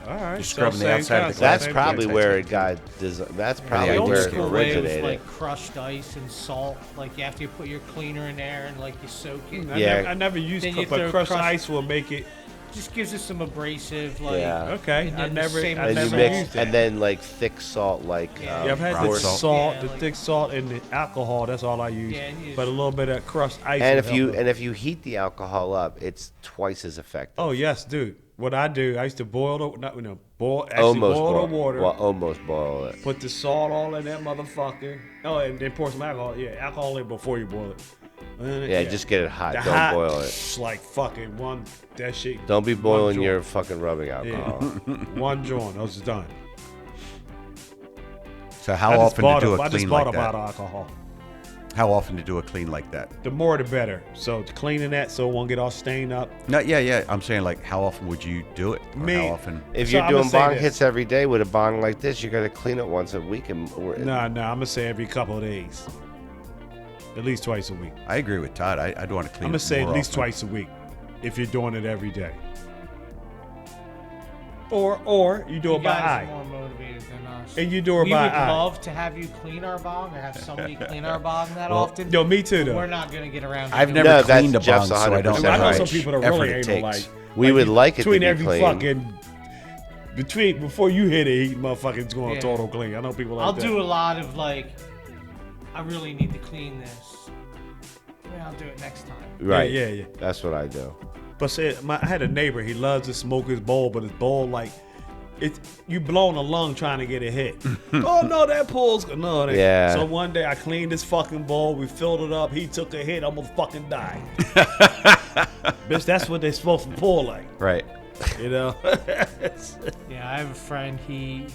All right. You so scrub on the same outside of the concept. glass. That's probably where it got. That's probably the old where it school way was originated. like crushed ice and salt. Like after you put your cleaner in there and like you soak it. Yeah. I never used Then you but throw crushed crushed- ice will make it. Just gives it some abrasive, like. Yeah. Okay. and I then the never. same I And you never mix, used that. and then like thick salt, like Yeah. Yeah, I've had rock the salt. salt, Yeah, the like- thick salt, and the alcohol. That's all I use. Yeah, and you but a just- little bit of crushed ice. and will if you help it. and if you heat the alcohol up, it's twice as effective. Oh yes, dude. What I do, I used to boil the boil almost boil the water. Well, almost boil it. Put the salt all in that motherfucker. Oh, and then pour some alcohol. Yeah, alcohol in before you boil it. And then Yeah, just get it hot. The Don't hot, boil it. psh, Like fucking one that shit. Don't be one boiling joint. your fucking rubbing Yeah. alcohol. One joint. I was done. So how often to do a I just clean bought like a bottle that? of alcohol. How often to do a clean like that? The more the better. So cleaning that so it won't get all stained up. No, yeah. I'm saying like, how often would you do it? Or Me- how often? If So you're I'ma doing say bong this. hits every day with a bong like this, you got to clean it once a week. No, I'm gonna say every couple of days. At least twice a week. I agree with Todd. I'd want to clean. I'm gonna it say more at least often. twice a week if you're doing it every day. Or you do You it by guys eye. are more motivated than us. And you do it we by would eye. love to have you clean our bong or have somebody clean our bong that Well, often. yo, me too, but though. We're not gonna get around. To I've doing never it. cleaned a Jeff's bong, so I don't 100% know I know how some much people that effort really it ain't takes. like. We would like it to between be every clean. fucking before you hit it, motherfuckers going Yeah. total clean. I know people like I'll that. do a lot of like, I really need to clean this. Yeah, I'll do it next time. Right. Yeah. That's what I do. But say, I had a neighbor. He loves to smoke his bowl, but his bowl like you blowing a lung trying to get it hit. Oh no, that pulls. No, that. Yeah. So one day I cleaned his fucking bowl. We filled it up. He took a hit. Almost fucking died. Bitch, that's what they supposed to pull like. Right. You know. Yeah, I have a friend. He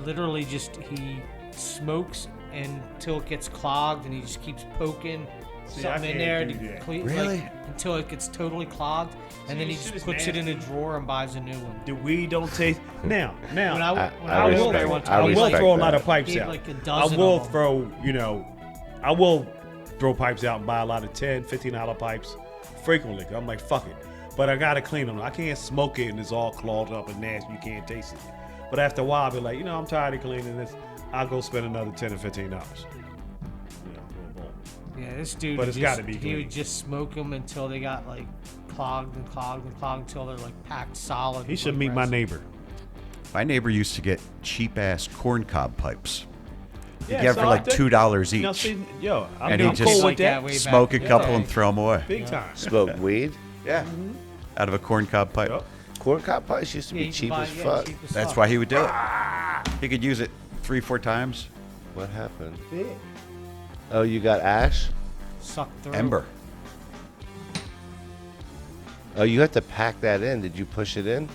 literally just he smokes until it gets clogged, and he just keeps poking See, I something in can't there do to that. clean, Really? like, until it gets totally clogged, and then he this shit just is puts it in a nasty. drawer and buys a new one. The weed don't taste. Now. When I I was respect- there one I time, he will like, throw a that. lot of pipes gave out. like a I dozen will of them. throw, I will throw pipes out and buy a lot of $10, $15 pipes frequently. I'm like, fuck it. But I gotta clean them. I can't smoke it and it's all clogged up and nasty. You can't taste it. But after a while, I'll be like, I'm tired of cleaning this. I'll go spend another $10 or $15. Yeah, this dude. But would it's just- gotta be He clean. would just smoke them until they got like clogged and clogged and clogged until they're like packed solid. He with, should like, meet my resin. neighbor. My neighbor used to get cheap ass corncob pipes. You Yeah, get so for I like think- $2 each. Now, see, yo, I'm and he cool just with that. way back smoke a in the couple day. and throw them away. Big time. Smoke weed? Yeah. Out of a corncob pipe. Yep. Corncob pipes used to Yeah, be you can cheap buy- as yeah, fuck. cheap as That's fuck. why he would do it. He could use it 3-4 times. What happened? Oh, you got ash? Suck through. Ember. Oh, you have to pack that in. Did you push it in?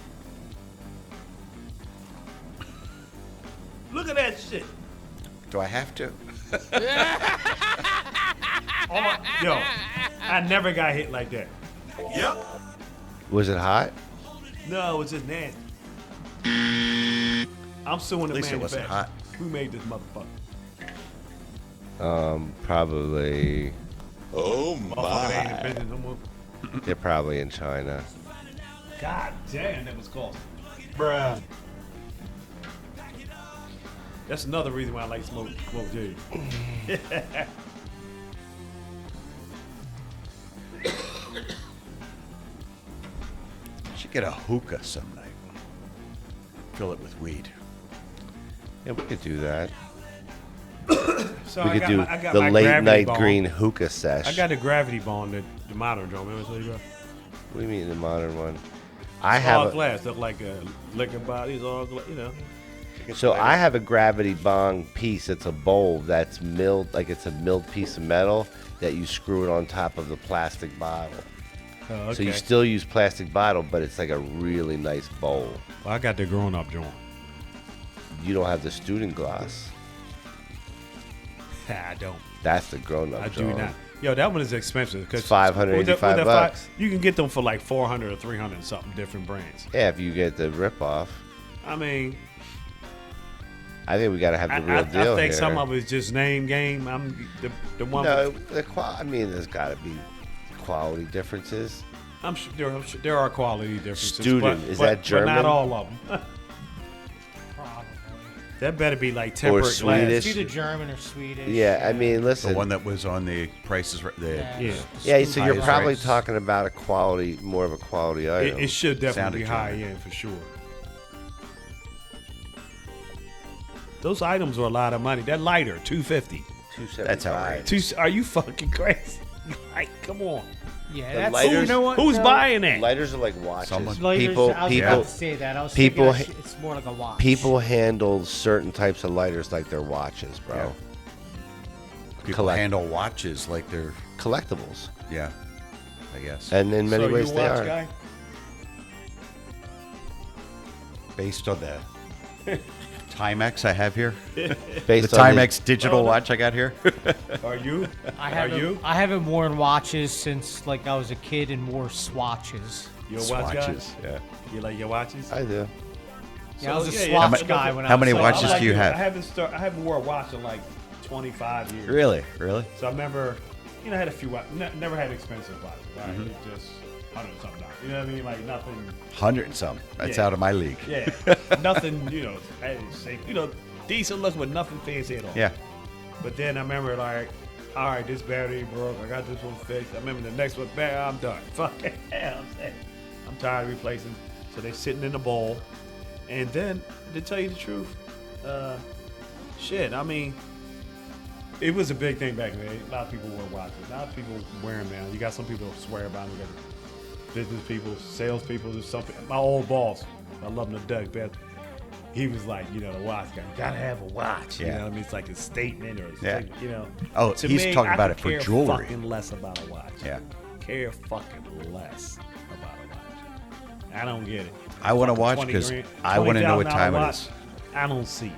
Look at that shit. Do I have to? Yo, I never got hit like that. Yep. Was it hot? No, it's just nasty. I'm suing the At least it wasn't manufacturer. hot. Who made this motherfucker? Probably. Oh my! Ain't in business no more. They're probably in China. God damn, that was costly. Bruh. That's another reason why I like smoke J. Should get a hookah some night. Fill it with weed. Yeah, we could do that. So We I could got do my- I got the my late gravity night bong. green hookah sesh. I got the gravity bond, the modern drum. Remember I told you about? What do you mean the modern one? I It's all have. glass, look like a liquor body. It's all glass, So I have a gravity bong piece. It's a bowl that's milled, like it's a milled piece of metal that you screw it on top of the plastic bottle. Oh, So you okay. still use plastic bottle, but it's like a really nice bowl. Well, I got the grown-up joint. You don't have the student glass. I don't. That's the grown-up. I do not. Yo, that one is expensive. It's $585. You can get them for like 400 or 300 something different brands. Yeah, if you get the rip off. I mean, I think we got to have the real deal I think here. some of it's just name game. I'm the one. No, I mean, there's got to be quality differences. I'm sure there are quality differences. Student, but, is but, that German? But not all of them. That better be like tempered glass. Swedish. It's either German or Swedish. Yeah, I mean, listen. The one that was on the prices. Yeah, so you're probably talking about more of a quality item. It should definitely Sounded be high German. end for sure. Those items are a lot of money. That lighter, $250. That's outrageous. Are you fucking crazy? Like, come on. Yeah, The that's lighters- you know what? Who's though? buying that? Lighters are like watches. Lighters, People, I was people, about to say that. I was people, thinking it's more like a watch. people handle certain types of lighters like they're watches, bro. Yeah. People handle watches like they're collectibles. Yeah, I guess. And in many So ways, you a they watch are. guy? Based on the Timex I have here. Based the on the- Timex digital watch I got here. Are you? I haven't worn watches since like I was a kid and wore swatches. You a watch guy? Swatches, yeah. You like your watches? I do. Yeah, I was a yeah, swatch yeah. guy when I How was many like, watches I'm do you like have? I haven't wore a watch in like 25 years. Really? So I remember, I had a few watches. Never had expensive watches. Right? Mhm. It just $100-something. You know what I mean? Like nothing. 100 and some. That's Yeah. out of my league. Yeah, nothing. Decent looking, but nothing fancy at all. Yeah. But then I remember like, all right, this battery broke. I got this one fixed. I remember the next one, I'm done. Fuck it. I'm tired of replacing. So they're sitting in the bowl. And then, to tell you the truth, I mean, it was a big thing back then. A lot of people wore watches. A lot of people wear them now. You got some people who swear about them. You got business people, sales people. There's something. My old boss, I love him to death, but he was like, the watch guy. You gotta have a watch. Yeah. You know what I mean? It's like a statement or, Oh, to he's me, talking I about could it for care jewelry. Fucking less about a watch. Yeah. Care fucking less about a watch. I don't get it. I want to Fucking watch 20 because grand, I want to know what $20,000 time it watch, is. I don't see it.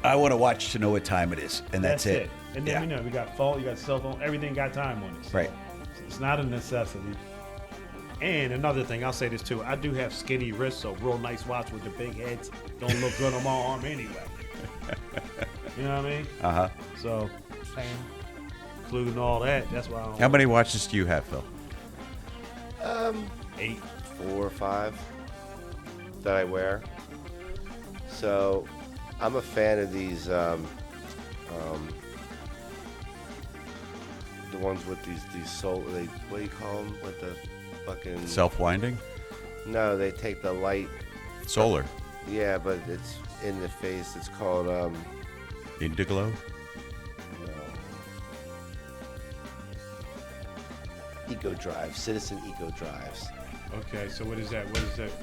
I want to watch to know what time it is, and that's it. And then we got phone, you got cell phone, everything got time on it. So Right. It's not a necessity. And another thing, I'll say this too. I do have skinny wrists, so real nice watch with the big heads don't look good on my arm anyway. You know what I mean? Uh-huh. So, including all that, that's why I don't How many watches do you have, Phil? 8. 4 or 5 that I wear. So I'm a fan of these the ones with these what do you call them, with the fucking Self-winding? No, they take the light Solar. Yeah, but it's in the face. It's called Indiglo? Eco Drive, Citizen Eco Drives. Okay, so what is that?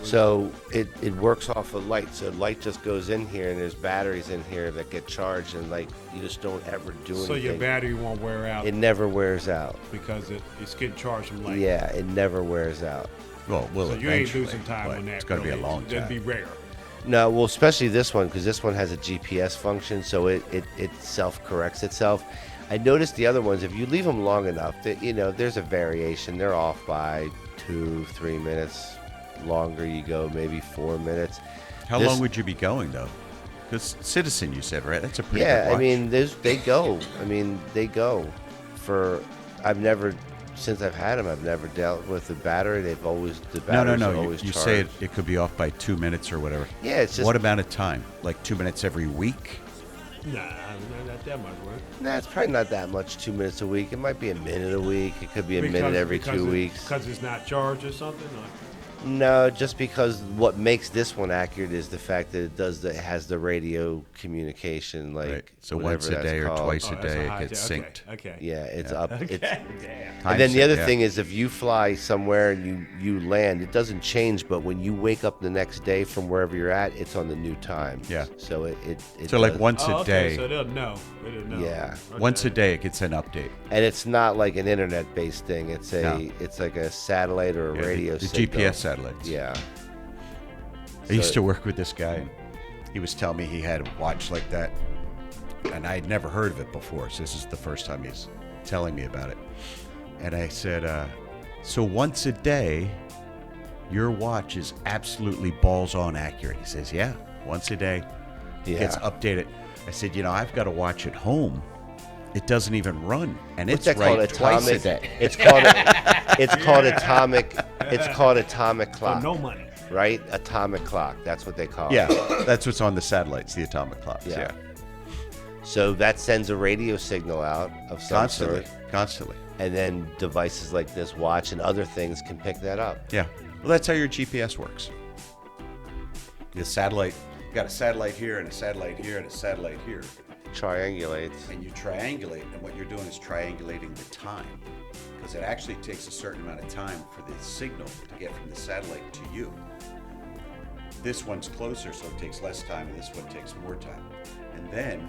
So it works off of light. So light just goes in here, and there's batteries in here that get charged, and like you just don't ever do anything. So your battery won't wear out. It never wears out. Because it's getting charged from light. Yeah, it never wears out. Well, so you ain't losing time on that. It's going to be a long time. That'd be rare. No, well, especially this one, because this one has a GPS function, so it self-corrects itself. I noticed the other ones, if you leave them long enough, that there's a variation. They're off by 2-3 minutes. Longer you go, maybe 4 minutes. How long would you be going, though? Because Citizen, you said, right? That's a pretty good watch. I mean, they go. They go for. Since I've had them, I've never dealt with the battery. The batteries are always You charged. say it could be off by 2 minutes or whatever. Yeah, it's just. What amount of time? Like 2 minutes every week? Nah, not that much work. Nah, it's probably not that much. 2 minutes a week. It might be a minute a week. It could be a minute every 2 weeks. Because it's not charged or something? No, just because what makes this one accurate is the fact that it has the radio communication, like Right. So whatever once a that's day or called. twice a day it gets synced. Okay. Yeah, it's Yeah. up. Okay. It's, Damn. and then the Time other sync, thing is, if you fly somewhere and you land, it doesn't change. But when you wake up the next day from wherever you're at, it's on the new time. Yeah. So it So like does- once a day. So they'll know. Yeah. Okay. Once a day it gets an update. And it's not like an internet-based thing. It's No. it's like a satellite or a Yeah, radio the signal. GPS satellites. Yeah. I used to work with this guy, and he was telling me he had a watch like that, and I had never heard of it before, so this is the first time he's telling me about it. And I said, so once a day, your watch is absolutely balls-on accurate. He says, yeah, once a day, it gets Yeah. updated. I said, I've got a watch at home. It doesn't even run, and What's it's that called? right twice a Atomic. day. It's called. It's called atomic. It's called atomic clock. no money. Right? Atomic clock. That's what they call Yeah, it. that's what's on the satellites, the atomic clocks. Yeah. So that sends a radio signal out of some sort. Constantly. And then devices like this watch and other things can pick that up. Yeah. Well, that's how your GPS works. The satellite, you got a satellite here and a satellite here and a satellite here. Triangulates. And you triangulate, and what you're doing is triangulating the time. Because it actually takes a certain amount of time for the signal to get from the satellite to you. This one's closer, so it takes less time, and this one takes more time. And then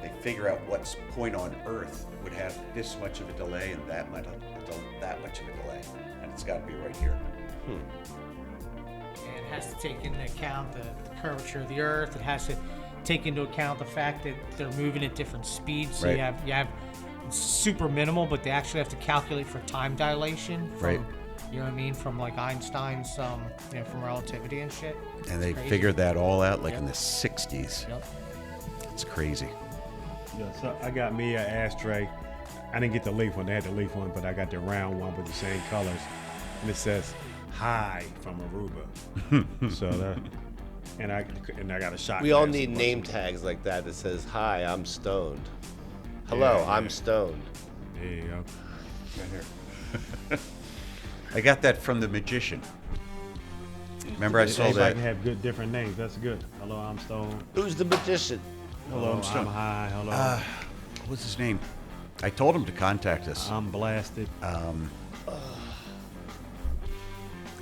they figure out what point on Earth would have this much of a delay and that much of a delay. And it's got to be right here. And it has to take into account the curvature of the Earth. It has to take into account the fact that they're moving at different speeds. So Right. you have it's super minimal, but they actually have to calculate for time dilation. From, Right. You know what I mean? From like Einstein's, from relativity and shit. And they It's crazy. figured that all out like in Yep. the 60s. Yep. It's crazy. Yeah, so I got me an ashtray. I didn't get the leaf one. They had the leaf one, but I got the round one with the same colors, and it says "Hi" from Aruba. So that, and I got a shot. We all glass need of name Bucketman. tags like that that says, "Hi, I'm stoned." Hello, Yeah, I'm yeah. stoned. There you go. Right here. I got that from The Magician. Remember I saw Everybody that. can have good different names. That's good. Hello, I'm stoned. Who's the magician? Hello, I'm stoned. high. Hello. What's his name? I told him to contact us. I'm blasted.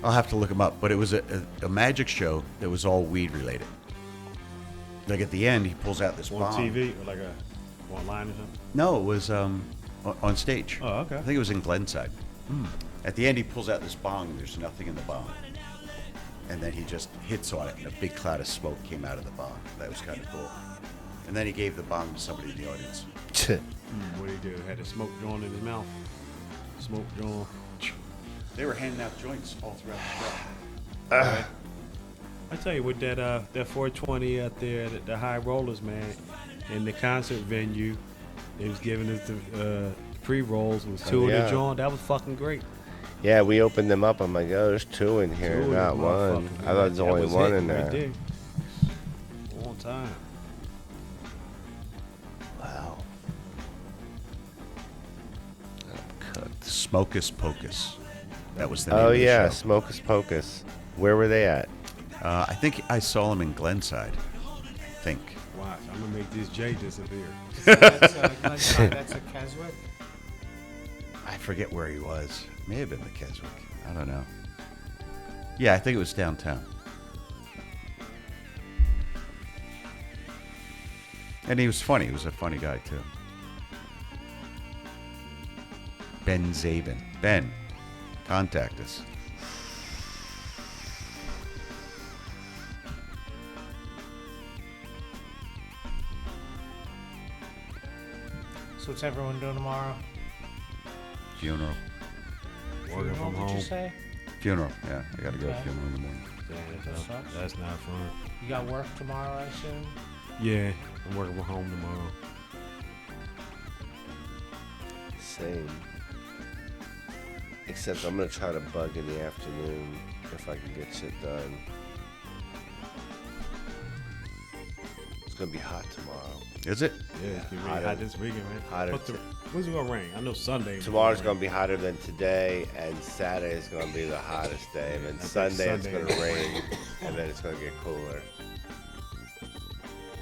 I'll have to look him up, but it was a magic show that was all weed related. Like at the end, he pulls out this On bomb. TV or like online or something. No, it was on stage. Oh, okay. I think it was in Glenside. At the end, he pulls out this bong, and there's nothing in the bong. And then he just hits on it, and a big cloud of smoke came out of the bong. That was kind of cool. And then he gave the bong to somebody in the audience. What did he do? Had a smoke joint in his mouth. Smoke joint. They were handing out joints all throughout the show. I tell you, with that 420 out there, the high rollers, man, in the concert venue, they was giving us the pre-rolls. It was two in the joint. That was fucking great. Yeah, we opened them up. I'm like, oh, there's two in here, Two not in one. motherfucker, I man. thought there's That only was one hitting in right there. On time. Wow. Smokus Pocus. That was the name Oh of the yeah, show. Smokus Pocus. Where were they at? I think I saw him in Glenside. I think. Watch, I'm gonna make this J disappear. That's a Keswick. I forget where he was. May have been the Keswick. I don't know. Yeah, I think it was downtown. And he was funny. He was a funny guy, too. Ben Zabin. Ben, contact us. So what's everyone doing tomorrow? Funeral. Working from Did you home. say? Funeral. Yeah, I got to go to Okay. funeral in the morning. That's not fun. You got work tomorrow, I assume? Yeah, I'm working from home tomorrow. Same. Except I'm gonna try to bug in the afternoon if I can get shit done. It's gonna be hot tomorrow. Is it? Yeah, it's gonna be Hotter- hot this weekend, man. hotter But t- when's it gonna rain? I know Sunday. Tomorrow's gonna be hotter than today, and Saturday's gonna be the hottest day, and then I think Sunday it's Sunday gonna is rain, and then it's gonna get cooler.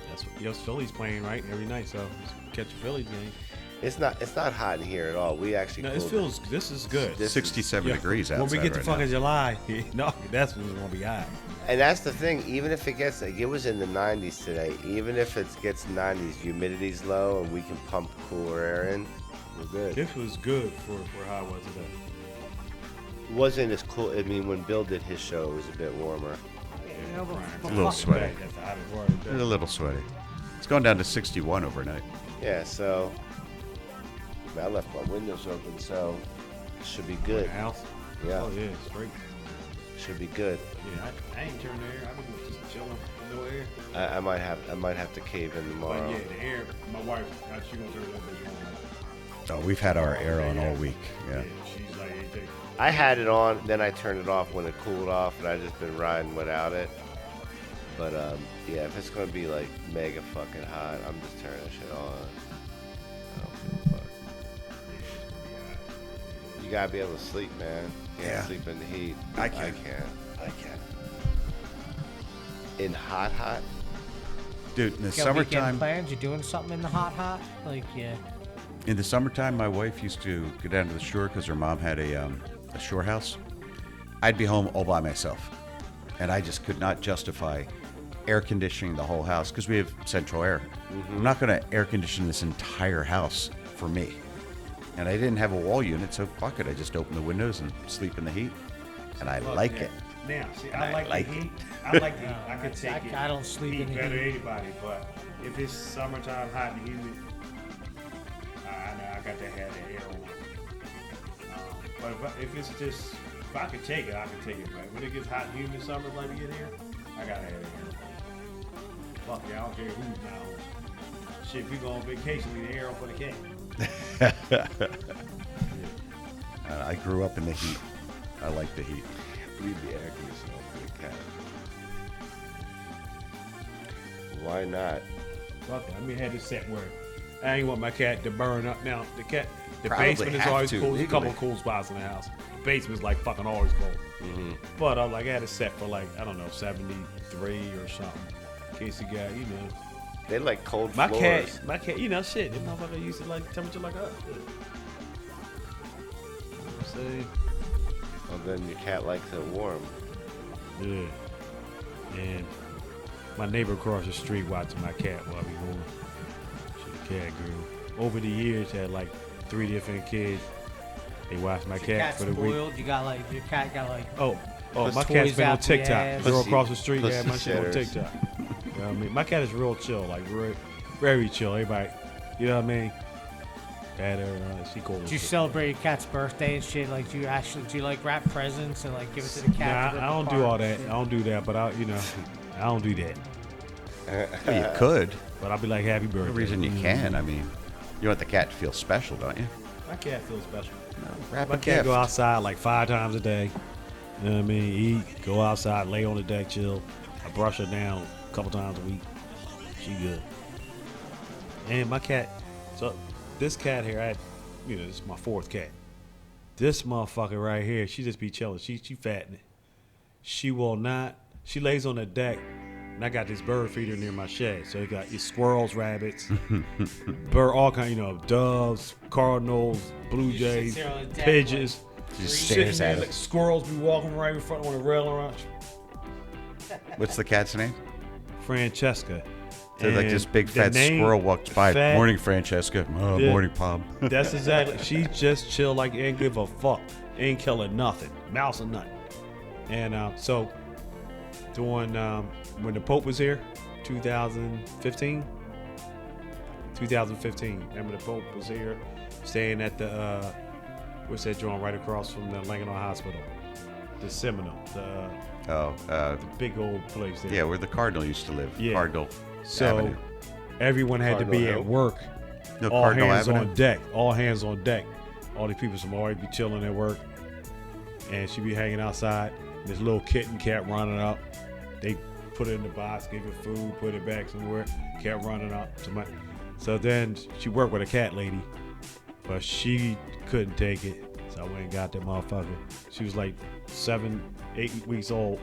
That's what Philly's playing right every night, so just catch a Phillies game. It's not hot in here at all. We actually No, this is good. This is- 67 degrees outside When we get to right fucking now. July, no, that's when it's gonna be hot. And that's the thing. Even if it gets like it was in the 90s today, even if it gets 90s, humidity's low, and we can pump cooler air in, we're good. This was good for how it was today. It wasn't as cool. I mean, when Bill did his show, it was a bit warmer. A little sweaty. That's the hottest part of the A day. little sweaty. It's going down to 61 overnight. Yeah, so I left my windows open, so it should be good. House? Yeah, Oh yeah, straight. should be good. Yeah, I ain't turned the air. I've been just chilling, no air. I might have to cave in But tomorrow. yeah, the air. My wife, she gonna turn that bitch on. Oh, we've had our air on all week. Yeah. She's like, hey, take. I had it on, then I turned it off when it cooled off, and I just been riding without it. But yeah, if it's gonna be like mega fucking hot, I'm just turning that shit on. I don't give a fuck. You gotta be able to sleep, man. You can't Yeah. sleep in the heat. I can. I can't. I can. In hot. Dude, in the You got weekend summertime, plans? You doing something in the hot? Like, yeah. in the summertime, my wife used to go down to the shore because her mom had a shore house. I'd be home all by myself, and I just could not justify air conditioning the whole house because we have central air. I'm not going to air condition this entire house for me. And I didn't have a wall unit, so fuck it. I just open the windows and sleep in the heat, and I Fuck like yeah. it. Now, see, And I like the it. heat. I like the heat. I can take I- it. I don't sleep heat in the better heat. than anybody, but if it's summertime, hot and humid, I know I got to have the air on. But if it's just, if I could take it, I could take it. But when it gets hot and humid summers like we get here, I gotta have the air on. Fuck yeah, I don't care who's now. Shit, if we go on vacation, leave the air on for the cat. I grew up in the heat. I like the heat. Leave the air conditioner on for the cat. Why not? Fuck it. I mean, I had this set where I ain't want my cat to burn up. Now, the Probably basement is have always to, cool. There's a couple legally. of cool spots in the house. The basement's like fucking always cold. Mm-hmm. But I had it set for like, I don't know, 73 or something. In case you got, They like cold my floors. my cat, shit, that motherfucker used to like temperature like us. See? Well, then your cat likes it warm. Yeah. And my neighbor across the street watching my cat while we home. She a cat girl. Over the years, had like 3 different kids. They watched my Your cat cat's for the spoiled. week. You got like your cat got like. Oh, puts my cat's toys been on out the TikTok. ass. Girl across the street had my pussy shit on shitters. TikTok. You know what I mean? My cat is real chill, like very chill. Everybody, you know what I mean? Pat her, she cool. Do you celebrate your cat's birthday and shit? Like, do you like wrap presents and like give it to the cat? Nah, I don't do all that. I don't do that, but I don't do that. Well, you could. But I'll be like, happy birthday. The reason you can, I mean, you want the cat to feel special, don't you? My cat feels special. Wrap My a cat gift. go outside like 5 times a day. You know what I mean? Eat, go outside, lay on the deck, chill. I brush her down a couple times a week. She good. And my cat, so this cat here, this is my 4th cat. This motherfucker right here, she just be chilling. She fattening. She will not. She lays on the deck, and I got this bird feeder near my shed. So you got your squirrels, rabbits, bird, all kind, doves, cardinals, blue jays, there on the deck, pigeons. Just Sitting stares there, at like, it. squirrels be walking right in front on the rail around. What's the cat's name? Francesca. So like And this big the fat name- squirrel walks by. fat- Morning, Francesca. Oh, Yeah. morning, Pop. That's exactly. She just chill like ain't give a fuck. Ain't killing nothing. Mouse or nothing. And so during when the Pope was here, 2015. 2015. Remember the Pope was here, staying at the what's that joint right across from the Langenau Hospital, the Seminole, the big old place there. Yeah, where the Cardinal used to live. Yeah. Cardinal So Avenue. everyone had to be Cardinal at Hill? work. No, all Cardinal hands Avenue? on deck. All hands on deck. All the people from always be chilling at work. And she be hanging outside. This little kitten kept running up. They put it in the box, gave it food, put it back somewhere. Kept running up. So then she worked with a cat lady, but she couldn't take it. So I went and got that motherfucker. She was like 7, 8 weeks old.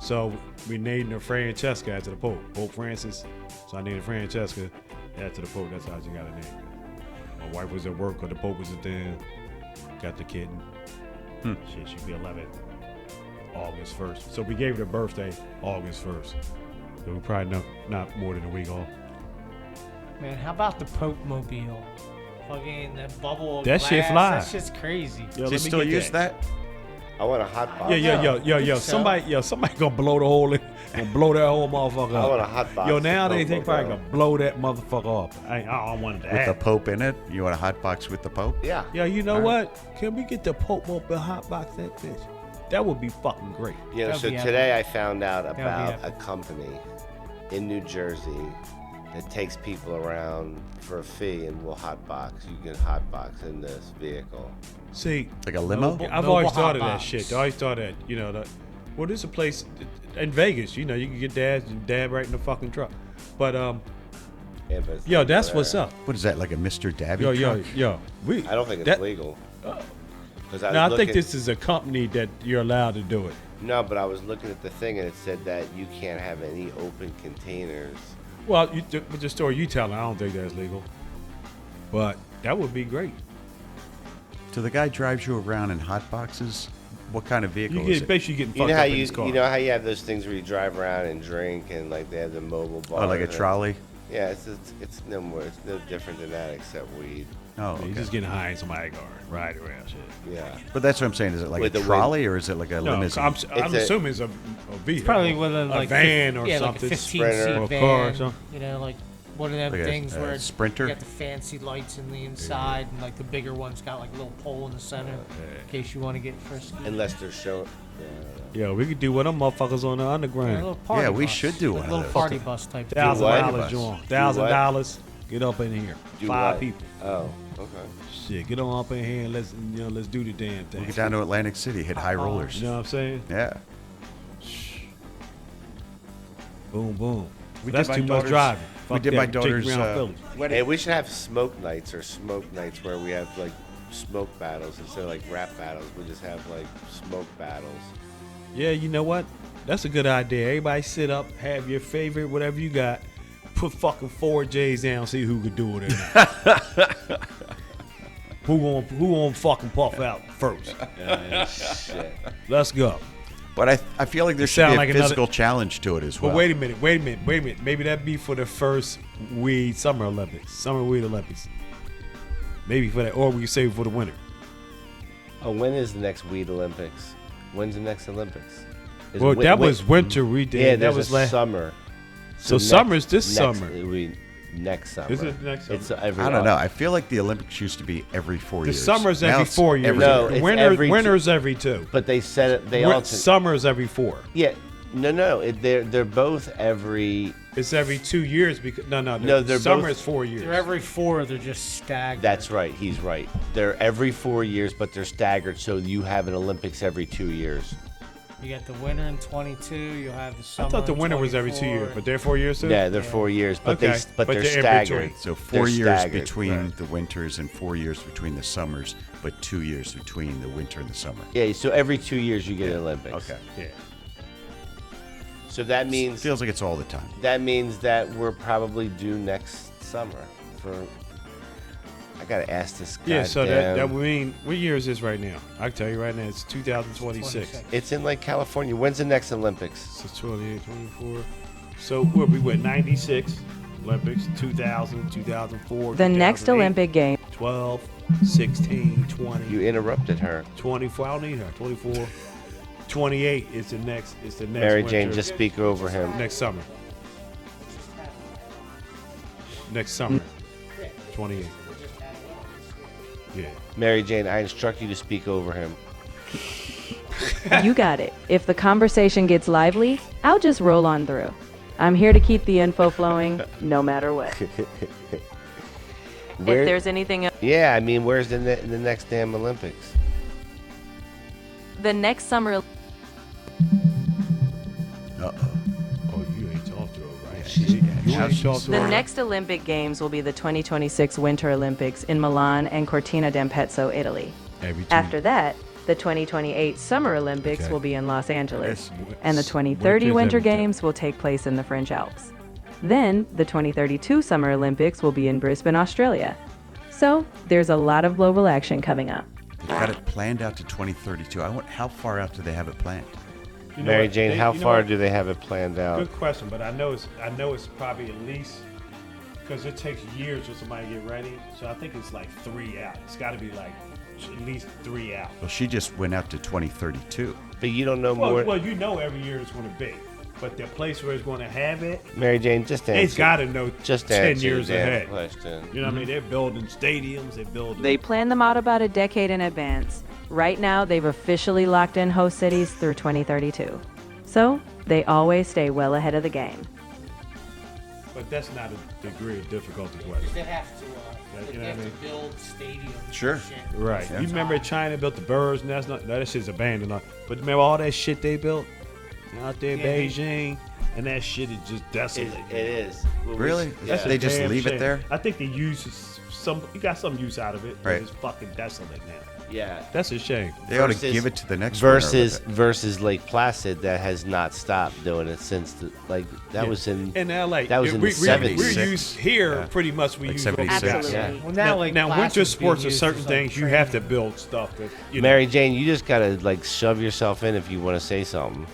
So we named her Francesca after the Pope, Pope Francis. So I named her Francesca after the Pope. That's how she got her name. My wife was at work, but the Pope was at then. Got the kitten. Shit, she'd be 11 August 1st. So we gave her the birthday August 1st. So we probably not more than a week off. Man, how about the Pope Mobile? Fucking that bubble. Of That shit glass, fly. That shit's crazy. Yo, Do you let me still get use that? I want a hot box. Yo, somebody gonna blow the hole in, gonna blow that whole motherfucker up. I want a hot box. Yo, nowadays they Pope probably Mobile. gonna blow that motherfucker up. I don't want With that. the Pope in it? You want a hot box with the Pope? Yeah. Yo, you know All right. what? Can we get the Pope Mobile hot box that bitch? That would be fucking great. You know, That'd so be today I found out be about a epic. company in New Jersey that takes people around for a fee and will hotbox. You can hotbox in this vehicle. See, Like a limo? I've Mobile always hot thought of that box. shit. I always thought that, well, there's a place in Vegas, you can get dad right in the fucking truck. But Yeah, but it's yo, legal that's what's there. up. What is that, like a Mr. Dabby Yo, truck? we. I don't think it's that- legal. 'Cause I No, I was think looking- this is a company that you're allowed to do it. No, but I was looking at the thing and it said that you can't have any open containers. Well, with the story you telling, I don't think that's legal. But that would be great. So the guy drives you around in hot boxes? What kind of vehicle You is get it? basically getting You fucked know how up in you his car. you know how you have those things where you drive around and drink and like they have the mobile bar. Oh, like a trolley? Yeah, it's no more. It's no different than that except weed. Oh, You're okay. just getting high in somebody's car, ride around shit. Yeah. But that's what I'm saying. Is it like With a the trolley or is it like a No, limousine? I'm It's assuming it's a vehicle. Probably with a like van or yeah, something. like a 15 Sprinter. seat Or a van. car or something. You know, like one of them Like a- things a where it's, Sprinter? you got the fancy lights in the inside, and like the bigger one's got like a little pole in the center in case you want to get frisky. Unless they're showing. Yeah, we could do one of them motherfuckers on the Yeah, a underground. little party Yeah, we bus. should do Like one a of little those. party bus type. $1,000 what? joint. Do $1,000. Get up in here. Do 5 what? people. Oh. Okay. Shit, get on up in here and let's do the damn thing. We'll get down to Atlantic City, hit high rollers. You know what I'm saying? Yeah. Boom, boom. We That's did my too much daughter's- driving. we Fuck did that. my Take me daughter's, around Philly. Hey, we should have smoke nights where we have like smoke battles instead of like rap battles. We just have like smoke battles. Yeah, you know what? That's a good idea. Everybody sit up, have your favorite, whatever you got. Put fucking 4 J's down, see who could do it or not. who gonna fucking puff out first? Shit. Let's go. But I feel like there It should be sound a like physical another- challenge to it as well. But wait a minute. Maybe that'd be for the first weed Summer Olympics. Summer Weed Olympics. Maybe for that, or we can save it for the winter. Oh, when is the next Weed Olympics? When's the next Olympics? Is Well, it that was winter we did. Yeah, That there's was a last summer. So summer's this summer. Next summer. Is it next summer? It's every. I don't know. I feel like the Olympics used to be every 4 The years. summer's Now every it's 4 years. No, it's every winter's every 2. But they said it. They Win- all. Summer's every 4. Yeah. No. They're both every. It's every 2 years because no. They're summer both- is 4 years. They're every 4. They're just staggered. That's right. He's right. They're every 4 years, but they're staggered. So you have an Olympics every 2 years. You got the winter in 22. You'll have the summer. I thought the in winter was every 2 years, 24. but they're 4 years too. Yeah, they're 4 years, but Okay, they're but they're in staggered. between. So They're 4 years staggered, between right. the winters and 4 years between the summers, but 2 years between the winter and the summer. Yeah. So every 2 years you get an Olympics. Okay. Yeah. So that means Feels like it's all the time. that means that we're probably due next summer for. I gotta ask this guy. Yeah, so that would mean what year is this right now? I can tell you right now, it's 2026. It's in like California. When's the next Olympics? So 28, 24. So what we went 96 Olympics, 2000, 2004. The next 2008, Olympic game. 12, 16, 20. You interrupted her. 24. I don't need her. 24. 28 is the next. It's the next. Mary winter. Jane, just speak over him. Next summer. Next summer. 28. Yeah. Mary Jane, I instruct you to speak over him. You got it. If the conversation gets lively, I'll just roll on through. I'm here to keep the info flowing, no matter what. If there's anything else, Yeah, I mean, where's the next damn Olympics? the next summer. Oh, you ain't talked to her, right? You ain't talked to The her. next Olympic Games will be the 2026 Winter Olympics in Milan and Cortina d'Ampezzo, Italy. After that, the 2028 Summer Olympics Okay. will be in Los Angeles, Yes, and the 2030 winter's Winter every time. Games will take place in the French Alps. Then, the 2032 Summer Olympics will be in Brisbane, Australia. So, there's a lot of global action coming up. They've got it planned out to 2032. I want how far out do they have it planned? You know Mary what? Jane, They- how you know far what? do they have it planned out? Good question, but I know it's probably at least because it takes years for somebody to get ready. So I think it's like 3 out. It's got to be like at least 3 out. Well, she just went out to 2032. But you don't know more. Well, you know every year it's going to be, but the place where it's going to have it, Mary Jane, just answer. it's got to know Just 10 answer years the damn ahead. question. You know what I mean? They're building stadiums. They're building. They plan them out about a decade in advance. Right now, they've officially locked in host cities through 2032. So, they always stay well ahead of the game. But that's not a degree of difficulty question. They have to. You know They what I have mean? to build stadiums. Sure. and shit. Right. Yeah. You remember China built the birds, and that shit's abandoned. But remember all that shit they built out there in Yeah. Beijing, and that shit is just desolate. It is. Really? That's They a just damn leave it shame. there? I think they use you got some use out of it, but Right. it's fucking desolate now. Yeah. That's a shame. They ought to Versus- give it to the next winner with it. versus Lake Placid that has not stopped doing it since that Yeah. was in LA. that was in we, the 70s. We're used here pretty much. We Like use 76. Absolutely. Yeah. Well, now, like now winter Placid's being sports are used certain as, like, things you have to training. build stuff that you know. Mary Jane, you just gotta like shove yourself in if you want to say something.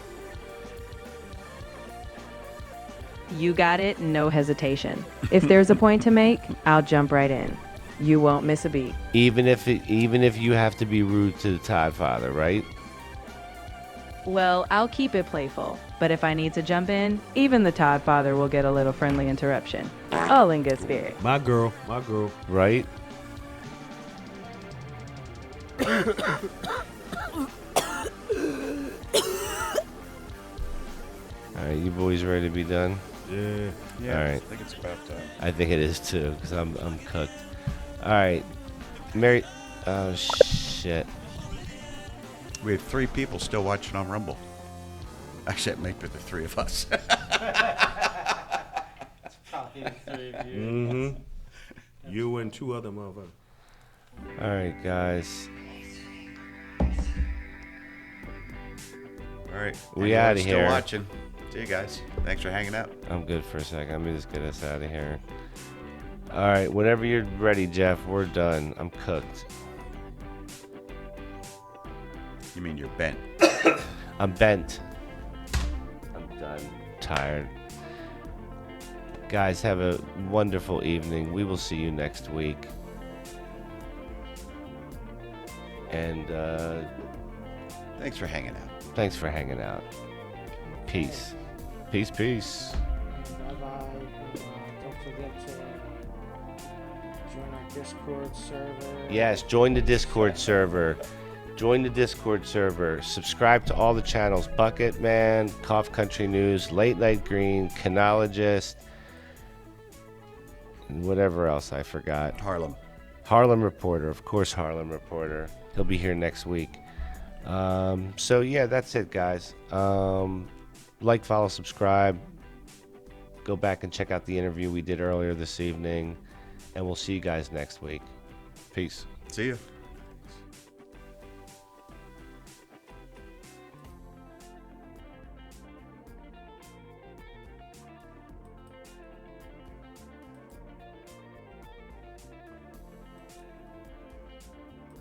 You got it, no hesitation. If there's a point to make, I'll jump right in. You won't miss a beat. Even if you have to be rude to the Todd Father, right? Well, I'll keep it playful, but if I need to jump in, even the Todd Father will get a little friendly interruption. All in good spirit. My girl. Right? All right, you boys ready to be done? Yeah. Yeah, All right. I think it's about time. I think it is too, because I'm cooked. All right, Mary. Oh shit. We have 3 people still watching on Rumble. Actually, that might be the 3 of us. That's probably the 3 of you. Mm-hmm. You and 2 other motherfuckers. All right, guys. All right. We Anyone outta still here. watching. See you guys. Thanks for hanging out. I'm good for a second. Let me just get us out of here. All right, whenever you're ready, Jeff, we're done. I'm cooked. You mean you're bent? I'm bent. I'm done. Tired. Guys, have a wonderful evening. We will see you next week. And thanks for hanging out. Thanks for hanging out. Peace. Peace, peace. Bye-bye. Don't forget to join our Discord server. Yes, join the Discord server. Join the Discord server. Subscribe to all the channels. Bucketman, Cough Country News, Late Night Green, Canologist, and whatever else I forgot. Harlem Reporter. Of course, Harlem Reporter. He'll be here next week. So, yeah, that's it, guys. Like, follow, subscribe. Go back and check out the interview we did earlier this evening. And we'll see you guys next week. Peace. See you.